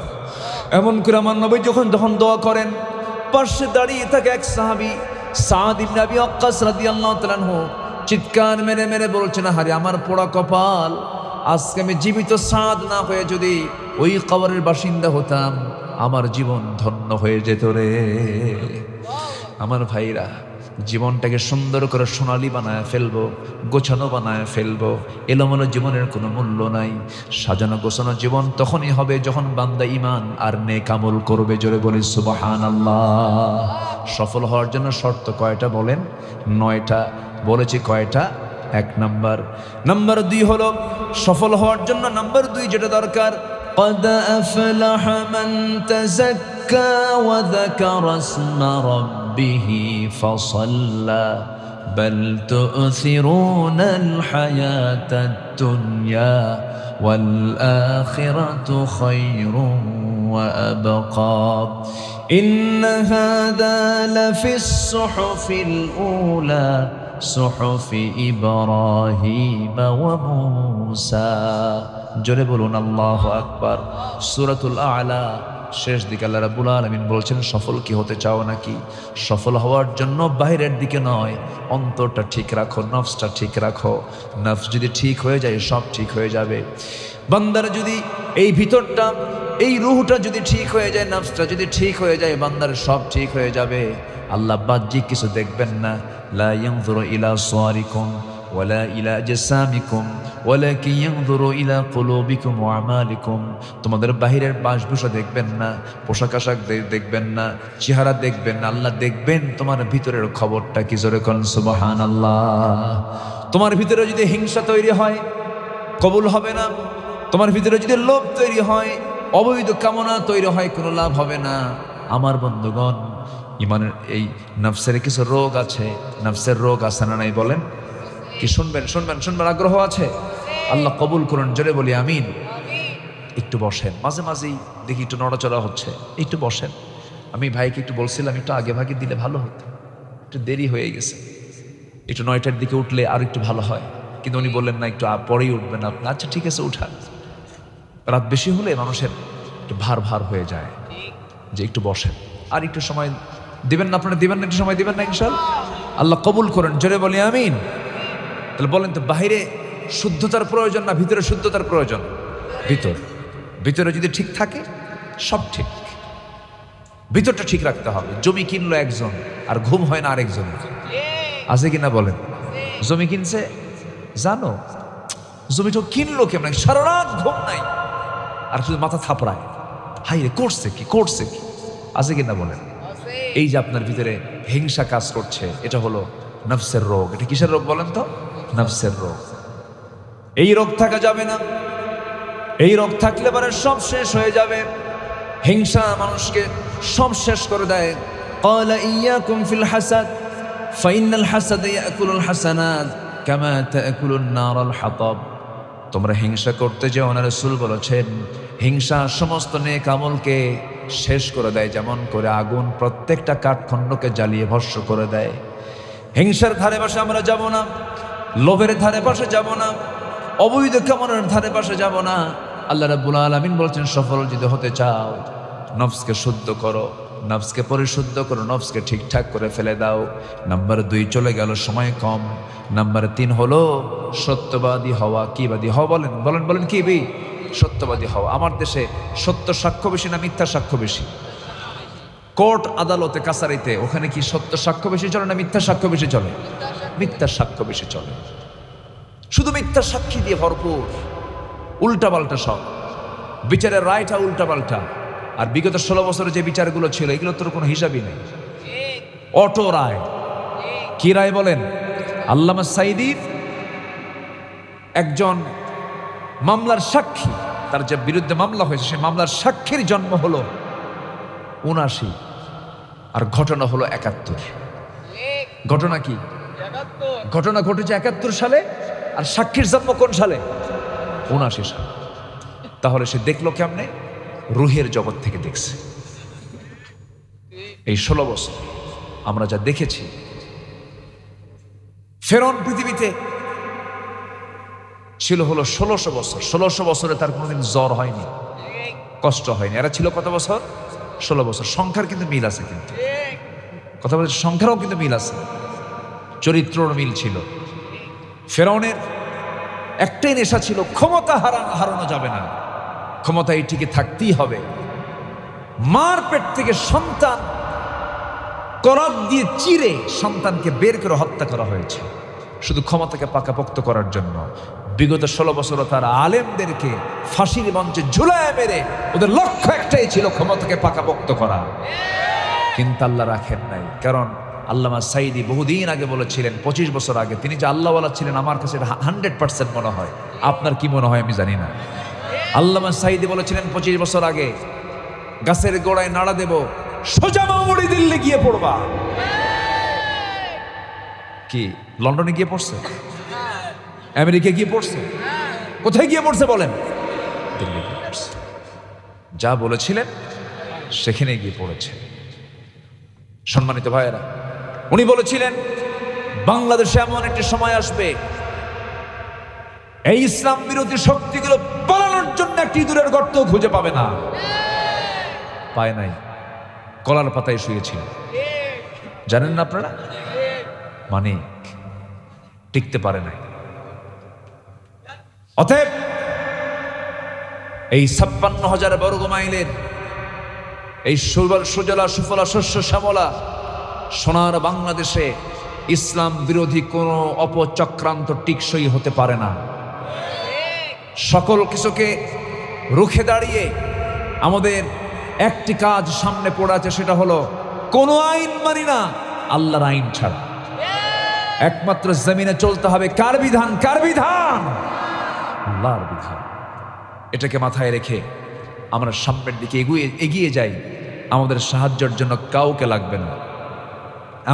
এমন করে আমার নবী যখন দোয়া করেন, পাশে দাঁড়িয়ে থাকে এক সাহাবী সাদ ইবনে আবি ওয়াক্কাস রাদিয়াল্লাহু তাআলা আনহু, চিৎকার মেরে মেরে বলছেন, আরে আমার পোড়া কপাল, আজকে আমি জীবিত সাদ না হয়ে যদি ওই কবরের বাসিন্দা হতাম, আমার জীবন ধন্য হয়ে যেত রে। আমার ভাইরা, জীবনটাকে সুন্দর করে সোনালি বানায় ফেলবো, গোছানো বানায় ফেলবো। এলোমেলো জীবনের কোনো মূল্য নাই। সাজানো গোছানো জীবন তখনই হবে যখন বান্দা ঈমান আর নেক আমল করবে। জোরে বলি সুবহানাল্লাহ। সফল হওয়ার জন্য শর্ত কয়টা বলেন? 9টা। বলেছি কয়টা? 1 নাম্বার। নাম্বার 2 হলো সফল হওয়ার জন্য নাম্বার 2 যেটা দরকার, قد أفلح من تزكى وذكر اسم ربه فصلى بل تؤثرون الحياة الدنيا والآخرة خير وأبقى إن هذا لفي الصحف الأولى صحف إبراهيم وموسى। জোরে বলুন আল্লাহু আকবার। সূরাতুল আ'লা শেষ দিকে আল্লাহ রাব্বুল আলামিন বলছেন, সফল কি হতে চাও নাকি? সফল হওয়ার জন্য বাইরের দিকে নয়, অন্তরটা ঠিক রাখো, নফসটা ঠিক রাখো। নফস যদি ঠিক হয়ে যায়, সব ঠিক হয়ে যাবে। বান্দার যদি এই ভিতরটা, এই রূহটা যদি ঠিক হয়ে যায়, নফসটা যদি ঠিক হয়ে যায়, বান্দার সব ঠিক হয়ে যাবে। আল্লাহ বাহ্যিক কিছু দেখবেন না। লা ইয়ানজুরু ইলা সুওয়ারিকুম ওয়ালা ইলা আজসামিকুম ওয়ালাকিন ইয়ানজুরু ইলা কুলুবিকুম ওয়া আমালিকুম, তোমাদের বাহিরের বাসভূষা দেখবেন না, পোশাক আশাক দেখবেন না, চেহারা দেখবেন না, আল্লাহ দেখবেন তোমার ভিতরের খবরটা কি। জোরে কোন সুবহানাল্লাহ। তোমার ভিতরে যদি হিংসা তৈরি হয় কবুল হবে না, তোমার ভিতরে যদি লোভ তৈরি হয়, অবৈধ কামনা তৈরি হয়, কোনো লাভ হবে না। আমার বন্ধুগণ, ইমানের এই নফসের কিছু রোগ আছে, নফসের রোগ আছে না নাই বলেন? কি শুনবেন শুনবেন শুনবেন আগ্রহ আছে? আল্লাহ কবুল করুন, জোরে বলি আমিন। একটু বসেন, মাঝে মাঝেই দেখি একটু নড়াচড়া হচ্ছে, একটু বসেন। আমি ভাইকে একটু বলছিলাম একটু আগে ভাগে দিলে ভালো হতো, একটু দেরি হয়ে গেছে, একটু 9টার দিকে উঠলে আর একটু ভালো হয়, কিন্তু উনি বললেন না একটু পরেই উঠবেন আপনি। আচ্ছা ঠিক আছে উঠান। রাত বেশি হলে মানুষের একটু ভার ভার হয়ে যায়, যে একটু বসেন আর একটু সময় দিবেন না আপনারা? দিবেন না একটু সময় দিবেন না ইনশাআল্লাহ? আল্লাহ কবুল করেন, জোরে বলি আমিন। তাহলে বলেন তো, বাহিরে শুদ্ধতার প্রয়োজন না ভিতরে শুদ্ধতার প্রয়োজন? ভিতরে যদি ঠিক থাকে সব ঠিক। ভিতরটা ঠিক রাখতে হবে। জমি কিনলো একজন আর ঘুম হয় না আরেকজন, আছে কিনা বলেন? জমি কিনছে, জানো জমিটা কিনলো কেমন, সারা রাত ঘুম নাই আর শুধু মাথা থাপড়ায়, হাই রে করছে কি করছে কি, আছে কিনা বলেন? এই যে আপনার ভিতরে হিংসা কাজ করছে, এটা হলো নফসের রোগ। এটা কিসের রোগ বলেন তো? নফসের রোগ। এই রোগ থাকা যাবে না। এই রোগ থাকলে পরে সব শেষ হয়ে যাবে। হিংসা মানুষকে সব শেষ করে দেয়। ক্বালা ইয়্যাকুম ফিল হাসাদ ফাইন্নাল হাসাদা ইয়াকুলুল হাসানাত কামা তাকুলুন নারুল হাতাব। তোমরা হিংসা করতে যেও না, রাসূল বলেছেন হিংসা সমস্ত নেক আমলকে শেষ করে দেয়, যেমন করে আগুন প্রত্যেকটা কাঠখণ্ডকে জ্বালিয়ে ভস্ম করে দেয়। হিংসার ধারে পাশে আমরা যাব না, লোভের ধারে পাশে যাব না, অবৈধ কামনার ধারে পাশে যাব না। আল্লাহ রাব্বুল আলামিন বলছেন, সফল যদি হতে চাও নফসকে শুদ্ধ করো, নফসকে পরিশুদ্ধ করো, নফসকে ঠিকঠাক করে ফেলে দাও। নাম্বার 2 চলে গেল, সময় কম। নাম্বার 3 হলো সত্যবাদী হওয়া। কি বাদী হওয়া? বলেন বলেন বলেন, কি বি? সত্যবাদী হওয়া। আমার দেশে সত্য সাক্ষ্য বেশি না মিথ্যা সাক্ষ্য বেশি? কোর্ট আদালতে কাছারিতে ওখানে কি সত্য সাক্ষ্য বেশি চলে না মিথ্যা সাক্ষ্য বেশি চলে? মিথ্যা সাক্ষ্য বেশি চলে। শুধু মিথ্যা সাক্ষী দিয়ে ভরপুর, উল্টাপাল্টা সব বিচারের রায়টা উল্টাপাল্টা। আর বিগত 16 বছরে যে বিচারগুলো ছিল এগুলো তোর কোনো হিসাবই নেই। অটো রায়। কি রায় বলেন? আল্লামা সাঈদীর একজন মামলার সাক্ষী, তার যে বিরুদ্ধে মামলা হয়েছে সেই মামলার সাক্ষীর জন্ম হলো 79 আর ঘটনা হলো 71। ঘটনা কি? ঘটনা ঘটেছে 71 সালে আর সাক্ষীর জন্ম কোন সালে? 79 সালে। তাহলে সে দেখলো কেমনে? রুহের জগৎ থেকে দেখছে। এই 16 বছর আমরা যা দেখেছি, ফেরাউন পৃথিবীতে ছিল হলো 1600 বছর। 1600 বছরে তার কোনোদিন জ্বর হয়নি, কষ্ট হয়নি। এরা ছিল কত বছর? 16 বছর। সংখ্যার কিন্তু মিল আছে, কিন্তু কথা বলছে সংখ্যারও কিন্তু মিল আছে, চরিত্রর মিল ছিল। ফেরাউনের একটাই নেশা ছিল, ক্ষমতা হারানো যাবে না, ক্ষমতা এই টিকে থাকতেই হবে। মার পেট থেকে সন্তান করাত দিয়ে চিরে সন্তানকে বের করে হত্যা করা হয়েছে শুধু ক্ষমতাকে পাকাপোক্ত করার জন্য। বিগত 16 বছর তার আলেমদেরকে ফাঁসির মঞ্চে ঝুলায় মেরে ওদের লক্ষ্য একটাই ছিল, ক্ষমতাকে পাকাপোক্ত করা। কিন্তু আল্লাহ রাখেন নাই। কারণ আল্লামা সাঈদী বহুদিন আগে বলেছিলেন, 25 বছর আগে, তিনি যে আল্লাহওয়ালা ছিলেন আমার কাছে 100% মনে হয়। আপনার কি মনে হয় আমি জানি না। আল্লামা সাঈদী বলেছিলেন 25 বছর আগে, গাছের গোড়ায় নাড়া দেব, সোজা মামুড়ি দিল্লি গিয়ে পড়বা। কি লন্ডনে গিয়ে পড়ছে? আমেরিকা গিয়ে পড়ছে? কোথায় গিয়ে পড়ছে বলেন? দিল্লি গিয়ে পড়ছে। যা বলেছিলেন সেখানে গিয়ে পড়েছে। সম্মানিত ভাইয়েরা, উনি বলেছিলেন বাংলাদেশে এমন একটি সময় আসবে, এই ইসলাম বিরোধী শক্তিগুলো পালানোর জন্য একটি ইঁদুরের গর্ত খুঁজে পাবে না। পায় নাই, কলার পাতায় শুয়েছিল। জানেন না আপনারা? মানে টিকতে পারে নাই। অতএব এই 56,000 বর্গ মাইলের এই সুজলা সুফলা শস্য শ্যামলা সোনার বাংলাদেশে ইসলাম বিরোধী কোনো অপচক্রান্ত টিকসই হতে পারে না। সকল কিছুকে রুখে দাঁড়িয়ে আমাদের একটি কাজ সামনে পড়ে আছে, সেটা হলো কোনো আইন মানি না আল্লাহর আইন ছাড়া। একমাত্র জমিনে চলতে হবে কার বিধান? কার বিধান? আল্লাহর বিধান। এটাকে মাথায় রেখে আমরা সামনের দিকে এগিয়ে যাই। আমাদের সাহায্যের জন্য কাউকে লাগবে না।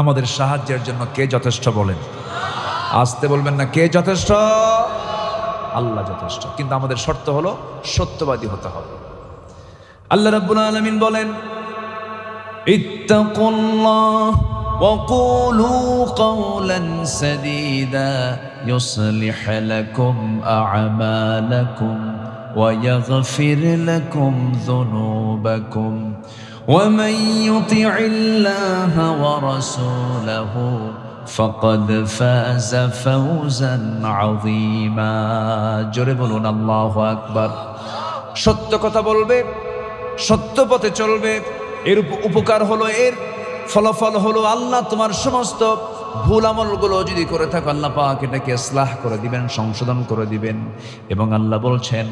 আমাদের সাহায্যের জন্য কে যথেষ্ট বলেন? আসতে বলবেন না, কে যথেষ্ট? আল্লাহ যথেষ্ট। কিন্তু আমাদের শর্ত হলো সত্যবাদী হতে হবে। আল্লাহ রাব্বুল আলামিন বলেন, ইত্তাকুল্লাহ ওয়া কুলু কাওলান সাদীদা ইউসলিহ লাকুম আ'মালাকুম ওয়া ইয়াগফির লাকুম যুনুবাকুম ওয়া মান ইউতি'ইল্লাহা ওয়া রাসূলাহু ফাকাদ ফাযা ফাওজান আযীমা। জোরে বলুন আল্লাহু আকবার। সত্য কথা বলবে, সত্য পথে চলবে, এর উপকার হলো, এর ফলাফল হলো আল্লাহ তোমার সমস্ত ভুল আমলগুলো যদি করে থাকো আল্লাহ পাক এটাকে ইসলাহ করে দিবেন, সংশোধন করে দিবেন। এবং আল্লাহ বলছেন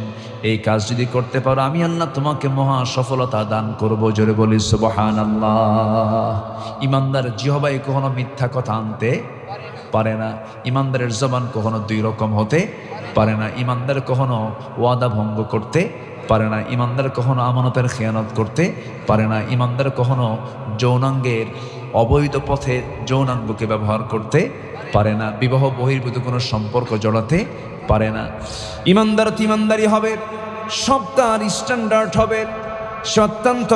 এই কাজ যদি করতে পারো আমি আল্লাহ তোমাকে মহা সফলতা দান করব। জোরে বলি সুবহানাল্লাহ। ইমানদার জিহবায় কখনো মিথ্যা কথা আনতে পারে না। ইমানদারের জবান কখনো দুই রকম হতে পারে না। ইমানদার কখনো ওয়াদা ভঙ্গ করতে পারে না। ইমানদার কখনো আমানতের খেয়ানত করতে পারে না। ইমানদার কখনো যৌনাঙ্গের অবৈধ পথে যৌনাঙ্গকে ব্যবহার করতে পারে না। বিবাহ বহির্ভূত কোনো সম্পর্ক জড়াতে পারে না। ইমানদার ইমানদারি হবে, সব তার স্ট্যান্ডার্ড হবে। সে অত্যন্ত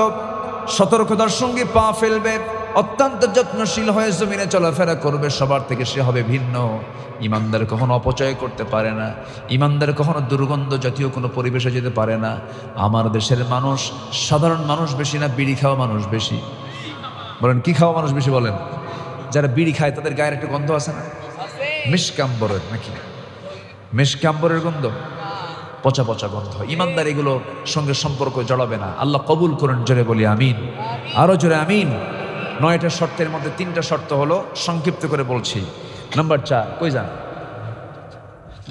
সতর্কতার সঙ্গে পা ফেলবে, অত্যন্ত যত্নশীল হয়ে জমিনে চলাফেরা করবে। সবার থেকে সে হবে ভিন্ন। ইমানদার কখনো অপচয় করতে পারে না। ইমানদার কখনো দুর্গন্ধ জাতীয় কোনো পরিবেশে যেতে পারে না। আমার দেশের মানুষ, সাধারণ মানুষ বেশি না বিড়ি খাওয়া মানুষ বেশি? বলেন কি খাওয়া মানুষ বেশি বলেন? যারা বিড়ি খায় তাদের গায়ের একটা গন্ধ আছে না? মিশকাম্বরের নাকি? মিশকাম্বরের গন্ধ, পচা পচা গন্ধ। ইমানদার এগুলো সঙ্গে সম্পর্ক জড়াবে না। আল্লাহ কবুল করেন। জোরে বলি আমিন। আরো জোরে আমিন। 9টা শর্তের মধ্যে 3টা শর্ত হলো, সংক্ষিপ্ত করে বলছি। নাম্বার 4, কই যান?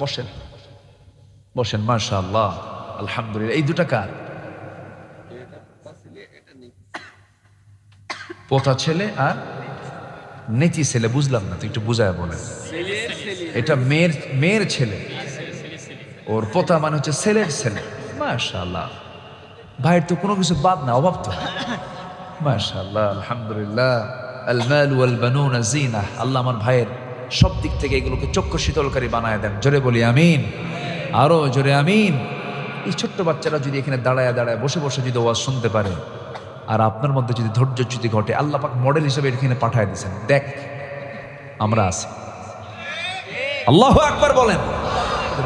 বসেন বসেন। মাশাআল্লাহ, আলহামদুলিল্লাহ। এই দুটা কার? পোতা ছেলে আর নেচি ছেলে। বুঝলাম না তো, একটু বুঝায় বলেন। এটা মেয়ের ছেলে, ওর পোতা মানে হচ্ছে ছেলের ছেলে। মাশাআল্লাহ, ভাইয়ের তো কোনো কিছু বাদ না, অভাব তো। মাশাআল্লাহ, আলহামদুলিল্লাহ। আল মাল ওয়াল বানুনা জিনাহ। আল্লাহ আমার ভাইয়ের সব দিক থেকে এগুলোকে চক্ষু শীতলকারী বানায় দেন। জোরে বলি আমিন। আরো জোরে আমিন। এই ছোট্ট বাচ্চারা যদি এখানে দাঁড়ায় দাঁড়ায় বসে বসে যদি ওয়াজ শুনতে পারে, আর আপনার মধ্যে যদি ধৈর্যচ্যুতি ঘটে, আল্লাহ পাক মডেল হিসেবে এখানে পাঠায় দিয়েছেন। দেখ আমরা আছি। আল্লাহু আকবার বলেন।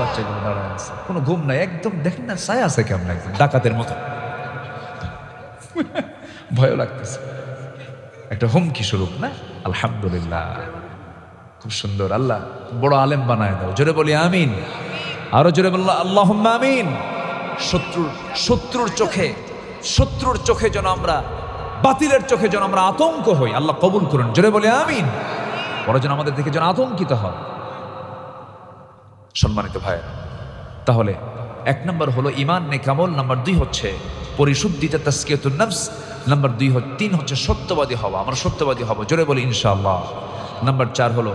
বাচ্চাগুলো দাঁড়ায় আছে, কোনো ঘুম নাই, একদম দেখেন না ছায়া আছে কেমন, একদম ডাকাতের মতো। ভয় লাগতেছে, একটা হুমকি স্বরূপ না? আলহামদুলিল্লাহ, খুব সুন্দর। আল্লাহ বড় আলেম বানায় দাও। জোরে বলি আমিন। আরো জোরে বলল আল্লাহুম্মা আমিন। শত্রুর চোখে যেন আমরা, বাতিলের চোখে যেন আমরা আতঙ্ক হই, আল্লাহ কবুল করুন। জোরে বলি আমিন। বড় যেন আমাদের দিকে যেন আতঙ্কিত হয়। সম্মানিত ভাইয়েরা, তাহলে 1 নম্বর হলো ঈমান নেক আমল। নাম্বার 2 হচ্ছে পরিশুদ্ধিতা, তাসকিয়াতুন নফস। নাম্বার 3 হচ্ছে সত্যবাদী হওয়া। আমরা সত্যবাদী হব, জোরে বলি ইনশাআল্লাহ। নাম্বার 4 হলো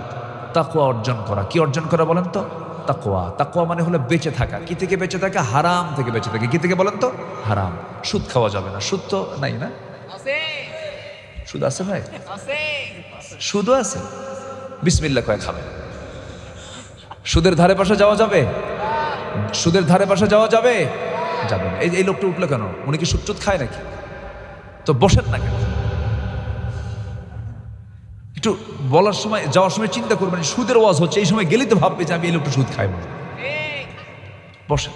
তাকওয়া অর্জন করা। কি অর্জন করা বলেন তো? তাকওয়া। তাকওয়া মানে হলো বেঁচে থাকা। কি থেকে বেঁচে থাকা? হারাম থেকে বেঁচে থাকা। কি থেকে বলেন তো? হারাম। সুদ খাওয়া যাবে না। সুদ তো নাই না? সুদ আছে ভাই? সুদও আছে। বিসমিল্লাহ কয়ে খাবেন। সুদের ধারে পাশে যাওয়া যাবে? সুদের ধারে পাশে যাওয়া যাবে? যাবে না। এই লোকটা উঠলো কেন? উনি কি সুদ খায় নাকি? তো বসেন না কেন? একটু বলার সময়, যাওয়ার সময় চিন্তা করবেন, সুদের ওয়াজ হচ্ছে, এই সময় গেলেই তো ভাববে যে আমি এই লোকটা সুদ খাইব। বসেন।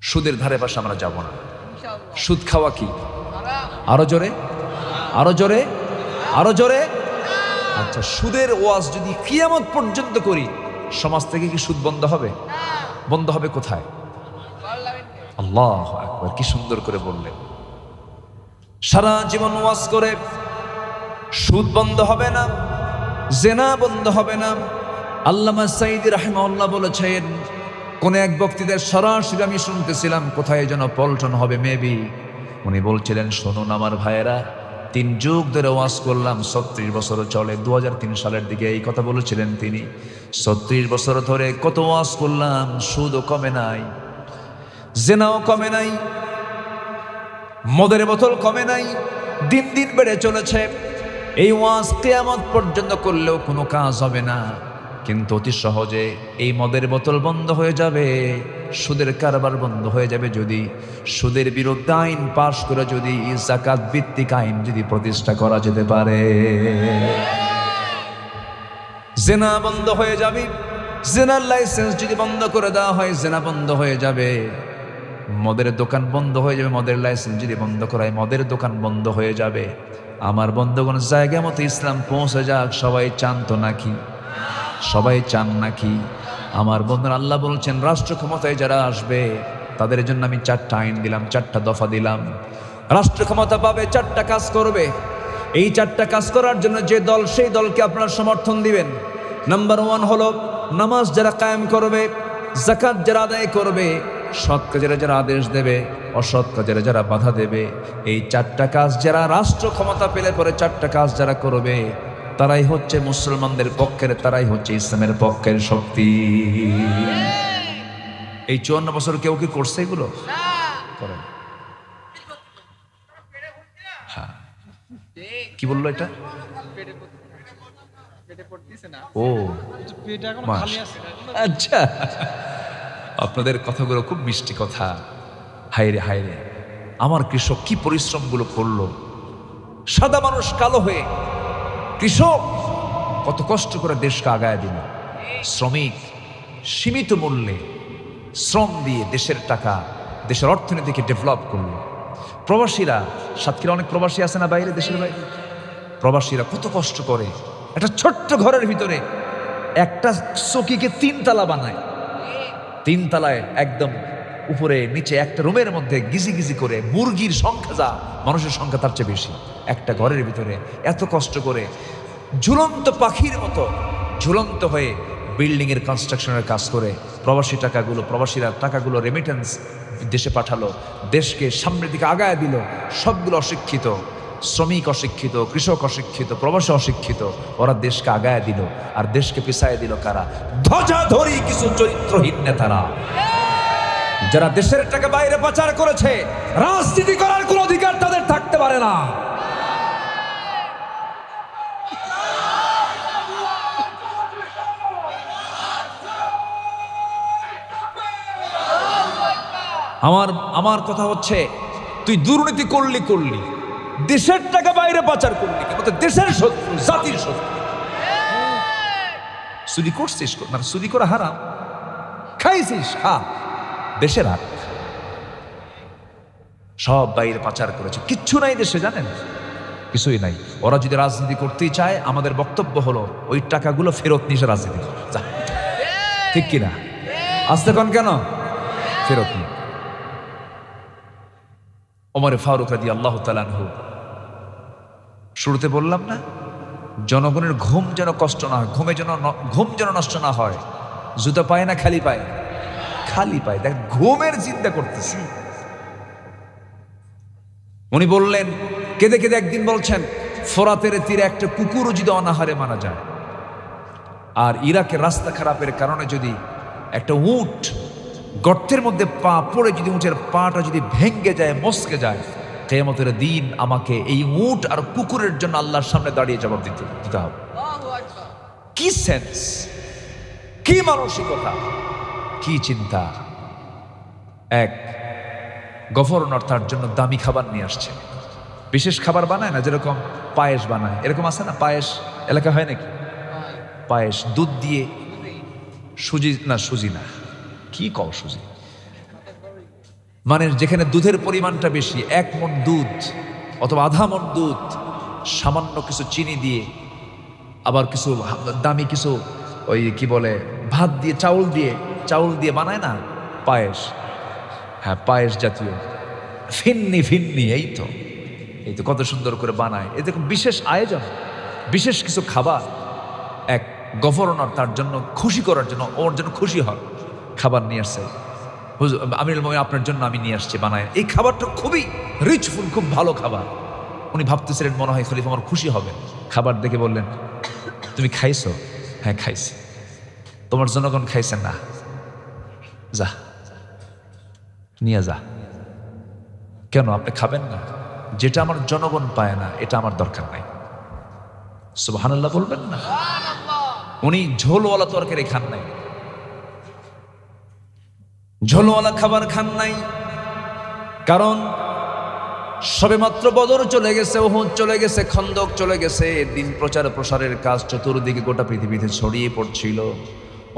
সুদের ধারে পাশে আমরা যাব না। সুদ খাওয়া কি? আরো জোরে, আরো জোরে, আরো জোরে। আচ্ছা, সুদের ওয়াজ যদি কিয়ামত পর্যন্ত করি, সমাজ থেকে কি সুদ বন্ধ হবে? বন্ধ হবে কোথায়? আল্লাহু আকবার, কি সুন্দর করে বললেন। সারা জীবন ওয়াজ করে সুদ বন্ধ হবে না, জেনা বন্ধ হবে না, আল্লামা সাঈদী রাহিমাহুল্লাহ বলেছেন, কোন এক বক্তৃতায় সরাসরি আমি শুনতেছিলাম, কোথায় যেন পল্টন হবে মেবি, উনি বলছিলেন, শুনুন আমার ভাইয়েরা, 3 যুগ ধরে ওয়াজ করলাম, 36 বছর চলে, 2003 সালের দিকে এই কথা বলেছিলেন তিনি। 36 বছর ধরে কত ওয়াজ করলাম, সুদও কমে নাই, জেনাও কমে নাই, মদের বোতল কমে নাই, দিন দিন বেড়ে চলেছে। এই ওয়াজ কিয়ামত পর্যন্ত করলেও কোনো কাজ হবে না, কিন্তু অতি সহজে এই মদের বোতল বন্ধ হয়ে যাবে, সুদের কারবার বন্ধ হয়ে যাবে যদি সুদের বিরুদ্ধে আইন পাশ করে যদি যাকাত ভিত্তিক আইন যদি প্রতিষ্ঠা করা যেতে পারে। জেনা বন্ধ হয়ে যাবে, জেনার লাইসেন্স যদি বন্ধ করে দেওয়া হয়, জেনা বন্ধ হয়ে যাবে। মদের দোকান বন্ধ হয়ে যাবে, মদের লাইসেন্স যদি বন্ধ করায় মদের দোকান বন্ধ হয়ে যাবে। আমার বন্ধুগণ, জায়গা মতো ইসলাম পৌঁছে যাক, সবাই চান তো নাকি? সবাই চান নাকি? আমার বন্ধুরা, আল্লাহ বলছেন, রাষ্ট্র ক্ষমতায় যারা আসবে তাদের জন্য আমি 4টা আইন দিলাম, 4টা দফা দিলাম। রাষ্ট্র ক্ষমতা পাবে, 4টা কাজ করবে। এই 4টা কাজ করার জন্য যে দল, সেই দলকে আপনারা সমর্থন দিবেন। নাম্বার 1 হলো নামাজ যারা কায়েম করবে, যাকাত যারা আদায় করবে, সৎ কাজের যারা আদেশ দেবে, অসৎ কাজের যারা বাধা দেবে। এই 4টা কাজ যারা রাষ্ট্র ক্ষমতা পেলে পরে 4টা কাজ যারা করবে, তারাই হচ্ছে মুসলমানদের পক্ষের, তারাই হচ্ছে ইসলামের পক্ষের শক্তি। এই 54 বছর কেউ কি করছে এগুলো? করেন। হ্যাঁ, কি বললো এটা? ও আচ্ছা, আপনাদের কথাগুলো খুব মিষ্টি কথা। হায়রে হায়রে, আমার কৃষক কি পরিশ্রমগুলো করলো, সাদা মানুষ কালো হয়ে, কৃষক কত কষ্ট করে দেশকে আগায় দিল। শ্রমিক সীমিত মূল্যে শ্রম দিয়ে দেশের টাকা, দেশের অর্থনীতিকে ডেভেলপ করলো। প্রবাসীরা, সাতক্ষীরা অনেক প্রবাসী আছে না বাইরে, দেশের বাইরে, প্রবাসীরা কত কষ্ট করে একটা ছোট্ট ঘরের ভিতরে একটা চকিকে 3 তালা বানায়। 3 তালায় একদম উপরে নিচে একটা রুমের মধ্যে গিজি গিজি করে, মুরগির সংখ্যা যা মানুষের সংখ্যা তার চেয়ে বেশি, একটা ঘরের ভিতরে এত কষ্ট করে ঝুলন্ত পাখির মতো ঝুলন্ত হয়ে বিল্ডিং এর কনস্ট্রাকশনের কাজ করে প্রবাসীরা টাকাগুলো রেমিটেন্স দেশে পাঠালো, দেশকে সামনের দিকে আগায় দিল। সবগুলো অশিক্ষিত, শ্রমিক অশিক্ষিত, কৃষক অশিক্ষিত, প্রবাসী অশিক্ষিত, ওরা দেশকে আগায় দিল। আর দেশকে পিছায় দিল কারা? ধ্বজাধারী কিছু চরিত্রহীন নেতারা, যারা দেশের টাকা বাইরে পাচার করেছে। রাজনীতি করার কোন অধিকার তাদের থাকতে পারে না। আমার কথা হচ্ছে, তুই দুর্নীতি করলি, দেশের টাকা বাইরে পাচার করলি, কিন্তু দেশের শত্রু, জাতির শত্রু। চুরি করছিস, মানে চুরি করা হারাম, খাইছিস খা, দেশে রাখ। সব বাইরে পাচার করেছে, কিচ্ছু নাই দেশে, জানেন, কিছুই নাই। ওরা যদি রাজনীতি করতেই চায়, আমাদের বক্তব্য হলো ওই টাকাগুলো ফেরত নিয়ে রাজনীতি কর, ঠিক কিনা? আসতে কোন কেন ফেরত নিয়ে। ওমর ফারুক রাদিয়াল্লাহু তাআলা আনহু, শুরুতে বললাম না, জনগণের ঘুম যেন কষ্ট না হয়, ঘুম যেন নষ্ট না হয়। জুতা পায় না খালি পায়, খালি পায়, দেখ ঘুমের চিন্তা করতেছি। উনি বললেন, কেঁদে কেঁদে একদিন বলছেন, ফোরাতের তীরে একটা কুকুর যদি অনাহারে মারা যায়, আর ইরাকের রাস্তা খারাপের কারণে যদি একটা উট গর্তের মধ্যে পা পড়ে যদি উটের পাটা যদি ভেঙ্গে যায়, মস্কে যায়, কিয়ামতের দিন আমাকে এই উট আর কুকুরের জন্য আল্লাহর সামনে দাঁড়িয়ে জবাব দিতে হবে। কি সেন্স, কি মানসিকতা, কি চিন্তা! এক গভর্নর তার জন্য দামি খাবার নিয়ে আসছে, বিশেষ খাবার বানায় না, যেরকম পায়েস বানায়, এরকম আছে না, পায়েস এলাকা হয় নাকি? পায়েস দুধ দিয়ে, সুজি না, কি কও সুজি, মানে যেখানে দুধের পরিমাণটা বেশি, 1 মণ দুধ অথবা আধা মণ দুধ, সামান্য কিছু চিনি দিয়ে, আবার কিছু দামি কিছু ওই কি বলে ভাত দিয়ে, চাউল দিয়ে বানায় না পায়েস। হ্যাঁ, পায়েস জাতীয় ফিন্নি, এই তো কত সুন্দর করে বানায়। এরকম বিশেষ আয়োজন, বিশেষ কিছু খাবার। এক গভর্নর তার জন্য খুশি করার জন্য, ওর জন্য খুশি হন, খাবার নিয়ে আসছে। হুজুর আমিরুল মুমিনিন আপনার জন্য আমি নিয়ে আসছি বানায়। এই খাবারটা খুবই রিচফুল, খুব ভালো খাবার। উনি ভাবতেছিলেন মনে হয় খলিফা আমার খুশি হবে। খাবার দেখে বললেন, তুমি খাইছো? হ্যাঁ খাইছি। তোমার জনগণ খাইছেন না, যা নিয়ে যা। কেন আপনি খাবেন না? যেটা আমার জনগণ পায় না এটা আমার দরকার নাই। সুবহানাল্লাহ বলবেন না? উনি ঝোলওয়ালা তরকারি খান নাই, ঝোলওয়ালা খাবার খান নাই, কারণ সবেমাত্র বদর চলে গেছে, উহুদ চলে গেছে, খন্দক চলে গেছে, দিন প্রচার প্রসারের কাজ চতুর্দিকে গোটা পৃথিবীতে ছড়িয়ে পড়ছিল।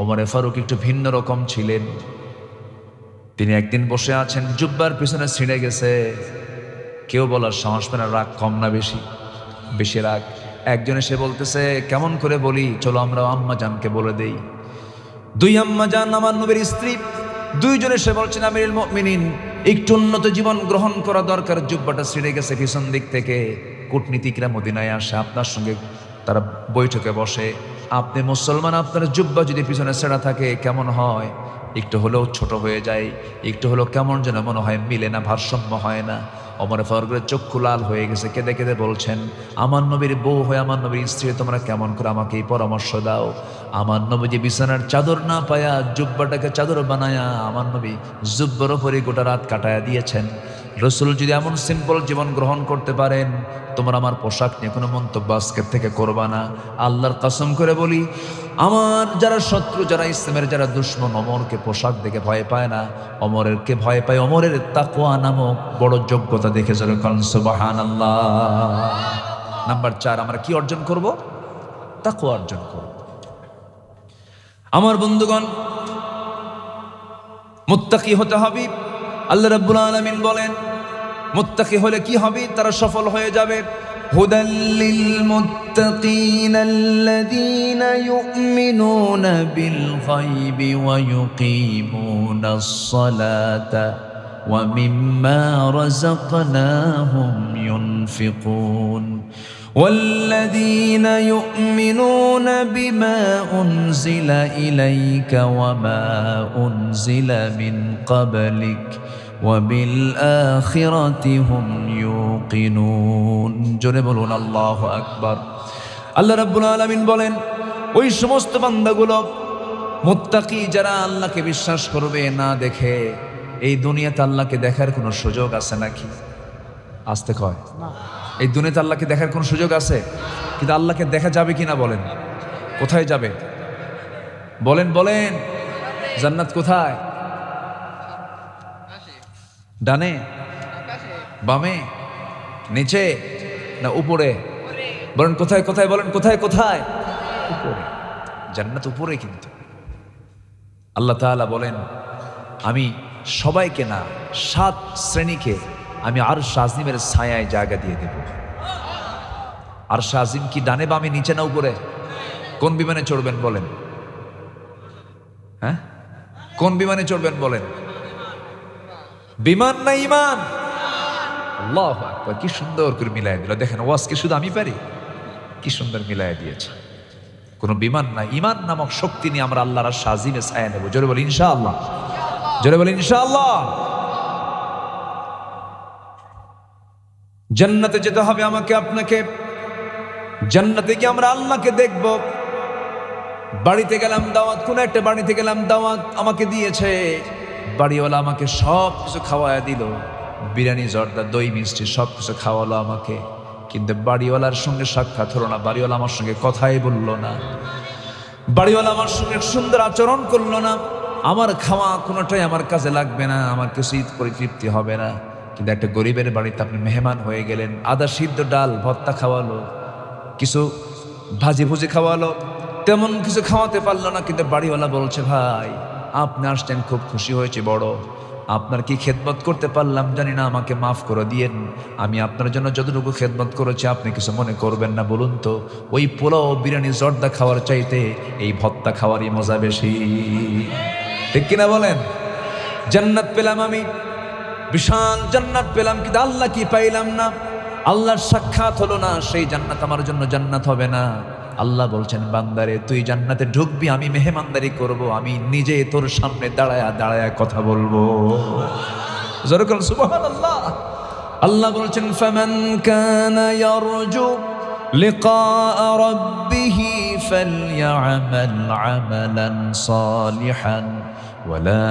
ওমরে ফারুক একটু ভিন্ন রকম ছিলেন। তিনি একদিন বসে আছেন, জুব্বার পিছনে ছিঁড়ে গেছে। কেউ বলার সাহস পেয়ে না, রাগ কম না বেশি? বেশি রাগ। একজন এসে বলতেছে, কেমন করে বলি, চলো আমরা আম্মা জানকে বলে দেই। দুই আম্মা জান আমার নবীর স্ত্রী, দুইজন এসে বলছেন, আমিরুল মুমিনিন একটু উন্নত জীবন গ্রহণ করা দরকার, জুব্বাটা ছিঁড়ে গেছে পিছন দিক থেকে। কূটনীতিকরা মদিনায় আসে, আপনার সঙ্গে তারা বৈঠকে বসে। আপনি মুসলমান, আপনার জুব্বা যদি পিছনে ছেঁড়া থাকে কেমন হয়? একটু হলেও ছোট হয়ে যায়, একটু হলেও কেমন যেন মনে হয়, মিলে না, ভারসাম্য হয় না। ওমর ফারুকের চক্ষু লাল হয়ে গেছে, কেঁদে কেঁদে বলছেন, আমার নবীর বউ হয়ে আমার নবীর স্ত্রী তোমরা কেমন করে আমাকে এই পরামর্শ দাও? আমার নবী যে বিছানার চাদর না পায়া জুব্বাটাকে চাদর বানায়া আমার নবী জুব্বার ওপরে গোটা রাত কাটায়া দিয়েছেন। রসুল যদি এমন সিম্পল জীবন গ্রহণ করতে পারেন, তোমরা আমার পোশাক নিয়ে কোনো মন্তব্য আজকের থেকে করবা না। আল্লাহর কসম করে বলি, আমার যারা শত্রু, যারা ইসলামের যারা দুশ্মন, অমরকে পোশাক দেখে ভয় পায় না, অমরেরকে ভয় পায় অমরের তাকওয়া নামক বড় যোগ্যতা দেখে। যখন সুবহানাল্লাহ। নাম্বার 4, আমরা কি অর্জন করব? তাকওয়া অর্জন করব। আমার বন্ধুগণ, মুত্তাকি হতে হবে। আল্লাহ রাব্বুল আলামিন বলেন, মুত্তাকি হলে কি হবে? তারা সফল হয়ে যাবে। হুদাল লিল মুত্তাকিন আল্লাযীনা ইউমিনুনা বিল গায়বি ওয়া ইউকিমুনাস সালাতা ওয়া মিম্মা রাযাকনাহুম ইউনফিকুন والذين يؤمنون بما أنزل إليك وما أنزل من قبلك وبالآخرة هم يوقنون। জোরে বলুন আল্লাহু আকবার। আল্লাহ রাব্বুল আলামিন বলেন, ওই সমস্ত বান্দাগুলো মুত্তাকি যারা আল্লাহকে বিশ্বাস করবে না দেখে। এই দুনিয়াতে আল্লাহকে দেখার কোনো সুযোগ আছে নাকি? আসতে কয় না। এই দুনিয়াতে আল্লাহকে দেখার কোনো সুযোগ আছে? কিন্তু আল্লাহকে দেখা যাবে কিনা বলেন? কোথায় যাবে বলেন? বলেন জান্নাত কোথায়? ডানে, বামে, নিচে না উপরে? বলেন কোথায় কোথায়? বলেন কোথায় কোথায়? উপরে। জান্নাত উপরে। কিন্তু আল্লাহ তাআলা বলেন, আমি সবাইকে না, 7 শ্রেণীকে আমি আরশ আজিমের ছায়ায় জায়গা দিয়ে দেব। আরশ আজিম কি ডানে বামে নিচে না উপরে? কোন বিমানে চড়বেন বলেন? হ্যাঁ, কোন বিমানে চড়বেন বলেন? বিমান না ইমান? আল্লাহু আকবার, কি সুন্দর করে মিলাই দিল। দেখেন ওয়াজকে শুধু আমি পারি, কি সুন্দর মিলাই দিয়েছে। কোন বিমান না, ইমান নামক শক্তি নিয়ে আমরা আল্লাহর আরশ আজিমে ছায়া নেব। জোরে বলি ইনশাআল্লাহ। জোরে বলি ইনশাআল্লাহ। জান্নাতে যেতে হবে আমাকে আপনাকে। জান্নাতে কি আমরা আল্লাহকে দেখব? বাড়িতে গেলাম দাওয়াত, কোন একটা বাড়িতে গেলাম দাওয়াত আমাকে দিয়েছে, বাড়িওয়ালা আমাকে সব কিছু খাওয়ায় দিল, বিরিয়ানি, জর্দা, দই, মিষ্টি সব কিছু খাওয়ালো আমাকে। কিন্তু বাড়িওয়ালার সঙ্গে সাক্ষাৎ হলো না, বাড়িওয়ালা আমার সঙ্গে কথাই বললো না, বাড়িওয়ালা আমার সঙ্গে সুন্দর আচরণ করলো না। আমার খাওয়া কোনোটাই আমার কাজে লাগবে না, আমার কিছু পরিতৃপ্তি হবে না। কিন্তু একটা গরিবের বাড়িতে আপনি মেহমান হয়ে গেলেন, আদা সিদ্ধ ডাল ভর্তা খাওয়ালো, কিছু ভাজি ভুজি খাওয়ালো, তেমন কিছু খাওয়াতে পারলো না। কিন্তু বাড়িওয়ালা বলছে, ভাই আপনি আসছেন, খুব খুশি হয়েছে বড়, আপনার কি খেদমত করতে পারলাম জানি না, আমাকে মাফ করে দিয়েন। আমি আপনার জন্য যতটুকু খেদমত করেছি আপনি কিছু মনে করবেন না। বলুন তো, ওই পোলাও, বিরিয়ানি, জর্দা খাওয়ার চাইতে এই ভর্তা খাওয়ারই মজা বেশি, ঠিক কিনা বলেন? জান্নাত পেলাম আমি, বিশাল জান্নাত পেলাম, কিন্তু আল্লাহ কি পাইলাম না। আল্লাহর সাক্ষাৎ হলো না, সেই জান্নাত আমার জন্য জান্নাত হবে না। আল্লাহ বলছেন বান্দারে তুই জান্নাতে ঢুকবি, আমি মেহমানদারি করব, আমি নিজে তোর সামনে দাঁড়ায়া দাঁড়ায়া কথা বলবো। জোরে বলুন সুবহানাল্লাহ। আল্লাহ বলছেন ফামান কানা ইয়ারজু লিকা রাব্বিহি ফালইআমাল আমালান সালিহান ওয়ালা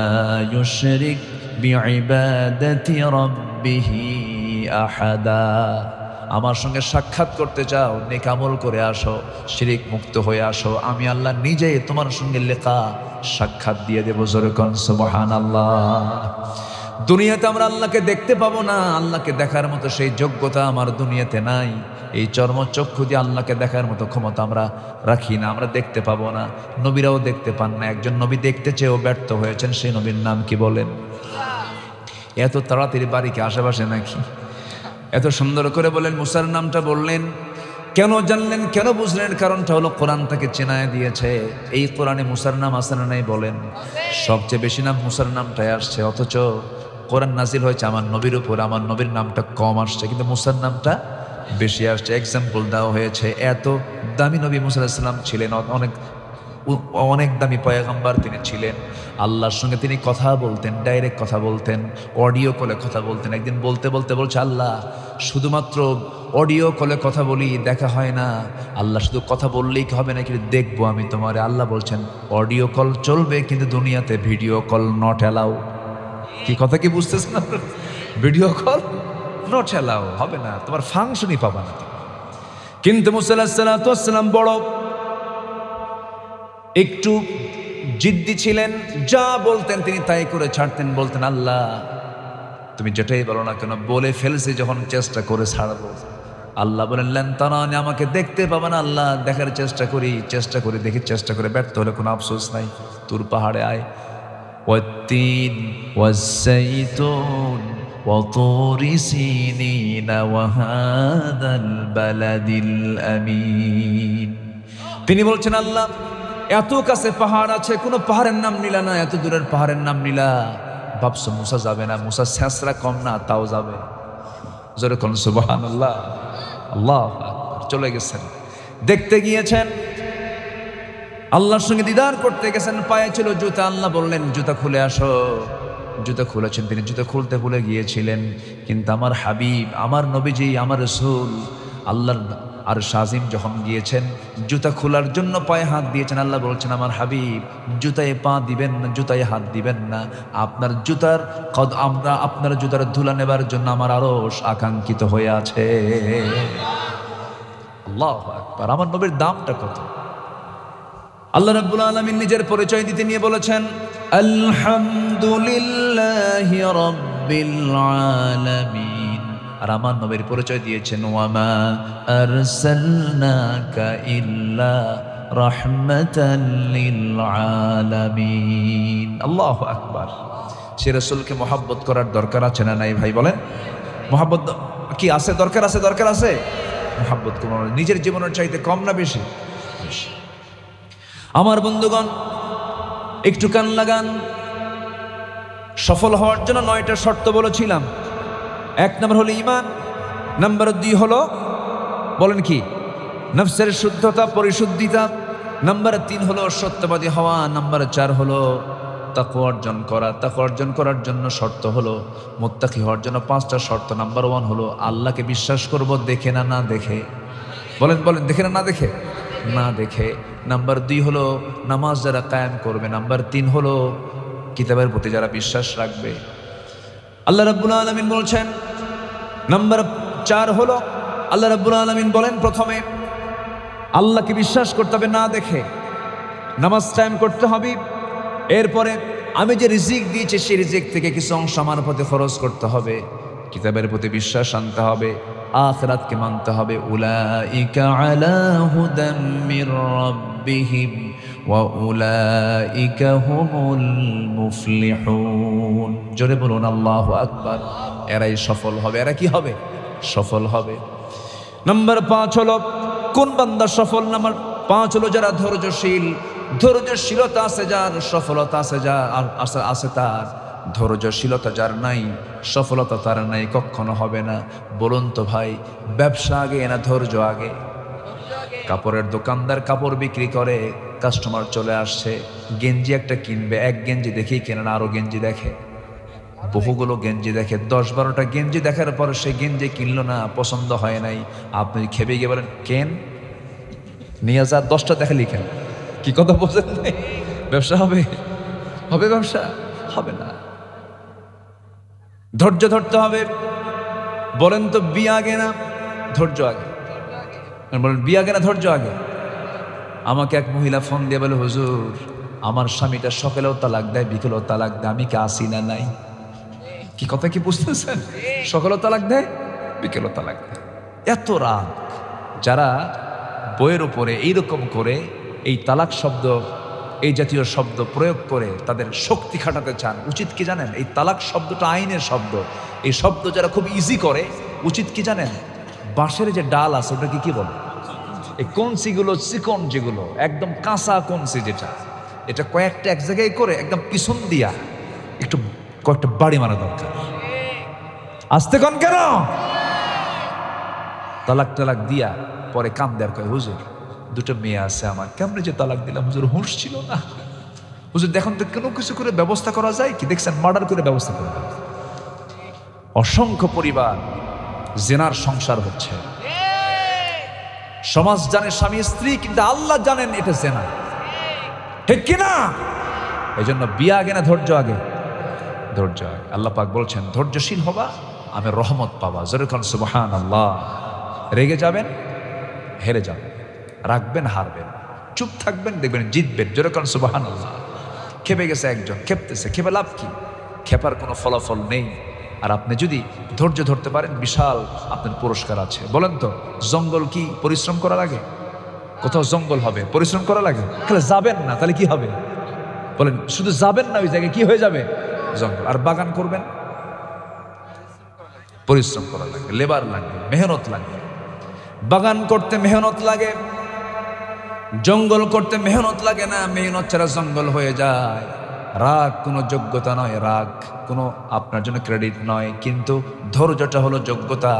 ইউশরিক বিইবাদাতি রাব্বিহি আহাদা। আমার সঙ্গে সাক্ষাৎ করতে চাও, নেক আমল করে আসো, শিরিক মুক্ত হয়ে আসো, আমি আল্লাহ নিজে তোমার সঙ্গে লেখা সাক্ষাৎ দিয়ে দেব। জোরে কোন সুবহানাল্লাহ। দুনিয়াতে আমরা আল্লাহকে দেখতে পাবো না, আল্লাহকে দেখার মতো সেই যোগ্যতা আমার দুনিয়াতে নাই। এই চর্মচক্ষু দিয়ে আল্লাহকে দেখার মতো ক্ষমতা আমরা রাখি না, আমরা দেখতে পাবো না। নবীরাও দেখতে পান না। একজন নবী দেখতে চেয়েও ব্যর্থ হয়েছেন, সেই নবীর নাম কি বলেন? এত তাড়াতাড়ি বাড়িকে আশেপাশে নাকি? এত সুন্দর করে বলেন, মুসার নামটা বললেন, কেন জানলেন, কেন বুঝলেন? কারণটা হলো কোরআন তাকে চেনায় দিয়েছে। এই কোরআনে মুসার নাম আসে না নাই বলেন? সবচেয়ে বেশি নাম মুসার নামটাই আসছে, অথচ কোরআন নাজিল হয়েছে আমার নবীর উপর, আমার নবীর নামটা কম আসছে, কিন্তু মুসার নামটা বেশি আসছে। এক্সাম্পল দেওয়া হয়েছে, এত দামি নবী মুসা আলাইহিস সালাম ছিলেন, অনেক দামি পয়গম্বর তিনি ছিলেন। আল্লাহর সঙ্গে তিনি কথা বলতেন, ডাইরেক্ট কথা বলতেন, অডিও কলে কথা বলতেন। একদিন বলতে বলতে বলছে, আল্লাহ শুধুমাত্র অডিও কলে কথা বলি, দেখা হয় না। আল্লাহ শুধু কথা বললেই কি হবে নাকি? দেখবো আমি তোমারে। আল্লাহ বলছেন অডিও কল চলবে, কিন্তু দুনিয়াতে ভিডিও কল নট অ্যালাউ। কি কথা কি বুঝতেছেন? ভিডিও কল নট অ্যালাউ হবে না, তোমার ফাংশনই পাবা না। কিন্তু মুসা আলাইহিস সালাম বড় একটু জিদ্দি ছিলেন, যা বলতেন তিনি তাই করে ছাড়তেন। বলতেন আল্লাহ তুমি যেটাই বলো না কেন, বলে ফেলছি যখন চেষ্টা করে ছাড়বো। আল্লাহ বলেন লেন তারানি, আমাকে দেখতে পাবে না। আল্লাহ দেখার চেষ্টা করি দেখি, চেষ্টা করে ব্যর্থ হলে কোনো আফসোস নাই। তুর পাহাড়ে আয়, ওয়াত্তিন ওয়াসসাইতুন ওয়া তুরি সিনিনা ওয়া হাদাল বালাদিল আমিন। তিনি বলছেন আল্লাহ এত কাছে পাহাড় আছে, কোনো পাহাড়ের নাম নিলা না, এত দূরের পাহাড়ের নাম নিলা। ভাবছো মুসা যাবে না, মুসা ছেঁচড়া কম না, তাও যাবে। জোরে কোন সুবহানাল্লাহ। আল্লাহ চলে গেছেন, দেখতে গিয়েছেন, আল্লাহর সঙ্গে দিদার করতে গেছেন। পায়ে ছিল জুতা, আল্লাহ বললেন জুতা খুলে আসো। জুতা খুলেছেন, তিনি জুতা খুলতে ভুলে গিয়েছিলেন। কিন্তু আমার হাবিব, আমার নবীজি, আমার রাসূল আল্লাহর আর শাজিম যখন গিয়েছেন জুতা খোলার জন্য পায়ে হাত দিয়েছেন, আল্লাহ বলছেন আমার হাবিব জুতায় পা দিবেন না, জুতায় হাত দিবেন না। আপনার জুতার আমরা আপনার জুতার ধুলা নেবার জন্য আমার আরশ আকাঙ্ক্ষিত হয়ে আছে। আল্লাহু আকবার। আমার নবীর দামটা কত! আল্লাহ রাব্বুল আলামিন নিজের পরিচয় দিতে নিয়ে বলেছেন আলহামদুলিল্লাহি রাব্বিল আলামিন। আর আমার নবীর পরিচয় দিয়েছেন ওয়ামা আরসালনাকা ইল্লা রাহমাতাল লিল আলামিন। আল্লাহু আকবার। সে রাসূলকে মহব্বত করার দরকার আছে না নাই ভাই বলেন? মহব্বত কি আছে? দরকার আছে, দরকার আছে। মহব্বত করুন, নিজের জীবনের চাইতে কম না বেশি? বেশি। আমার বন্ধুগণ একটু কান লাগান। সফল হওয়ার জন্য 9টা শর্ত বলেছিলাম। 1 নম্বর হলো ঈমান, নাম্বার 2 হলো বলেন কি নফসের শুদ্ধতা, পরিশুদ্ধিতা, নাম্বার 3 হলো সত্যবাদী হওয়া, নাম্বার 4 হলো তাকওয়া অর্জন করা। তাকওয়া অর্জন করার জন্য শর্ত হলো মুত্তাকি হওয়ার জন্য 5টা শর্ত। নাম্বার 1 হলো আল্লাহকে বিশ্বাস করব দেখে না, না দেখে। বলেন বলেন, দেখে না, না দেখে? না দেখে। নাম্বার 2 হলো নামাজ যারা কায়েম করবে। নাম্বার 3 হলো কিতাবের প্রতি যারা বিশ্বাস রাখবে। আল্লাহ রাব্বুল আলামিন বলছেন নাম্বার 4 হলো আল্লাহ রাব্বুল আলামিন বলেন প্রথমে আল্লাহকে বিশ্বাস করতে হবে না দেখে, নামাজ কায়েম করতে হবে। এরপরে আমি যে রিজিক দিয়েছি সেই রিজিক থেকে কিছু অংশ আমার পথে খরচ করতে হবে। কিতাবের প্রতি বিশ্বাস আনতে হবে, আখিরাতকে মানতে হবে। উলাইকা আলা হুদাম মির রাব্বিহিম ওয়া উলাইকা হুমুল মুফলিহুন। জোরে বলুন আল্লাহু আকবার। এরাই সফল হবে। এরা কি হবে? সফল হবে। নাম্বার 5 হলো কোন বান্দা সফল? নাম্বার 5 হলো যারা ধৈর্যশীল। ধৈর্যশীলতা আছে যার, সফলতা আছে যার, আছে তার। ধৈর্যশীলতা যার নাই, সফলতা তার নাই, কখনো হবে না। বলুন তো ভাই, ব্যবসা আগে না ধৈর্য আগে? কাপড়ের দোকানদার কাপড় বিক্রি করে, কাস্টমার চলে আসছে, গেঞ্জি একটা কিনবে, এক গেঞ্জি দেখেই কেনে না, আরো গেঞ্জি দেখে, বহুগুলো গেঞ্জি দেখে, 10-12টা গেঞ্জি দেখার পর সে গেঞ্জি কিনলো না, পছন্দ হয় নাই। আপনি খেপে গিয়ে বলেন কেন, নিয়ে যা, 10টা দেখা লিখেন, কি কথা বোঝেন নাই? ব্যবসা হবে? হবে ব্যবসা? হবে না। ধৈর্য ধরতে হবে। বলেন তো বিয়ে আগে না ধৈর্য আগে? বলেন বিয়ে আগে না ধৈর্য আগে? আমাকে এক মহিলা ফোন দিয়ে বলে, হুজুর আমার স্বামীটা সকালেও তালাক দেয়, বিকেলেও তালাক দেয়, আমি কি আসি না নাই? কি কথা কি বুঝতেছেন? সকালেও তালাক দেয়, বিকেলেও তালাক দেয়। এত রাগ। যারা বইয়ের উপরে এইরকম করে এই তালাক শব্দ, এই জাতীয় শব্দ প্রয়োগ করে তাদের শক্তি খাটাতে চান, উচিত কি জানেন? এই তালাক শব্দটা আইনের শব্দ। এই শব্দ যারা খুব ইজি করে, উচিত কি জানেন? বাঁশের যে ডাল আছে ওটাকে কি বলে? এই কঞ্চিগুলো, চিকন যেগুলো, একদম কাঁচা কঞ্চি যেটা, এটা কয়েকটা এক জায়গায় করে একদম পিছন দিয়া একটু কয়েকটা বাড়ি মারা দরকার। আসতে কন কেন? তালাক টালাক দিয়া পরে কাম দেয়ার কয়, হুজুর দুটো মেয়ে আছে আমার, কেমনে যে তালাক দিলাম হুজুর, হুঁশ ছিল না। হুজুর দেখুন তো কোনো কিছু করে ব্যবস্থা করা যায় কি? দেখছেন মার্ডার করে ব্যবস্থা করে। অসংখ্য পরিবার জেনার সংসার হচ্ছে। সমাজ জানে স্বামী স্ত্রী, কিন্তু আল্লাহ জানেন এটা জেনা, ঠিক কিনা? এই জন্য বিয়ে আগে না ধৈর্য আগে? ধৈর্য আগে। আল্লাহ পাক বলছেন ধৈর্যশীল হবা, আমি রহমত পাবা। জোরে খান সুবহানাল্লাহ। রেগে যাবেন, হেরে যাবেন, রাখবেন, হারবেন, চুপ থাকবেন, দেখবেন জিতবেন। জোরে খান সুবহানাল্লাহ। খেপে গেছে একজন, খেপতেছে, খেপে লাভ কি? খেপার কোনো ফলাফল নেই। আর আপনি যদি ধৈর্য ধরতে পারেন, বিশাল আপনার পুরস্কার আছে। বলেন তো জঙ্গল কি পরিশ্রম করা লাগে? কোথাও জঙ্গল হবে পরিশ্রম করা লাগে? তাহলে যাবেন না, তাহলে কি হবে? বলেন শুধু যাবেন না, ওই জায়গায় কি হয়ে যাবে? জঙ্গল। আর বাগান করবেন, পরিশ্রম করা লাগে, লেবার লাগবে, মেহনত লাগবে। বাগান করতে মেহনত লাগে, জঙ্গল করতে মেহনত লাগে না। মেহনত ছাড়া জঙ্গল হয়ে যায়। রাগ কোনো যোগ্যতা নয়, রাগ কোনো আপনার জন্য ক্রেডিট নয়, কিন্তু ধৈর্যটা হলো যোগ্যতা।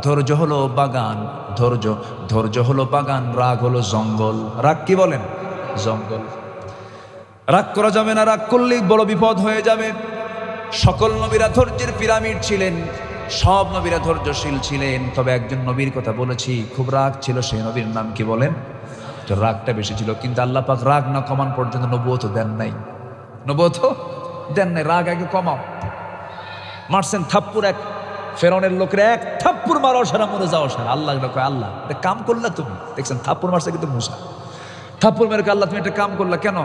ধৈর্য হলো বাগান, ধৈর্য হলো বাগান, রাগ হলো জঙ্গল। রাগ কি বলেন? জঙ্গল। রাগ করা যাবে না, রাগ করলেই বড় বিপদ হয়ে যাবে। সকল নবীরা ধৈর্যের পিরামিড ছিলেন, সব নবীরা ধৈর্যশীল ছিলেন। তবে একজন নবীর কথা বলেছি, খুব রাগ ছিল, সেই নবীর নাম কি বলেন? রাগটা বেশি ছিল, কিন্তু আল্লাহ পাক রাগ না কমান পর্যন্ত নবুয়ত দেন নাই। নবুয়ত দেন নাই, রাগ আগে কমাও। মারছেন থাপ্পুর, এক ফেরাউনের লোকের এক থাপ্পুর মারা সারা মরে যাওয়া সারা। আল্লাহ কয়, আল্লাহ এটা কাম করলা তুমি? দেখছেন থাপ্পুর মারছে কিন্তু মুসা। থাপ্পুর মেরে আল্লাহ তুমি একটা কাম করলা কেন?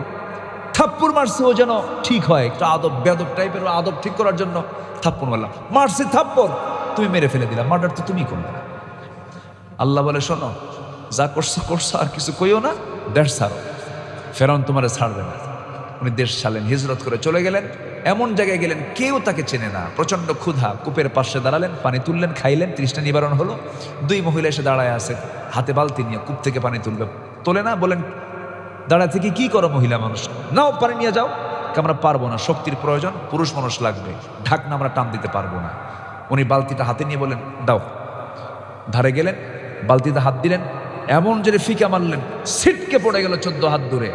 থাপ্পুর মারছে ও যেন ঠিক হয়, একটু আদব বেদব টাইপের আদব ঠিক করার জন্য থাপ্পুর মারলাম। মারছে থাপ্পুর, তুমি মেরে ফেলে দিলাম, মার্ডার তো তুমি করলে। আল্লাহ বলে শোনো, যা করছো করছো, আর কিছু কইও না, দেশ ছাড়ো। ফেরাউন তোমারে ছাড়বে না। উনি দেশ ছাড়লেন, হিজরত করে চলে গেলেন। এমন জায়গায় গেলেন কেউ তাকে চেনে না। প্রচন্ড ক্ষুধা, কূপের পাশে দাঁড়ালেন, পানি তুললেন, খাইলেন, তৃষ্ণা নিবারণ হলো। দুই মহিলা এসে দাঁড়ায় আছে, হাতে বালতি নিয়ে কূপ থেকে পানি তুলবে, তোলে না। বলেন দাঁড়ায় থেকে কি করো মহিলা মানুষ? নাও পানি নিয়ে যাও। আমরা পারবো না, শক্তির প্রয়োজন, পুরুষ মানুষ লাগবে, ঢাকনা আমরা টান দিতে পারবো না। উনি বালতিটা হাতে নিয়ে বলেন দাও। ধারে গেলেন, বালতিতে হাত দিলেন, এমন জোরে ফিকা মারলেন, ছিটকে পড়ে গেল 14 হাত দূরে।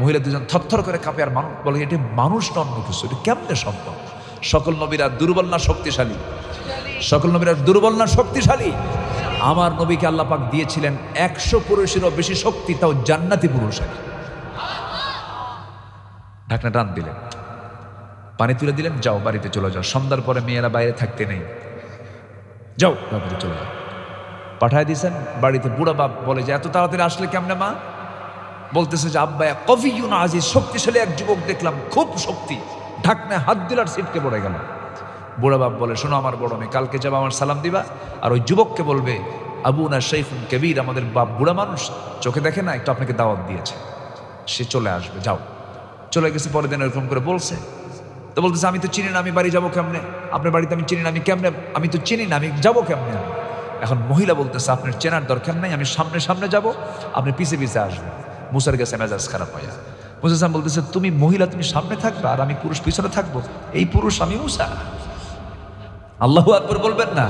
মহিলা দুজন থরথর করে কাঁপে। আর মানুষ বলে এটি মানুষ না অন্য কিছু, এটি কেমনে সম্ভব? সকল নবীরা দুর্বল না শক্তিশালী? সকল নবীরা দুর্বল না শক্তিশালী? আমার নবীকে আল্লাহ পাক দিয়েছিলেন 100 পুরুষেরও বেশি শক্তি, তাও জান্নাতি পুরুষ। ঢাকনা টান দিলেন, পানি তুলে দিলেন, যাও বাড়িতে চলে যাও। সন্ধ্যার পরে মেয়েরা বাইরে থাকতে নেই, যাও বাড়িতে চলে যাও। পাঠায় দিয়েছেন বাড়িতে। বুড়া বাপ বলে যে এত তাড়াতাড়ি আসলে কেমনে মা? বলতেছে যে আব্বা কফিউন আজিজ, শক্তিশালী এক যুবক দেখলাম, খুব শক্তি। ঢাকনায় হাত দিলার ছিটকে পড়ে গেল। বুড়া বাপ বলে শোনো আমার বড় মেয়ে, কালকে যাবা আমার সালাম দিবা, আর ওই যুবককে বলবে আবুনা শাইখুন কবির, আমাদের বাপ বুড়া মানুষ, চোখে দেখে না, একটু আপনাকে দাওয়াত দিয়েছে, সে চলে আসবে, যাও। চলে গেছে। পরের দিন এরকম করে বলছে, তো বলতেছে আমি তো চিনি না, আমি বাড়ি যাবো কেমনে? আপনার বাড়িতে আমি চিনি না, আমি কেমনে, আমি তো চিনি না, আমি যাবো কেমনে? এখন মহিলা বলতেছে আপনার চেনার দরকার নাই, আমি সামনে সামনে যাব, আপনি পিছে পিছে আসবেন। মুসার গেছে মেজাজ খারাপ হয়ে। মুসা বলতেছে তুমি মহিলা, তুমি সামনে থাকবে আর আমি পুরুষ পিছনে থাকবো? এই পুরুষ আমি মুসা। আল্লাহু আকবার বলবেন না?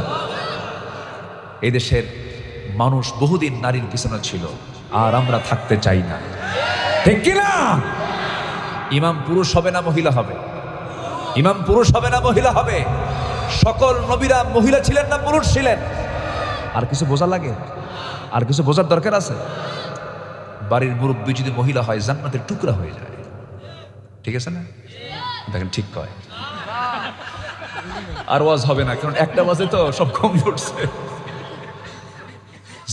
এই দেশের মানুষ বহুদিন নারীর পিছনে ছিল। আর আমরা থাকতে চাই না, ঠিক কিনা? ইমাম পুরুষ হবে না মহিলা হবে? ইমাম পুরুষ হবে না মহিলা হবে? সকল নবীরা মহিলা ছিলেন না পুরুষ ছিলেন? আর কিছু বোঝা লাগে? আর কিছু বোঝার দরকার আছে? বাড়ির মুরব্বী যদি মহিলা হয় জান্নাতের টুকরা হয়ে যায়, ঠিক আছে না? দেখেন ঠিক কয়। আর ওয়াজ হবে না, কারণ একটা ওয়াজে তো সব কম পড়ছে।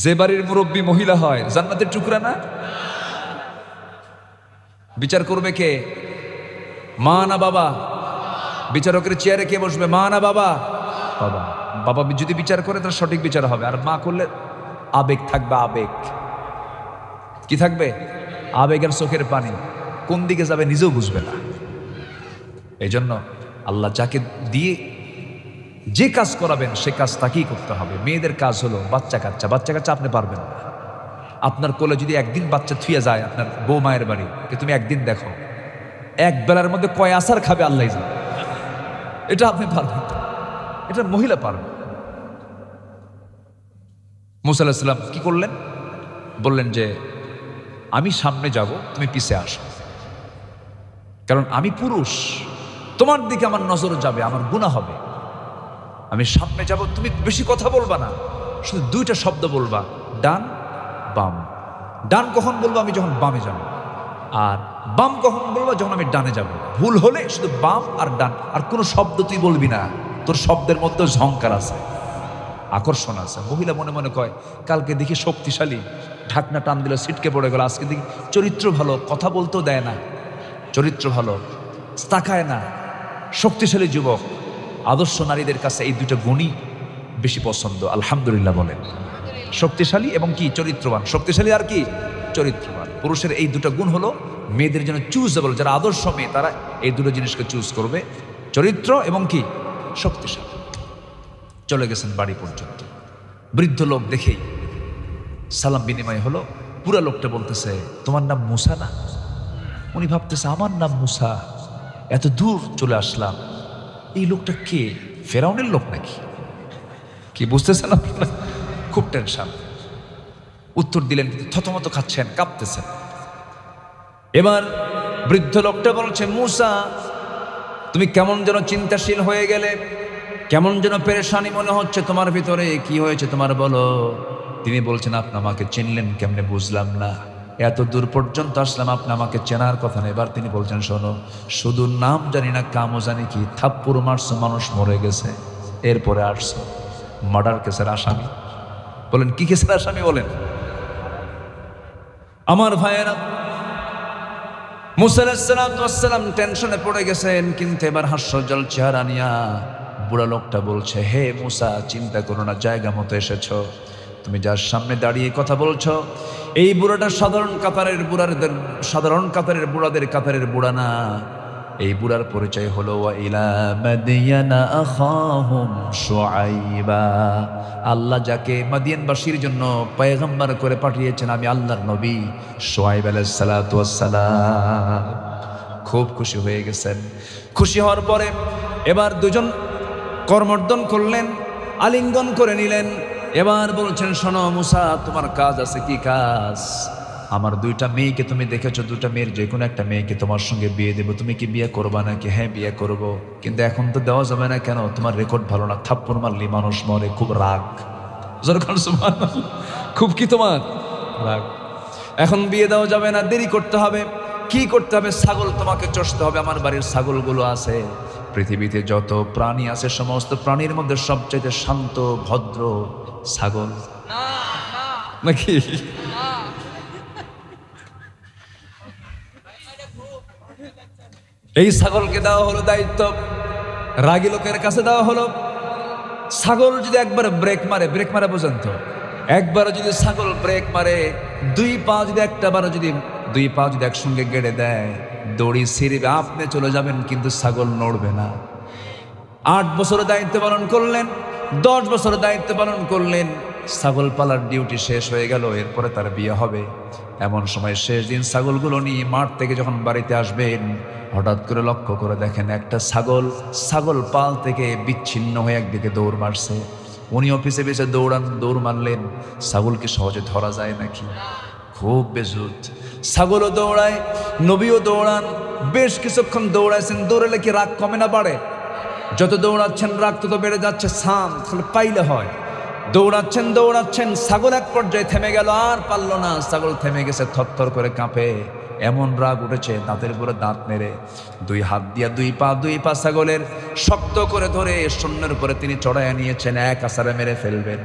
যে বাড়ির মুরব্বী মহিলা হয় জান্নাতের টুকরা না? বিচার করবে কে? মা না বাবা? বিচারকের চেয়ারে কে বসবে, মা না বাবা? বাবা। বাবা যদি বিচার করে তার সঠিক বিচার হবে, আর মা করলে আবেগ থাকবে। আবেগ কি থাকবে? আবেগের চোখের পানি কোন দিকে যাবে নিজেও বুঝবে না। এই জন্য আল্লাহ যাকে দিয়ে যে কাজ করাবেন সে কাজ তাকেই করতে হবে। মেয়েদের কাজ হলো বাচ্চা কাচ্চা আপনি পারবেন না। আপনার কোলে যদি একদিন বাচ্চা থুয়ে যায় আপনার বউ মায়ের বাড়ি, তুমি একদিন দেখো এক বেলার মধ্যে কয় আসার খাবে আল্লাহ জানে, এটা আপনি পারবেন, এটা মহিলা পারবেন। মুসা আলাইহিস সালাম কি করলেন? বললেন যে আমি সামনে যাব, তুমি পিছে আসো, কারণ আমি পুরুষ, তোমার দিকে আমার নজর যাবে, আমার গুনাহ হবে। আমি সামনে যাব, তুমি বেশি কথা বলবা না, শুধু দুইটা শব্দ বলবা, ডান বাম। ডান কখন বলবো? আমি যখন বামে যাব। আর বাম কখন বলবো? যখন আমি ডানে যাব। ভুল হলে শুধু বাম আর ডান, আর কোনো শব্দ তুই বলবি না। তোর শব্দের মধ্যে ঝংকার আছে, আকর্ষণ আছে। মহিলা মনে মনে কয় কালকে দেখি শক্তিশালী, ঢাকনা টান দিল ছিটকে পড়ে গেল। আজকে দেখি চরিত্র ভালো, কথা বলতেও দেয় না, চরিত্র ভালো, তাকায় না, শক্তিশালী যুবক। আদর্শ নারীদের কাছে এই দুটো গুণই বেশি পছন্দ। আলহামদুলিল্লাহ বলেন। শক্তিশালী এবং কি চরিত্রবান। শক্তিশালী আর কি চরিত্রবান। পুরুষের এই দুটো গুণ হলো মেয়েদের জন্য চুজেবল। যারা আদর্শ মেয়ে তারা এই দুটো জিনিসকে চুজ করবে, চরিত্র এবং কি শক্তিশালী। চলে গেছেন বাড়ি পর্যন্ত। বৃদ্ধ লোক দেখেই সালাম বিনিময় হলো। পুরা লোকটা বলতেছে তোমার নাম মুসা না? উনি ভাবতেছে আমার নাম মুসা, এত দূর চলে আসলাম, এই লোকটা কে? ফেরাউনের লোক নাকি? কি বুঝতেছেন আপনারা? খুব টেনশন। উত্তর দিলেন কিন্তু থতমত খাচ্ছেন, কাঁপতেছেন। এবার বৃদ্ধ লোকটা বলছে মুসা তুমি কেমন যেন চিন্তাশীল হয়ে গেলে, কেমন যেন পেরেশানি মনে হচ্ছে তোমার ভিতরে, কি হয়েছে তোমার বলো। তিনি বলছেন আপনি আমাকে চিনলেন কেমনে বুঝলাম না, এত দূর পর্যন্ত আসলাম, আপনি আমাকে চেনার কথা না। এবার তিনি বলছেন শোনো, শুধু নাম জানি না কামও জানি কি, থাপ্পড় মারছো মানুষ মরে গেছে, এরপরে আসছো মার্ডার কেসের আসামি। বলেন কি কেসের আসামি? বলেন। আমার ভাইয়েরা, মুসা আলাইহিস সালাম টেনশনে পড়ে গেছেন, কিন্তু এবার হাস্যজ্জ্বল চেহারা নিয়া বুড়া লোকটা বলছে হে মুসা চিন্তা করো না, জায়গা মতো এসেছো। তুমি যার সামনে দাঁড়িয়ে কথা বলছো এই বুড়াটা সাধারণ কাতারের বুড়াদের কাতারের বুড়া না। এই বুড়ার পরিচয় হলো ওয়া ইলা মাদিয়ানা আখাহুম শুআইবা। আল্লাহ যাকে মাদিয়ানবাসীর জন্য পয়গম্বর করে পাঠিয়েছেন আমি আল্লাহর নবী শুআইব আলাইহিস সালাতু ওয়াস সালাম। খুব খুশি হয়ে গেছেন। খুশি হওয়ার পরে এবার দুজন করমর্দন করলেন, আলিঙ্গন করে নিলেন। এবার বলছেন শোনো মুসা তোমার কাজ আছে। কি কাজ? আমার দুইটা মেয়েকে তুমি দেখেছো, দুটা মেয়ের যে কোনো একটা মেয়েকে তোমার সঙ্গে বিয়ে দেবো, তুমি কি বিয়ে করবা নাকি? হ্যাঁ বিয়ে করব, কিন্তু এখন তো দেওয়া যাবে না। কেন? তোমার রেকর্ড ভালো না, থাপ্পড় মারলি মানুষ মরে, খুব রাগ। খুব কি তোমার রাগ, এখন বিয়ে দেওয়া যাবে না, দেরি করতে হবে। কি করতে হবে? ছাগল তোমাকে চষতে হবে। আমার বাড়ির ছাগলগুলো আছে, পৃথিবীতে যত প্রাণী আছে সমস্ত প্রাণীর মধ্যে সবচেয়ে শান্ত ভদ্র ছাগল নাকি? এই ছাগলকে দেওয়া হলো দায়িত্ব, রাগী লোকের কাছে দেওয়া হলো। ছাগল যদি একবার ব্রেক মারে বোঝেন তো, একবার যদি ছাগল ব্রেক মারে, দুই পা যদি একসঙ্গে গেড়ে দেয়, দড়ি ছিঁড়বে, আপনি চলে যাবেন কিন্তু ছাগল নড়বে না। 8 বছরের দায়িত্ব পালন করলেন, 10 বছরের দায়িত্ব পালন করলেন, ছাগল পালার ডিউটি শেষ হয়ে গেল। এরপরে তার বিয়ে হবে। এমন সময় শেষ দিন ছাগলগুলো নিয়ে মাঠ থেকে যখন বাড়িতে আসবেন, হঠাৎ করে লক্ষ্য করে দেখেন একটা ছাগল পাল থেকে বিচ্ছিন্ন হয়ে একদিকে দৌড় মারছে। উনি অফিসে বেশে দৌড় মারলেন। ছাগলকে সহজে ধরা যায় নাকি? খুব বেজুত। ছাগলও দৌড়ায়, নবীও দৌড়ান, বেশ কিছুক্ষণ দৌড়াইছেন। দৌড়ালে কি রাগ কমে না বাড়ে? যত দৌড়াচ্ছেন রাগ তত বেড়ে যাচ্ছে। খালি পাইলে হয়। দৌড়াচ্ছেন, ছাগল এক পর্যায়ে থেমে গেল, আর পারল না। ছাগল থেমে গেছে, থরথর করে কাঁপে, এমন রাগ উঠেছে দাঁতের উপরে দাঁত মেরে দুই হাত দিয়া দুই পা ছাগলের শক্ত করে ধরে শূন্যের উপরে তিনি চড়াইয়া নিয়েছেন, এক আছাড়ে মেরে ফেলবেন।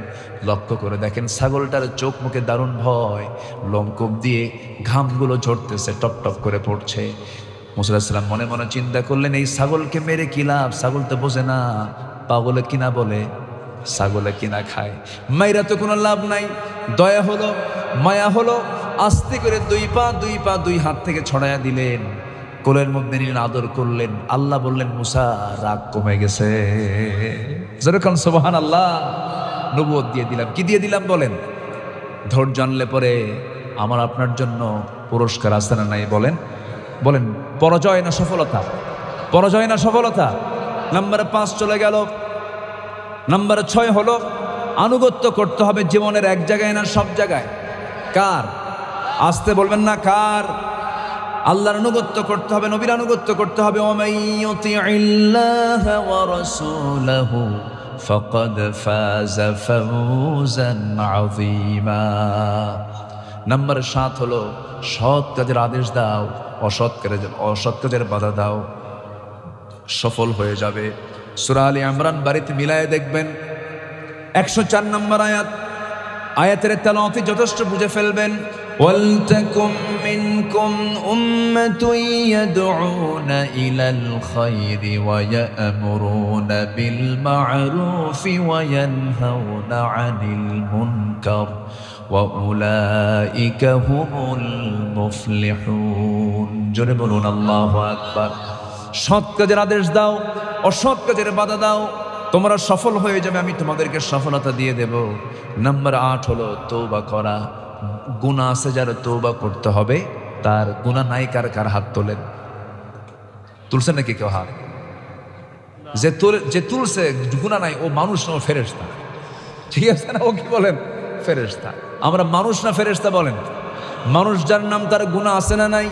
লক্ষ্য করে দেখেন ছাগলটার চোখ মুখে দারুণ ভয়, লোমকূপ দিয়ে ঘামগুলো ঝরতেছে, টপ টপ করে পড়ছে। মুসা আলাইহিস সালাম মনে মনে চিন্তা করলেন, এই ছাগলকে মেরে কি লাভ? ছাগল তো বোঝে না, পাগলে কিনা বলে, ছাগলে কিনা খায়, মাইরা তো কোনো লাভ নাই। দয়া হলো, মায়া হলো, আস্তে করে দুই হাত থেকে ছড়াইয়া দিলেন, কোলের মধ্যে নিলেন, আদর করলেন। আল্লাহ বললেন, মুসা রাগ কমে গেছে। যেরকম সুবহানাল্লাহ। নবুয়ত দিয়ে দিলাম। কি দিয়ে দিলাম বলেন? ধৈর্য আনলে পরে আমার আপনার জন্য পুরস্কার আছে না নাই? বলেন বলেন, পরাজয় না সফলতা? পরাজয় না সফলতা? নাম্বার 5 চলে গেল। নাম্বার 6 হলো আনুগত্য করতে হবে জীবনের এক জায়গায় না সব জায়গায়। কার? আসতে বলবেন না, কার? আল্লাহর আনুগত্য করতে হবে, নবীর আনুগত্য করতে হবে। ওয়ামাইয়ুতিইল্লাহা ওয়া রাসূলাহু ফাকাদ ফাযা ফাওজান আযীমা। নাম্বার 7 হলো সৎ কাজের আদেশ দাও, অসৎ কাজের বাধা দাও, সফল হয়ে যাবে। সূরা আলে ইমরান বাড়িতে মিলায়ে দেখবেন, 104 নম্বর আয়াতের তেলাওয়াতে যথেষ্ট বুঝে ফেলবেন। ওয়ালতাকুম মিনকুম উম্মাতুন ইয়াদউনা ইলাল খায়রি ওয়া ইয়া'মুরুনা বিল মা'রুফি ওয়া ইয়ানহাউনা আনিল মুনকার ওয়া উলাইকা হুমুল মুফলিহুন। জোরে বলুন আল্লাহু আকবার। সৎ কাজের আদেশ দাও, অসৎ কাজের বাধা দাও, তোমরা সফল হয়ে যাবে, আমি তোমাদেরকে সফলতা দিয়ে দেব। নাম্বার 8 হলো তওবা করা। গুনাহ আছে যারা তওবা করতে হবে, তার গুনাহ নাই কার হাত তোলেন? তুলছেন নাকি কেউ হাত? যে তুলছে গুনাহ নাই, ও মানুষ না, ও ফেরেশতা। ঠিক আছে না? ও কি বলেন? ফেরেশতা। আমরা মানুষ না ফেরেশতা বলেন? মানুষ যার নাম, তার গুনাহ আছে না নাই?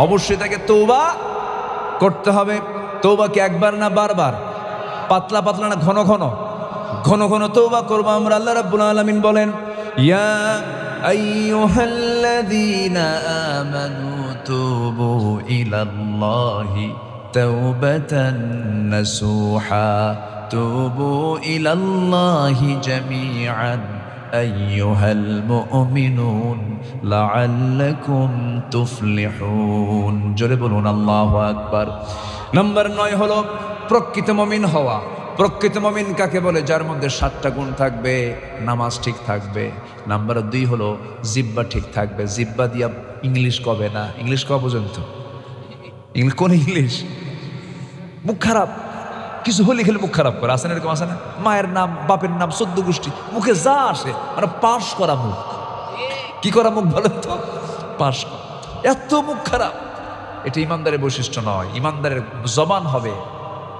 অবশ্যই তাকে তওবা করতে হবে। তওবা কি একবার না বারবার? পাতলা পাতলা না ঘন ঘন তওবা করব আমরা। আল্লাহ রাব্বুল আলামিন বলেন, ইয়া আইয়ুহাল্লাযীনা আমানু তুবু ইলাল্লাহি তাওবাতান নাসুহা তুবু ইলাল্লাহি জামিআন আইয়ুহাল মুমিনুন লাআল্লাকুম তুফলিহুন। জোরে বলুন আল্লাহু আকবার। নাম্বার 9 হলো প্রকৃত মুমিন হওয়া। প্রকৃত মুমিন কাকে বলে? যার মধ্যে 7টা গুণ থাকবে, নামাজ ঠিক থাকবে। নাম্বার 2 হলো জিহ্বা ঠিক থাকবে, জিহ্বা দিয়া ইংলিশ কবে না। ইংলিশ কবে পর্যন্ত? ইংলিশ কোন ইংলিশ? মুখ খারাপ, কিছু হলে খেলে মুখ খারাপ করে। আসেন এরকম? আসে না? মায়ের নাম, বাপের নাম, 14 গোষ্ঠী, মুখে যা আসে মানে পাশ করা মুখ। কি করা মুখ বলেন তো? পাশ করা। এত মুখ খারাপ, এটা ইমানদারের বৈশিষ্ট্য নয়। ইমানদারের জবান হবে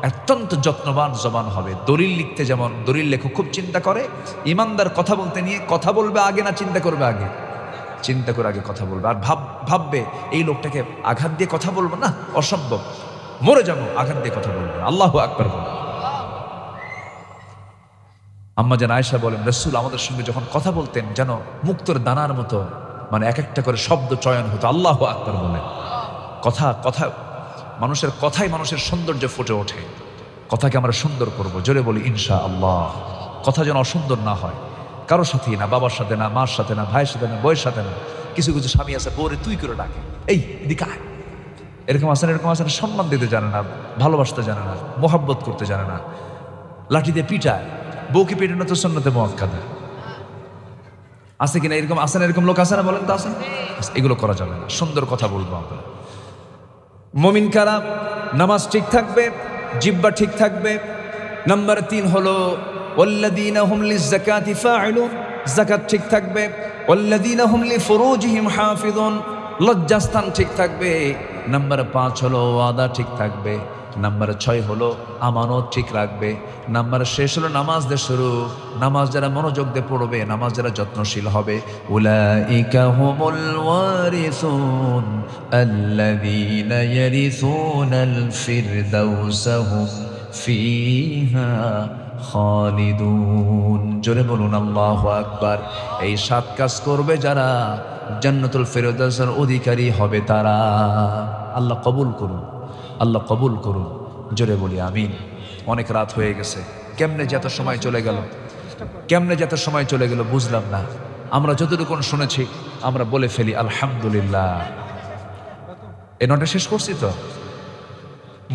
অত্যন্ত যত্নবান জবান হবে। দলিল লিখতে যেমন দলিল লেখক খুব চিন্তা করে, ইমানদার কথা বলতে নিয়ে কথা বলবে আগে না চিন্তা করবে আগে? চিন্তা করে আগে কথা বলবে। আর ভাববে এই লোকটাকে আঘাত দিয়ে কথা বলবো না, অসম্ভব, মরে যাবো, আঘাত দিয়ে কথা বলবো। আল্লাহু আকবার বলবো। আম্মা জান আয়েশা বলেন, রাসূল আমাদের সঙ্গে যখন কথা বলতেন যেন মুক্তোর দানার মতো মানে এক একটা করে শব্দ চয়ন হতো। আল্লাহু আকবার বলেন। কথা মানুষের কথাই মানুষের সৌন্দর্য ফুটে ওঠে। কথাকে আমরা সুন্দর করব, জোরে বলি ইনশাআল্লাহ। কথা যেন অসুন্দর না হয়, কারোর সাথেই না, বাবার সাথে না, মার সাথে না, ভাইয়ের সাথে না, বউয়ের সাথে না। কিছু কিছু স্বামী আছে বউরে তুই করে ডাকে, এই এদিকে আয়, এরকম আছে না, সম্মান দিতে জানে না, ভালোবাসতে জানে না, মোহাব্বত করতে জানে না, লাঠি দিয়ে পিটায়। বউকে পিটানো তো সুন্নতে মুআক্কাদা। আছে কিনা এরকম? আছে না এরকম লোক? আছে না? বলেন তো আছে? এগুলো করা যাবে না। সুন্দর কথা বলবো আমরা। মুমিন কারা? নামাজ ঠিক থাকবে, জিহ্বা ঠিক থাকবে। নাম্বার 3 হলো ওয়াল্লাযীনা হুম লিয-যাকাতি ফাঈলুন, যাকাত ঠিক থাকবে। ওয়াল্লাযীনা হুম লিফুরুজিহিম হাফিজুন, লজ্জাস্থান ঠিক থাকবে। নাম্বার 5 হলো ওয়াদা ঠিক থাকবে। নাম্বার 6 হলো আমানত ঠিক রাখবে। নাম্বার শেষ হলো নামাজ দিয়ে শুরু। নামাজ যারা মনোযোগ দিয়ে পড়বে, নামাজ যারা যত্নশীল হবে, উলাইকা হুমুল ওয়ারিসুন আল্লাযীনা ইয়ারিসুনাল ফিরদাউসা হুম ফিহা খালিদুন। জোরে বলুন আল্লাহু আকবার। এই 7 কাজ করবে যারা, জান্নাতুল ফিরদাউসের অধিকারী হবে তারা। আল্লাহ কবুল করুন, আল্লাহ কবুল করুন। জোরে বলি আমিন। অনেক রাত হয়ে গেছে, কেমনে যে এত সময় চলে গেল, কেমনে যে এত সময় চলে গেল বুঝলাম না। আমরা যতটুকু শুনেছি আমরা বলে ফেলি আলহামদুলিল্লাহ। এই নটা শেষ করছি তো,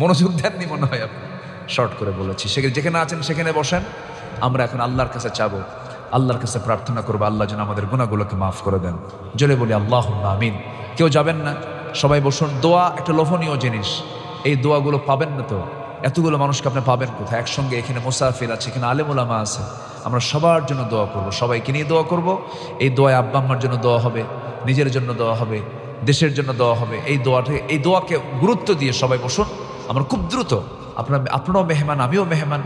মনোযোগ দেননি মনে হয় আপনি। শর্ট করে বলেছি, সেখানে যেখানে আছেন সেখানে বসেন। আমরা এখন আল্লাহর কাছে চাবো, আল্লাহর কাছে প্রার্থনা করবো আল্লাহ যেন আমাদের গুনাহগুলোকে মাফ করে দেন। জোরে বলি আল্লাহুম্মা আমিন। কেউ যাবেন না, সবাই বসুন। দোয়া একটা লোভনীয় জিনিস, এই দোয়াগুলো পাবেন না তো, এতগুলো মানুষকে আপনি পাবেন কোথায়? একসঙ্গে এখানে মুসাফির আছে, এখানে আলেম ওলামা আছে। আমরা সবার জন্য দোয়া করব, সবাইকে নিয়ে দোয়া করব। এই দোয়ায় আব্বা আম্মার জন্য দোয়া হবে, নিজের জন্য দোয়া হবে, দেশের জন্য দোয়া হবে। এই দোয়াকে গুরুত্ব দিয়ে সবাই বসুন। আমরা খুব দ্রুত, আপনারাও মেহমান আমিও মেহমান,